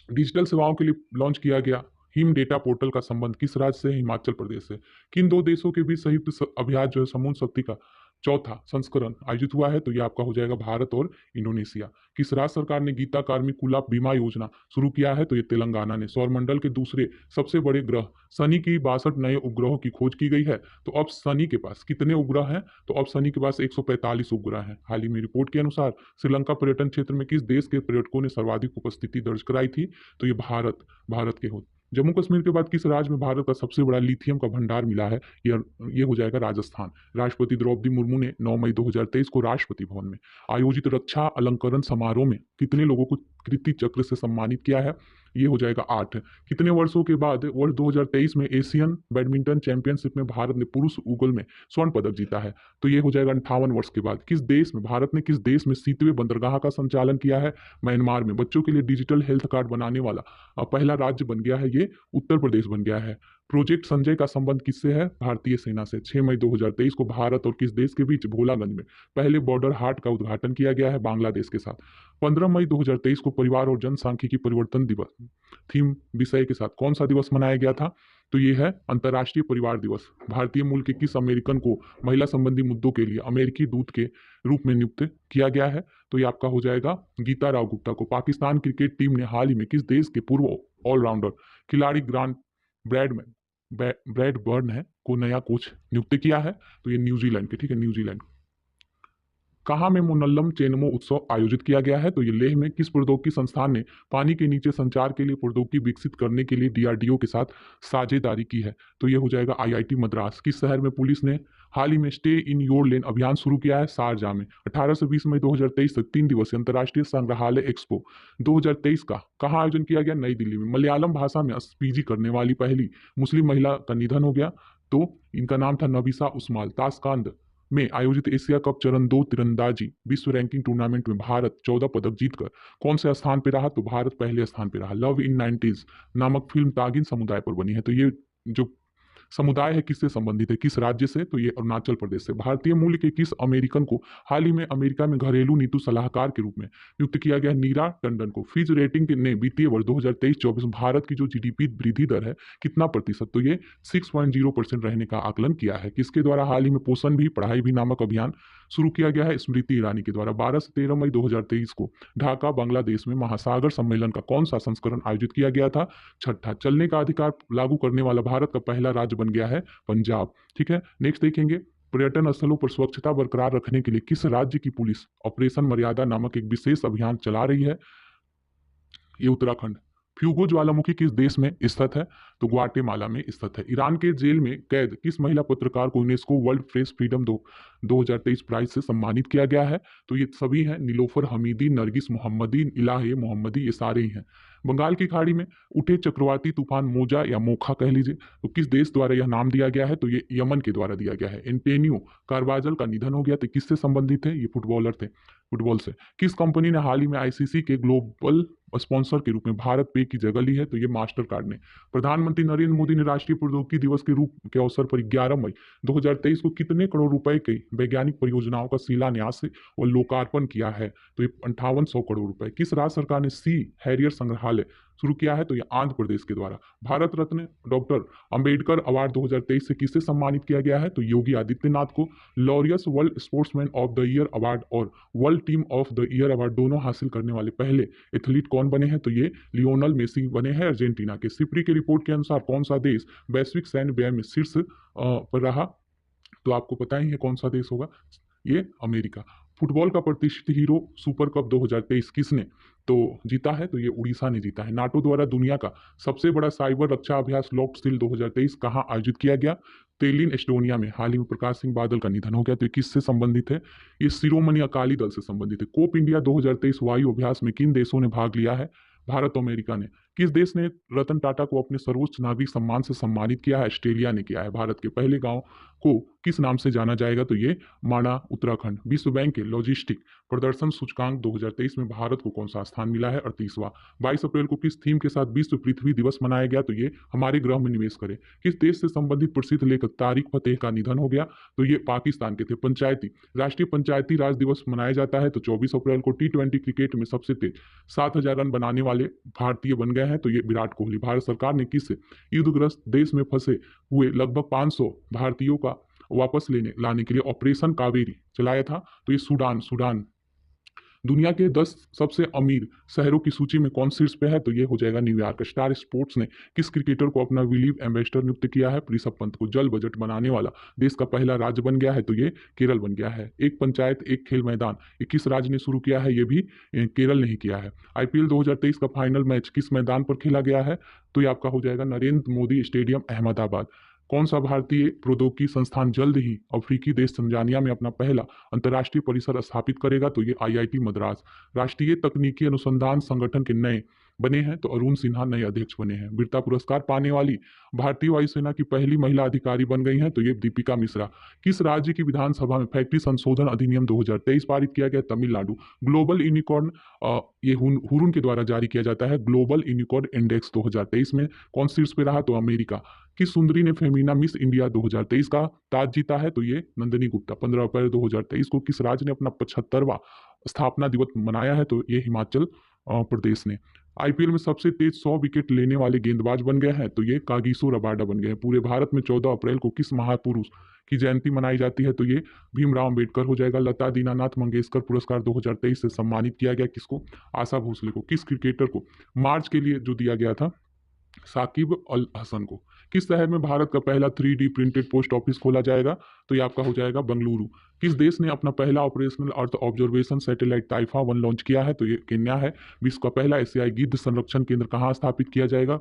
डिजिटल सेवाओं के लिए लॉन्च किया गया हिम डेटा पोर्टल का संबंध किस राज्य से? हिमाचल प्रदेश से। किन दो देशों के बीच संयुक्त अभ्यास जो है समुद्र शक्ति का चौथा संस्करण आयोजित हुआ है? तो ये आपका हो जाएगा भारत और इंडोनेशिया। किस राज्य सरकार ने गीता कार्मिक कुलाब बीमा योजना शुरू किया है? तो ये तेलंगाना ने। सौरमंडल के दूसरे सबसे बड़े ग्रह शनि की 62 नए उपग्रहों की खोज की गई है, तो अब शनि के पास कितने उपग्रह हैं? तो अब शनि के पास 145 उपग्रह हैं। हाल ही में रिपोर्ट के अनुसार श्रीलंका पर्यटन क्षेत्र में किस देश के पर्यटकों ने सर्वाधिक उपस्थिति दर्ज कराई थी? तो ये भारत के हो। जम्मू कश्मीर के बाद किस राज्य में भारत का सबसे बड़ा लिथियम का भंडार मिला है? ये हो जाएगा राजस्थान। राष्ट्रपति द्रौपदी मुर्मू ने 9 मई 2023 को राष्ट्रपति भवन में आयोजित रक्षा अलंकरण समारोह में कितने लोगों को कीर्ति चक्र से सम्मानित किया है? ये हो जाएगा 8। कितने वर्षों के बाद वर्ष 2023 में एशियन बैडमिंटन चैंपियनशिप में भारत ने पुरुष युगल में स्वर्ण पदक जीता है? तो ये हो जाएगा 58 वर्ष के बाद। भारत ने किस देश में शीतवे बंदरगाह का संचालन किया है? म्यांमार में। बच्चों के लिए डिजिटल हेल्थ कार्ड बनाने वाला पहला राज्य बन गया है, ये उत्तर प्रदेश बन गया है। प्रोजेक्ट संजय का संबंध किससे है? भारतीय सेना से। 6 मई 2023 को भारत और किस देश के बीच भोलागंज में पहले बॉर्डर हाट का उद्घाटन किया गया है? बांग्लादेश के साथ। 15 मई 2023 को परिवार और जनसांख्यिकी परिवर्तन दिवस थीम विषय के साथ कौन सा दिवस मनाया गया था? तो ये है अंतर्राष्ट्रीय परिवार दिवस। भारतीय मूल के किस अमेरिकन को महिला संबंधी मुद्दों के लिए अमेरिकी दूत के रूप में नियुक्त किया गया है? तो ये आपका हो जाएगा गीता राव गुप्ता को। पाकिस्तान क्रिकेट टीम ने हाल ही में किस देश के पूर्व ऑलराउंडर खिलाड़ी ग्रांट ब्रैड बर्न है को नया कोच नियुक्त किया है। तो ये न्यूजीलैंड के, ठीक है, न्यूजीलैंड। कहाँ में मोनल्लम चेनमो उत्सव आयोजित किया गया है? तो ये लेह में। किस प्रौद्योगिकी संस्थान ने पानी के नीचे संचार के लिए प्रौद्योगिकी विकसित करने के लिए डीआरडीओ के साथ साझेदारी की है? तो ये हो जाएगा आईआईटी मद्रास। किस शहर में पुलिस ने हाल ही में स्टे इन योर लेन अभियान शुरू किया है? शारजाह में। 18 से 20 मई 2023 तक 3 दिवसीय अंतर्राष्ट्रीय संग्रहालय एक्सपो 2023 का कहाँ आयोजन किया गया? नई दिल्ली में। मलयालम भाषा में पीजी करने वाली पहली मुस्लिम महिला का निधन हो गया। तो इनका नाम था नबीसा उस्माल। ताशकंद में आयोजित एशिया कप चरण 2 तीरंदाजी विश्व रैंकिंग टूर्नामेंट में भारत 14 पदक जीतकर कौन से स्थान पर रहा? तो भारत पहले स्थान पर रहा। लव इन 90s नामक फिल्म तागिन समुदाय पर बनी है। तो ये जो समुदाय है किससे संबंधित है, किस राज्य से? तो ये अरुणाचल प्रदेश से। भारतीय मूल के किस अमेरिकन को हाल ही में अमेरिका में घरेलू नीति सलाहकार के रूप में नियुक्त किया गया? नीरा टंडन को। फिच रेटिंग ने वित्तीय वर्ष 2023-24 में भारत की जो जीडीपी वृद्धि दर है कितना प्रतिशत? तो ये 6.0% रहने का आकलन किया है। किसके द्वारा हाल ही में पोषण भी पढ़ाई भी नामक अभियान शुरू किया गया है? स्मृति ईरानी के द्वारा। 12 से 13 मई 2023 को ढाका बांग्लादेश में महासागर सम्मेलन का कौन सा संस्करण आयोजित किया गया था? छठा। चलने का अधिकार लागू करने वाला भारत का पहला राज्य बन गया है पंजाब। ठीक है, नेक्स्ट देखेंगे। पर्यटन स्थलों पर स्वच्छता बरकरार रखने के लिए किस राज्य की पुलिस ऑपरेशन मर्यादा नामक एक विशेष अभियान चला रही है? ये उत्तराखंड। फ्यूगो ज्वालामुखी किस देश में स्थित है? तो ग्वाटेमाला में स्थित है। ईरान के जेल में कैद किस महिला पत्रकार को UNESCO World Press Freedom 2023 prize से सम्मानित किया गया है? तो ये सभी हैं, नीलोफर हमीदी, नरगिस मोहम्मदी, इलाहे मोहम्मदी, ये सारे ही हैं। बंगाल की खाड़ी में उठे चक्रवाती तूफान मोजा या मोखा कह लीजिए, तो किस देश द्वारा यह नाम दिया गया है? तो ये यमन के द्वारा दिया गया है। एंटेनियो कार्वाजल का निधन हो गया। तो किससे संबंधित है? ये फुटबॉलर थे, फुटबॉल से। किस कंपनी ने हाल ही में आईसीसी के ग्लोबल स्पॉन्सर के रूप में भारत पे की जगह ली है? तो ये मास्टर कार्ड ने। प्रधानमंत्री नरेंद्र मोदी ने राष्ट्रीय प्रौद्योगिकी दिवस के रूप के अवसर पर 11 मई 2023 को कितने करोड़ रुपए की वैज्ञानिक परियोजनाओं का शिलान्यास और लोकार्पण किया है? तो ये 5800 करोड़ रुपए। किस राज्य सरकार ने सी हैरियर संग्रहालय शुरू किया है? तो ये आंध्र प्रदेश के द्वारा। भारत रत्न डॉक्टर अंबेडकर अवार्ड 2023 से किसे सम्मानित किया गया है? तो योगी आदित्यनाथ को। Laureus world sportsman of the year award और world team of the year award दोनों हासिल करने वाले पहले एथलीट कौन बने हैं? तो ये लियोनल मेसी बने हैं अर्जेंटीना के। सिप्री की रिपोर्ट के अनुसार कौन सा देश वैश्विक सैन्य व्यय में शीर्ष पर रहा? तो आपको पता ही है कौन सा देश होगा, ये अमेरिका। फुटबॉल का प्रतिष्ठित हीरो सुपर कप 2023 किसने तो जीता है? तो ये उड़ीसा ने जीता है। नाटो द्वारा दुनिया का सबसे बड़ा साइबर रक्षा अभ्यास लॉफ्ट स्टिल 2023 कहाँ आयोजित किया गया? तेलिन एस्टोनिया में। हाल ही में प्रकाश सिंह बादल का निधन हो गया। तो ये किससे संबंधित है? ये शिरोमणि अकाली दल से संबंधित है। कोप इंडिया 2023 वायु अभ्यास में किन देशों ने भाग लिया है? भारत और अमेरिका ने। किस देश ने रतन टाटा को अपने सर्वोच्च नागरिक सम्मान से सम्मानित किया है? ऑस्ट्रेलिया ने किया है। भारत के पहले गांव को किस नाम से जाना जाएगा? तो ये माणा, उत्तराखंड। विश्व बैंक के लॉजिस्टिक प्रदर्शन सूचकांक 2023 में भारत को कौन सा स्थान मिला है? 38वां। 22 अप्रैल को किस थीम के साथ विश्व पृथ्वी दिवस मनाया गया? तो ये हमारे ग्रह में निवेश करें। किस देश से संबंधित प्रसिद्ध लेखक तारिक फतेह का निधन हो गया? तो ये पाकिस्तान के थे। पंचायती राष्ट्रीय पंचायती राज दिवस मनाया जाता है तो 24 अप्रैल को। T20 क्रिकेट में सबसे तेज 7000 रन बनाने वाले भारतीय बन गए हैं तो ये विराट कोहली। भारत सरकार ने किस युद्धग्रस्त देश में फंसे हुए लगभग 500 भारतीयों का वापस लाने के लिए ऑपरेशन कावेरी चलाया था? तो ये सूडान। दुनिया के 10 सबसे अमीर शहरों की सूची में कौन शीर्ष पे है? तो ये हो जाएगा न्यूयॉर्क। स्टार स्पोर्ट्स ने किस क्रिकेटर को अपना विलीव एम्बेसडर नियुक्त किया है? ऋषभ पंत को। जल बजट बनाने वाला देश का पहला राज्य बन गया है तो ये केरल बन गया है। एक पंचायत एक खेल मैदान ये किस राज्य ने शुरू किया है? ये भी केरल ने ही किया है। आईपीएल 2023 का फाइनल मैच किस मैदान पर खेला गया है? तो ये आपका हो जाएगा नरेंद्र मोदी स्टेडियम, अहमदाबाद। कौन सा भारतीय प्रौद्योगिकी संस्थान जल्द ही अफ्रीकी देश तंजानिया में अपना पहला अंतर्राष्ट्रीय परिसर स्थापित करेगा? तो ये आईआईटी मद्रास। राष्ट्रीय तकनीकी अनुसंधान संगठन के नए बने हैं तो अरुण सिन्हा नए अध्यक्ष बने हैं। वीरता पुरस्कार पाने वाली भारतीय वायुसेना की पहली महिला अधिकारी बन गई हैं तो ये दीपिका मिश्रा। किस राज्य की विधानसभा में फैक्ट्री संशोधन अधिनियम 2023 पारित किया गया? तमिलनाडु। ग्लोबल यूनिकॉर्न ये हुरून के द्वारा जारी किया जाता है। ग्लोबल यूनिकॉर्न इंडेक्स 2023 में कौन शीर्ष पे रहा? तो अमेरिका। किस सुंदरी ने फेमिना मिस इंडिया 2023 का ताज जीता है? तो ये नंदिनी गुप्ता। 15 अप्रैल 2023 को किस राज्य ने अपना 75वां स्थापना दिवस मनाया है? तो ये हिमाचल प्रदेश ने। आईपीएल में सबसे तेज 100 विकेट लेने वाले गेंदबाज बन गए हैं तो ये कागिसो रबाडा बन गए हैं। पूरे भारत में 14 अप्रैल को किस महापुरुष की जयंती मनाई जाती है? तो ये भीमराव अंबेडकर हो जाएगा। लता दीनानाथ मंगेशकर पुरस्कार 2023 से सम्मानित किया गया किसको? आशा भोसले को। किस क्रिकेटर को मार्च के लिए जो दिया गया था? साकिब अल हसन को। किस शहर में भारत का पहला 3D प्रिंटेड पोस्ट ऑफिस खोला जाएगा? तो ये आपका हो जाएगा बेंगलुरु। किस देश ने अपना पहला operational earth observation satellite Taifa 1 launch किया है? तो ये केन्या है। विश्व का पहला एशियाई गिद्ध संरक्षण केंद्र कहाँ स्थापित किया जाएगा?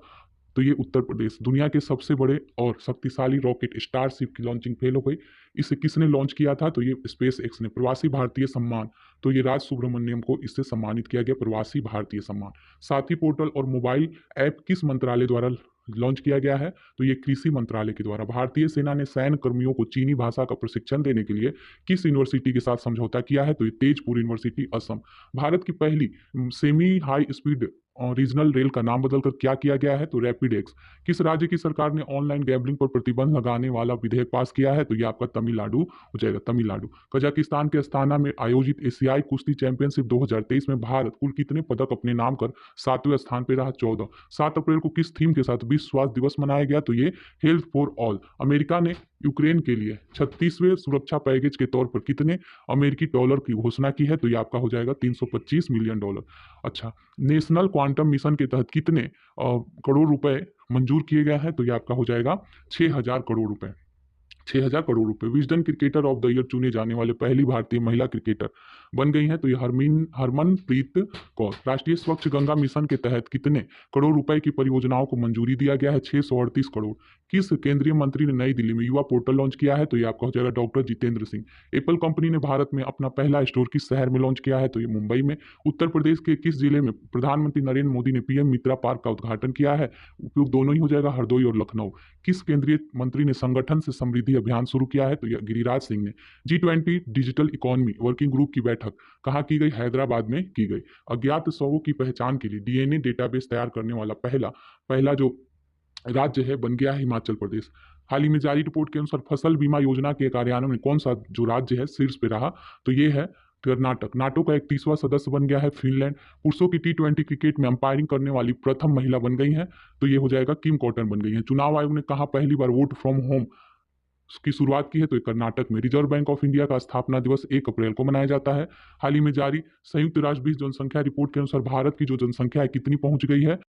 तो ये उत्तर प्रदेश। दुनिया के सबसे बड़े और शक्तिशाली रॉकेट स्टारशिप की लॉन्चिंग फेल हो गई। इसे किसने लॉन्च किया था? तो ये स्पेस एक्स ने। प्रवासी भारतीय सम्मान, तो ये राज सुब्रमण्यम को इससे सम्मानित किया गया, प्रवासी भारतीय सम्मान। साथी पोर्टल और मोबाइल ऐप किस मंत्रालय द्वारा लॉन्च किया गया है? तो ये कृषि मंत्रालय के द्वारा। भारतीय सेना ने सैन्य कर्मियों को चीनी भाषा का प्रशिक्षण देने के लिए किस यूनिवर्सिटी के साथ समझौता किया है? तो ये तेजपुर यूनिवर्सिटी, असम। भारत की पहली semi high speed regional rail का नाम बदलकर क्या किया गया है? तो रैपिड एक्स। किस राज्य की सरकार ने ऑनलाइन गैम्बलिंग पर प्रतिबंध लगाने वाला विधेयक पास किया है? तो ये आपका तमिलनाडु हो जाएगा, तमिलनाडु। कजाकिस्तान के अस्ताना में आयोजित एशियाई कुश्ती चैंपियनशिप 2023 में भारत कुल कितने पदक अपने नाम कर 7वें स्थान पर रहा? 14। 7 अप्रैल को किस थीम के साथ विश्व स्वास्थ्य दिवस मनाया गया? तो ये हेल्थ फॉर ऑल। अमेरिका ने यूक्रेन के लिए 36वें सुरक्षा पैकेज के तौर पर कितने अमेरिकी डॉलर की घोषणा की है? तो ये आपका हो जाएगा 325 मिलियन डॉलर। अच्छा, नेशनल क्वांटम मिशन के तहत कितने करोड़ रुपए मंजूर किए गए हैं? तो ये आपका हो जाएगा 6000 करोड़ रुपए। 6000 करोड़ रुपए। Wisden cricketer of the year चुने जाने वाले पहली भारतीय महिला क्रिकेटर बन गई हैं, तो ये हरमनप्रीत कौर। राष्ट्रीय स्वच्छ गंगा मिशन के तहत कितने करोड़ रुपए की परियोजनाओं को मंजूरी दिया गया है? 638 करोड़। किस केंद्रीय मंत्री ने नई दिल्ली में युवा पोर्टल लॉन्च किया है? तो ये आपका हो जाएगा doctor Jitendra Singh. Apple company ने भारत में अपना पहला स्टोर किस शहर में लॉन्च किया है? तो ये मुंबई में। उत्तर प्रदेश के किस जिले में प्रधानमंत्री नरेंद्र मोदी ने पीएम मित्रा पार्क का उद्घाटन किया है? उपयोग दोनों ही हो जाएगा, हरदोई और लखनऊ। किस केंद्रीय मंत्री ने संगठन से समृद्धि अभियान शुरू किया है? तो यह गिरिराज सिंह ने। G20 digital economy working group की बैठक कहाँ की गई? हैदराबाद में की गई। अज्ञात शवों की पहचान के लिए डीएनए डेटाबेस तैयार करने वाला पहला जो राज्य है बन गया है हिमाचल प्रदेश। हाल ही में जारी रिपोर्ट के अनुसार फसल बीमा योजना के कार्यान्वयन में कौन सा जो राज्य है शीर्ष पे रहा? तो ये है कर्नाटक। नाटो का 31वां सदस्य बन गया है फिनलैंड। पुरुषों की T20 क्रिकेट में अंपायरिंग करने वाली प्रथम महिला बन गई है, तो ये हो जाएगा किम कॉटन बन गई है। चुनाव आयोग ने कहा पहली बार वोट फ्रॉम होम की शुरुआत की है? तो ये कर्नाटक में। रिजर्व बैंक ऑफ इंडिया का स्थापना दिवस 1 अप्रैल को मनाया जाता है। हाल ही में जारी संयुक्त राष्ट्र विश्व जनसंख्या रिपोर्ट के अनुसार भारत की जो जनसंख्या है कितनी पहुंच गई है?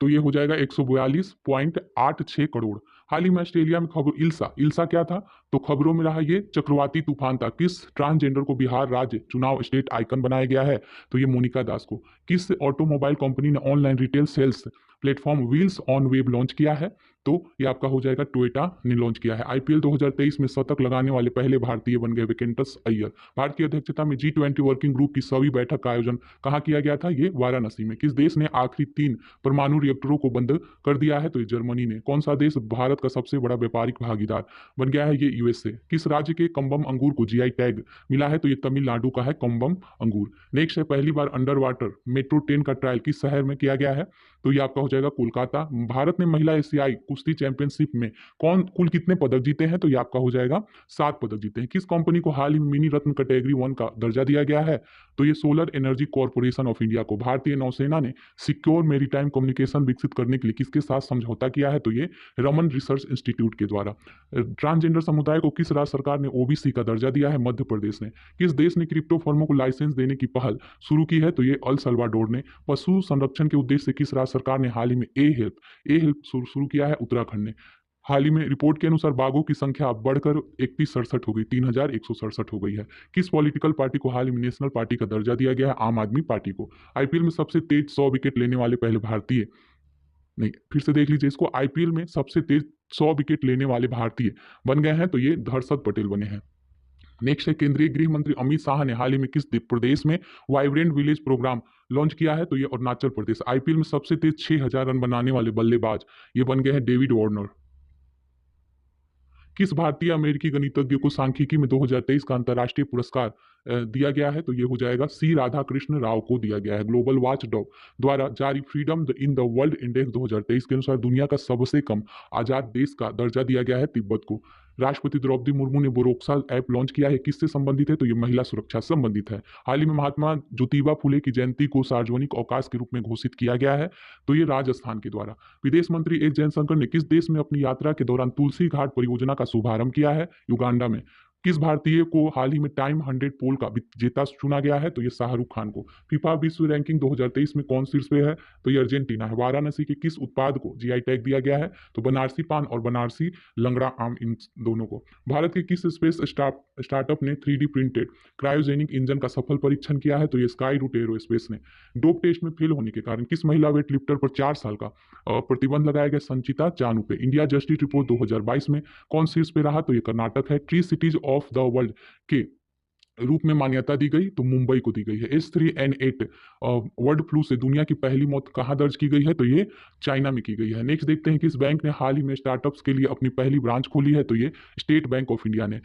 तो ये हो जाएगा 142.86 करोड़। हाल ही में ऑस्ट्रेलिया में खबर इल्सा क्या था? तो खबरों में रहा ये चक्रवाती तूफान था। किस ट्रांसजेंडर को बिहार राज्य चुनाव स्टेट आइकन बनाया गया है? तो ये मोनिका दास को। किस ऑटोमोबाइल कंपनी ने online retail sales platform wheels on web launch किया है? तो ये आपका हो जाएगा टोयोटा ने लॉन्च किया है। आईपीएल 2023 में शतक लगाने वाले पहले भारतीय बन गए वेंकटेश अय्यर। भारत की अध्यक्षता में G20 वर्किंग ग्रुप की 100वीं बैठक का आयोजन कहाँ किया गया था? ये वाराणसी में। किस देश ने आखिरी 3 परमाणु रिएक्टरों को बंद कर दिया है? तो ये जर्मनी ने। कौन सा देश भारत का सबसे बड़ा व्यापारिक भागीदार बन गया है? ये यूएसए। किस राज्य के कम्बम अंगूर को जीआई टैग मिला है? तो ये तमिलनाडु का है कम्बम अंगूर। नेक्स्ट है पहली बार अंडर वाटर मेट्रो ट्रेन का ट्रायल किस शहर में किया गया है? तो ये आपका हो जाएगा कोलकाता। भारत ने महिला एशियाई कुश्ती चैंपियनशिप में कुल कितने पदक जीते हैं? तो ये आपका हो जाएगा 7 पदक जीते हैं। किस कंपनी को हाल ही में मिनी रत्न कैटेगरी 1 का दर्जा दिया गया है? तो ये solar energy corporation of India को। भारतीय नौसेना ने सिक्योर मेरीटाइम कम्युनिकेशन विकसित करने के लिए किसके साथ समझौता किया है? तो ये रमन रिसर्च इंस्टीट्यूट के द्वारा। ट्रांसजेंडर समुदाय को किस राज्य सरकार ने ओबीसी का दर्जा दिया है? मध्य प्रदेश ने। किस देश ने क्रिप्टो फर्मों को लाइसेंस देने की पहल शुरू की है? तो ये अल सल्वाडोर ने। पशु संरक्षण के उद्देश्य से किस राज्य सरकार ने हाल ही में ए हेल्प शुरू किया है? उत्तराखंड ने। हाल ही में रिपोर्ट के अनुसार बाघों की संख्या बढ़कर 3167 हो गई, 3167 हो गई है। किस पॉलिटिकल पार्टी को हाल ही में नेशनल पार्टी का दर्जा दिया गया है? आम आदमी पार्टी को। आईपीएल में सबसे तेज 100 विकेट लेने वाले पहले भारतीय, नहीं फिर से देख लीजिए इसको, आईपीएल में सबसे तेज 100 विकेट लेने वाले भारतीय बन गए हैं, तो ये हर्षद पटेल बने हैं। नेक्स्ट है केंद्रीय गृह मंत्री अमित शाह ने हाल ही में किस प्रदेश में वाइब्रेंट विलेज प्रोग्राम लॉन्च किया है? तो ये अरुणाचल प्रदेश। आईपीएल में सबसे तेज 6000 रन बनाने वाले बल्लेबाज ये बन गए हैं डेविड वार्नर। किस भारतीय अमेरिकी गणितज्ञ को सांख्यिकी में 2023 का अंतर्राष्ट्रीय पुरस्कार दिया गया है? तो ये हो जाएगा सी राधाकृष्ण राव को दिया गया है। ग्लोबल वॉच डॉग द्वारा जारी freedom in the world index 2023 के अनुसार दुनिया का सबसे कम आजाद देश का दर्जा दिया गया है तिब्बत को। राष्ट्रपति द्रौपदी मुर्मू ने बोरोक्सा ऐप लॉन्च किया है, किससे संबंधित है? तो ये महिला सुरक्षा से संबंधित है। हाल ही में महात्मा ज्योतिबा फुले की जयंती को सार्वजनिक अवकाश के रूप में घोषित किया गया है, तो ये राजस्थान के द्वारा। विदेश मंत्री एस जयशंकर ने किस देश में अपनी यात्रा के दौरान तुलसी घाट परियोजना का शुभारंभ किया है? युगांडा में। किस भारतीय को हाल ही में टाइम 100 पोल का विजेता चुना गया है? तो ये शाहरुख खान को। फीफा विश्व रैंकिंग 2023 में कौन शीर्ष पे है? तो ये अर्जेंटीना है। वाराणसी के किस उत्पाद को जीआई टैग दिया गया है? तो बनारसी पान और बनारसी लंगड़ा आम, इन दोनों को। भारत के किस स्पेस स्टार्टअप ने 3D प्रिंटेड क्रायोजेनिक इंजन का सफल परीक्षण किया है? तो ये स्काई रूट एरोस्पेस ने। डोप टेस्ट में फेल होने के कारण किस महिला वेट लिफ्टर पर 4 साल का प्रतिबंध लगाया गया? संचिता चानू पे। इंडिया जस्टिस रिपोर्ट 2022 में कौन शीर्ष पे रहा? तो ये कर्नाटक है। Tree cities of the world के रूप में मान्यता दी गई तो मुंबई को दी गई है। H3N8 बर्ड फ्लू से दुनिया की पहली मौत कहाँ दर्ज की गई है? तो ये चाइना में की गई है। नेक्स्ट देखते हैं कि इस बैंक ने हाल ही में स्टार्टअप्स के लिए अपनी पहली ब्रांच खोली है। तो ये स्टेट बैंक ऑफ इंडिया ने।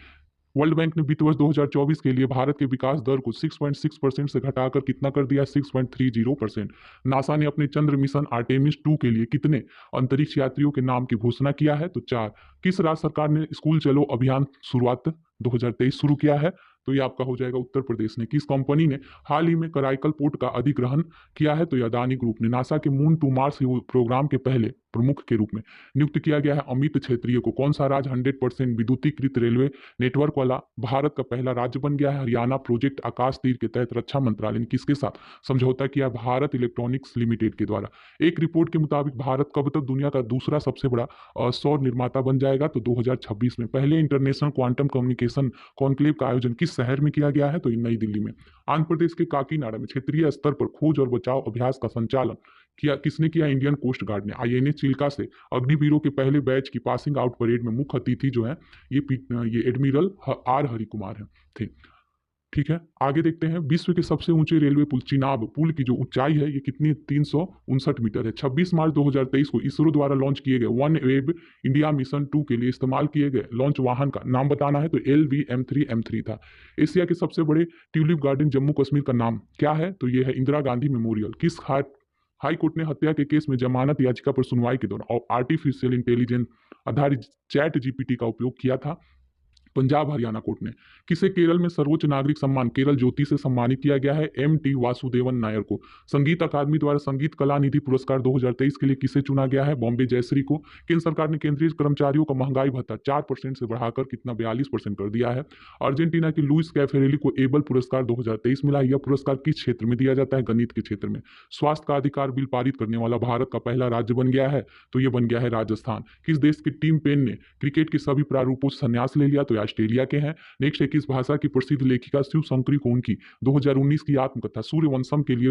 वर्ल्ड बैंक ने वित्त वर्ष 2024 के लिए भारत के विकास दर को 6.6% से घटाकर कितना कर दिया? 6.30%। नासा ने अपने चंद्र मिशन आर्टेमिस 2 के लिए कितने अंतरिक्ष यात्रियों के नाम की घोषणा किया है? तो 4। किस राज्य सरकार ने स्कूल चलो अभियान शुरुआत 2023 शुरू किया है? तो ये आपका हो जाएगा उत्तर प्रदेश ने। किस कंपनी ने हाल ही में कराईकल पोर्ट का अधिग्रहण किया है? तो ये अदानी ग्रुप ने। नासा के मून टू मार्स प्रोग्राम के पहले प्रमुख के रूप में नियुक्त किया गया है अमित क्षेत्रीय को। कौन सा राज्य 100% विद्युतीकृत रेलवे नेटवर्क वाला भारत का पहला राज्य बन गया है? हरियाणा। प्रोजेक्ट आकाश तीर के तहत रक्षा मंत्रालय ने किसके साथ समझौता किया? भारत इलेक्ट्रॉनिक्स लिमिटेड के द्वारा। एक रिपोर्ट के मुताबिक भारत कब तक दुनिया का दूसरा सबसे बड़ा सौर निर्माता बन जाएगा? तो 2026 में। पहले इंटरनेशनल क्वांटम कम्युनिकेशन कॉन्क्लेव का आयोजन किस शहर में किया गया है? तो नई दिल्ली में। आंध्र प्रदेश के काकीनाडा में क्षेत्रीय स्तर पर खोज और बचाव अभ्यास का संचालन किसने किया? इंडियन कोस्ट गार्ड ने। INS चिल्का से अग्निवीरों के पहले बैच की पासिंग आउट परेड में मुख्य अतिथि जो है ये एडमिरल R हरि कुमार है थे। ठीक है, आगे देखते हैं। विश्व के सबसे ऊंचे रेलवे पुल चिनाब पुल की जो ऊंचाई है ये कितनी? 359 मीटर है। 26 मार्च 2023 को इसरो द्वारा लॉन्च किए गए वन वेब इंडिया मिशन 2 के लिए इस्तेमाल किए गए लॉन्च वाहन का नाम बताना है। तो LVM3 था। एशिया के सबसे बड़े ट्यूलिप गार्डन जम्मू कश्मीर का नाम क्या है? तो ये है इंदिरा गांधी मेमोरियल। किस हाई कोर्ट ने हत्या के केस में जमानत याचिका पर सुनवाई के दौरान आर्टिफिशियल इंटेलिजेंस आधारित चैट GPT का उपयोग किया था? पंजाब हरियाणा कोर्ट ने। किसे केरल में सर्वोच्च नागरिक सम्मान केरल ज्योति से सम्मानित किया गया है? MT वासुदेवन नायर को। संगीत अकादमी द्वारा संगीत कला निधि पुरस्कार 2023 के लिए किसे चुना गया है? बॉम्बे जयश्री को। केंद्र सरकार ने केंद्रीय कर्मचारियों का महंगाई भत्ता 4% से बढ़ाकर कितना 42% कर दिया है। अर्जेंटीना के लुइस कैफेरेली को एबल पुरस्कार 2023 मिला है। यह पुरस्कार किस क्षेत्र में दिया जाता है? गणित के क्षेत्र में। स्वास्थ्य का अधिकार बिल पारित करने वाला भारत का पहला राज्य बन गया है? तो यह बन गया है राजस्थान। किस देश की टीम पेन ने क्रिकेट के सभी प्रारूपों से संन्यास ले लिया? तो ऑस्ट्रेलिया के हैं। नेक्स्ट है किस भाषा की प्रसिद्ध लेखिका शिव शंकरी को उनकी 2019 की आत्मकथा सूर्यवंशम के लिए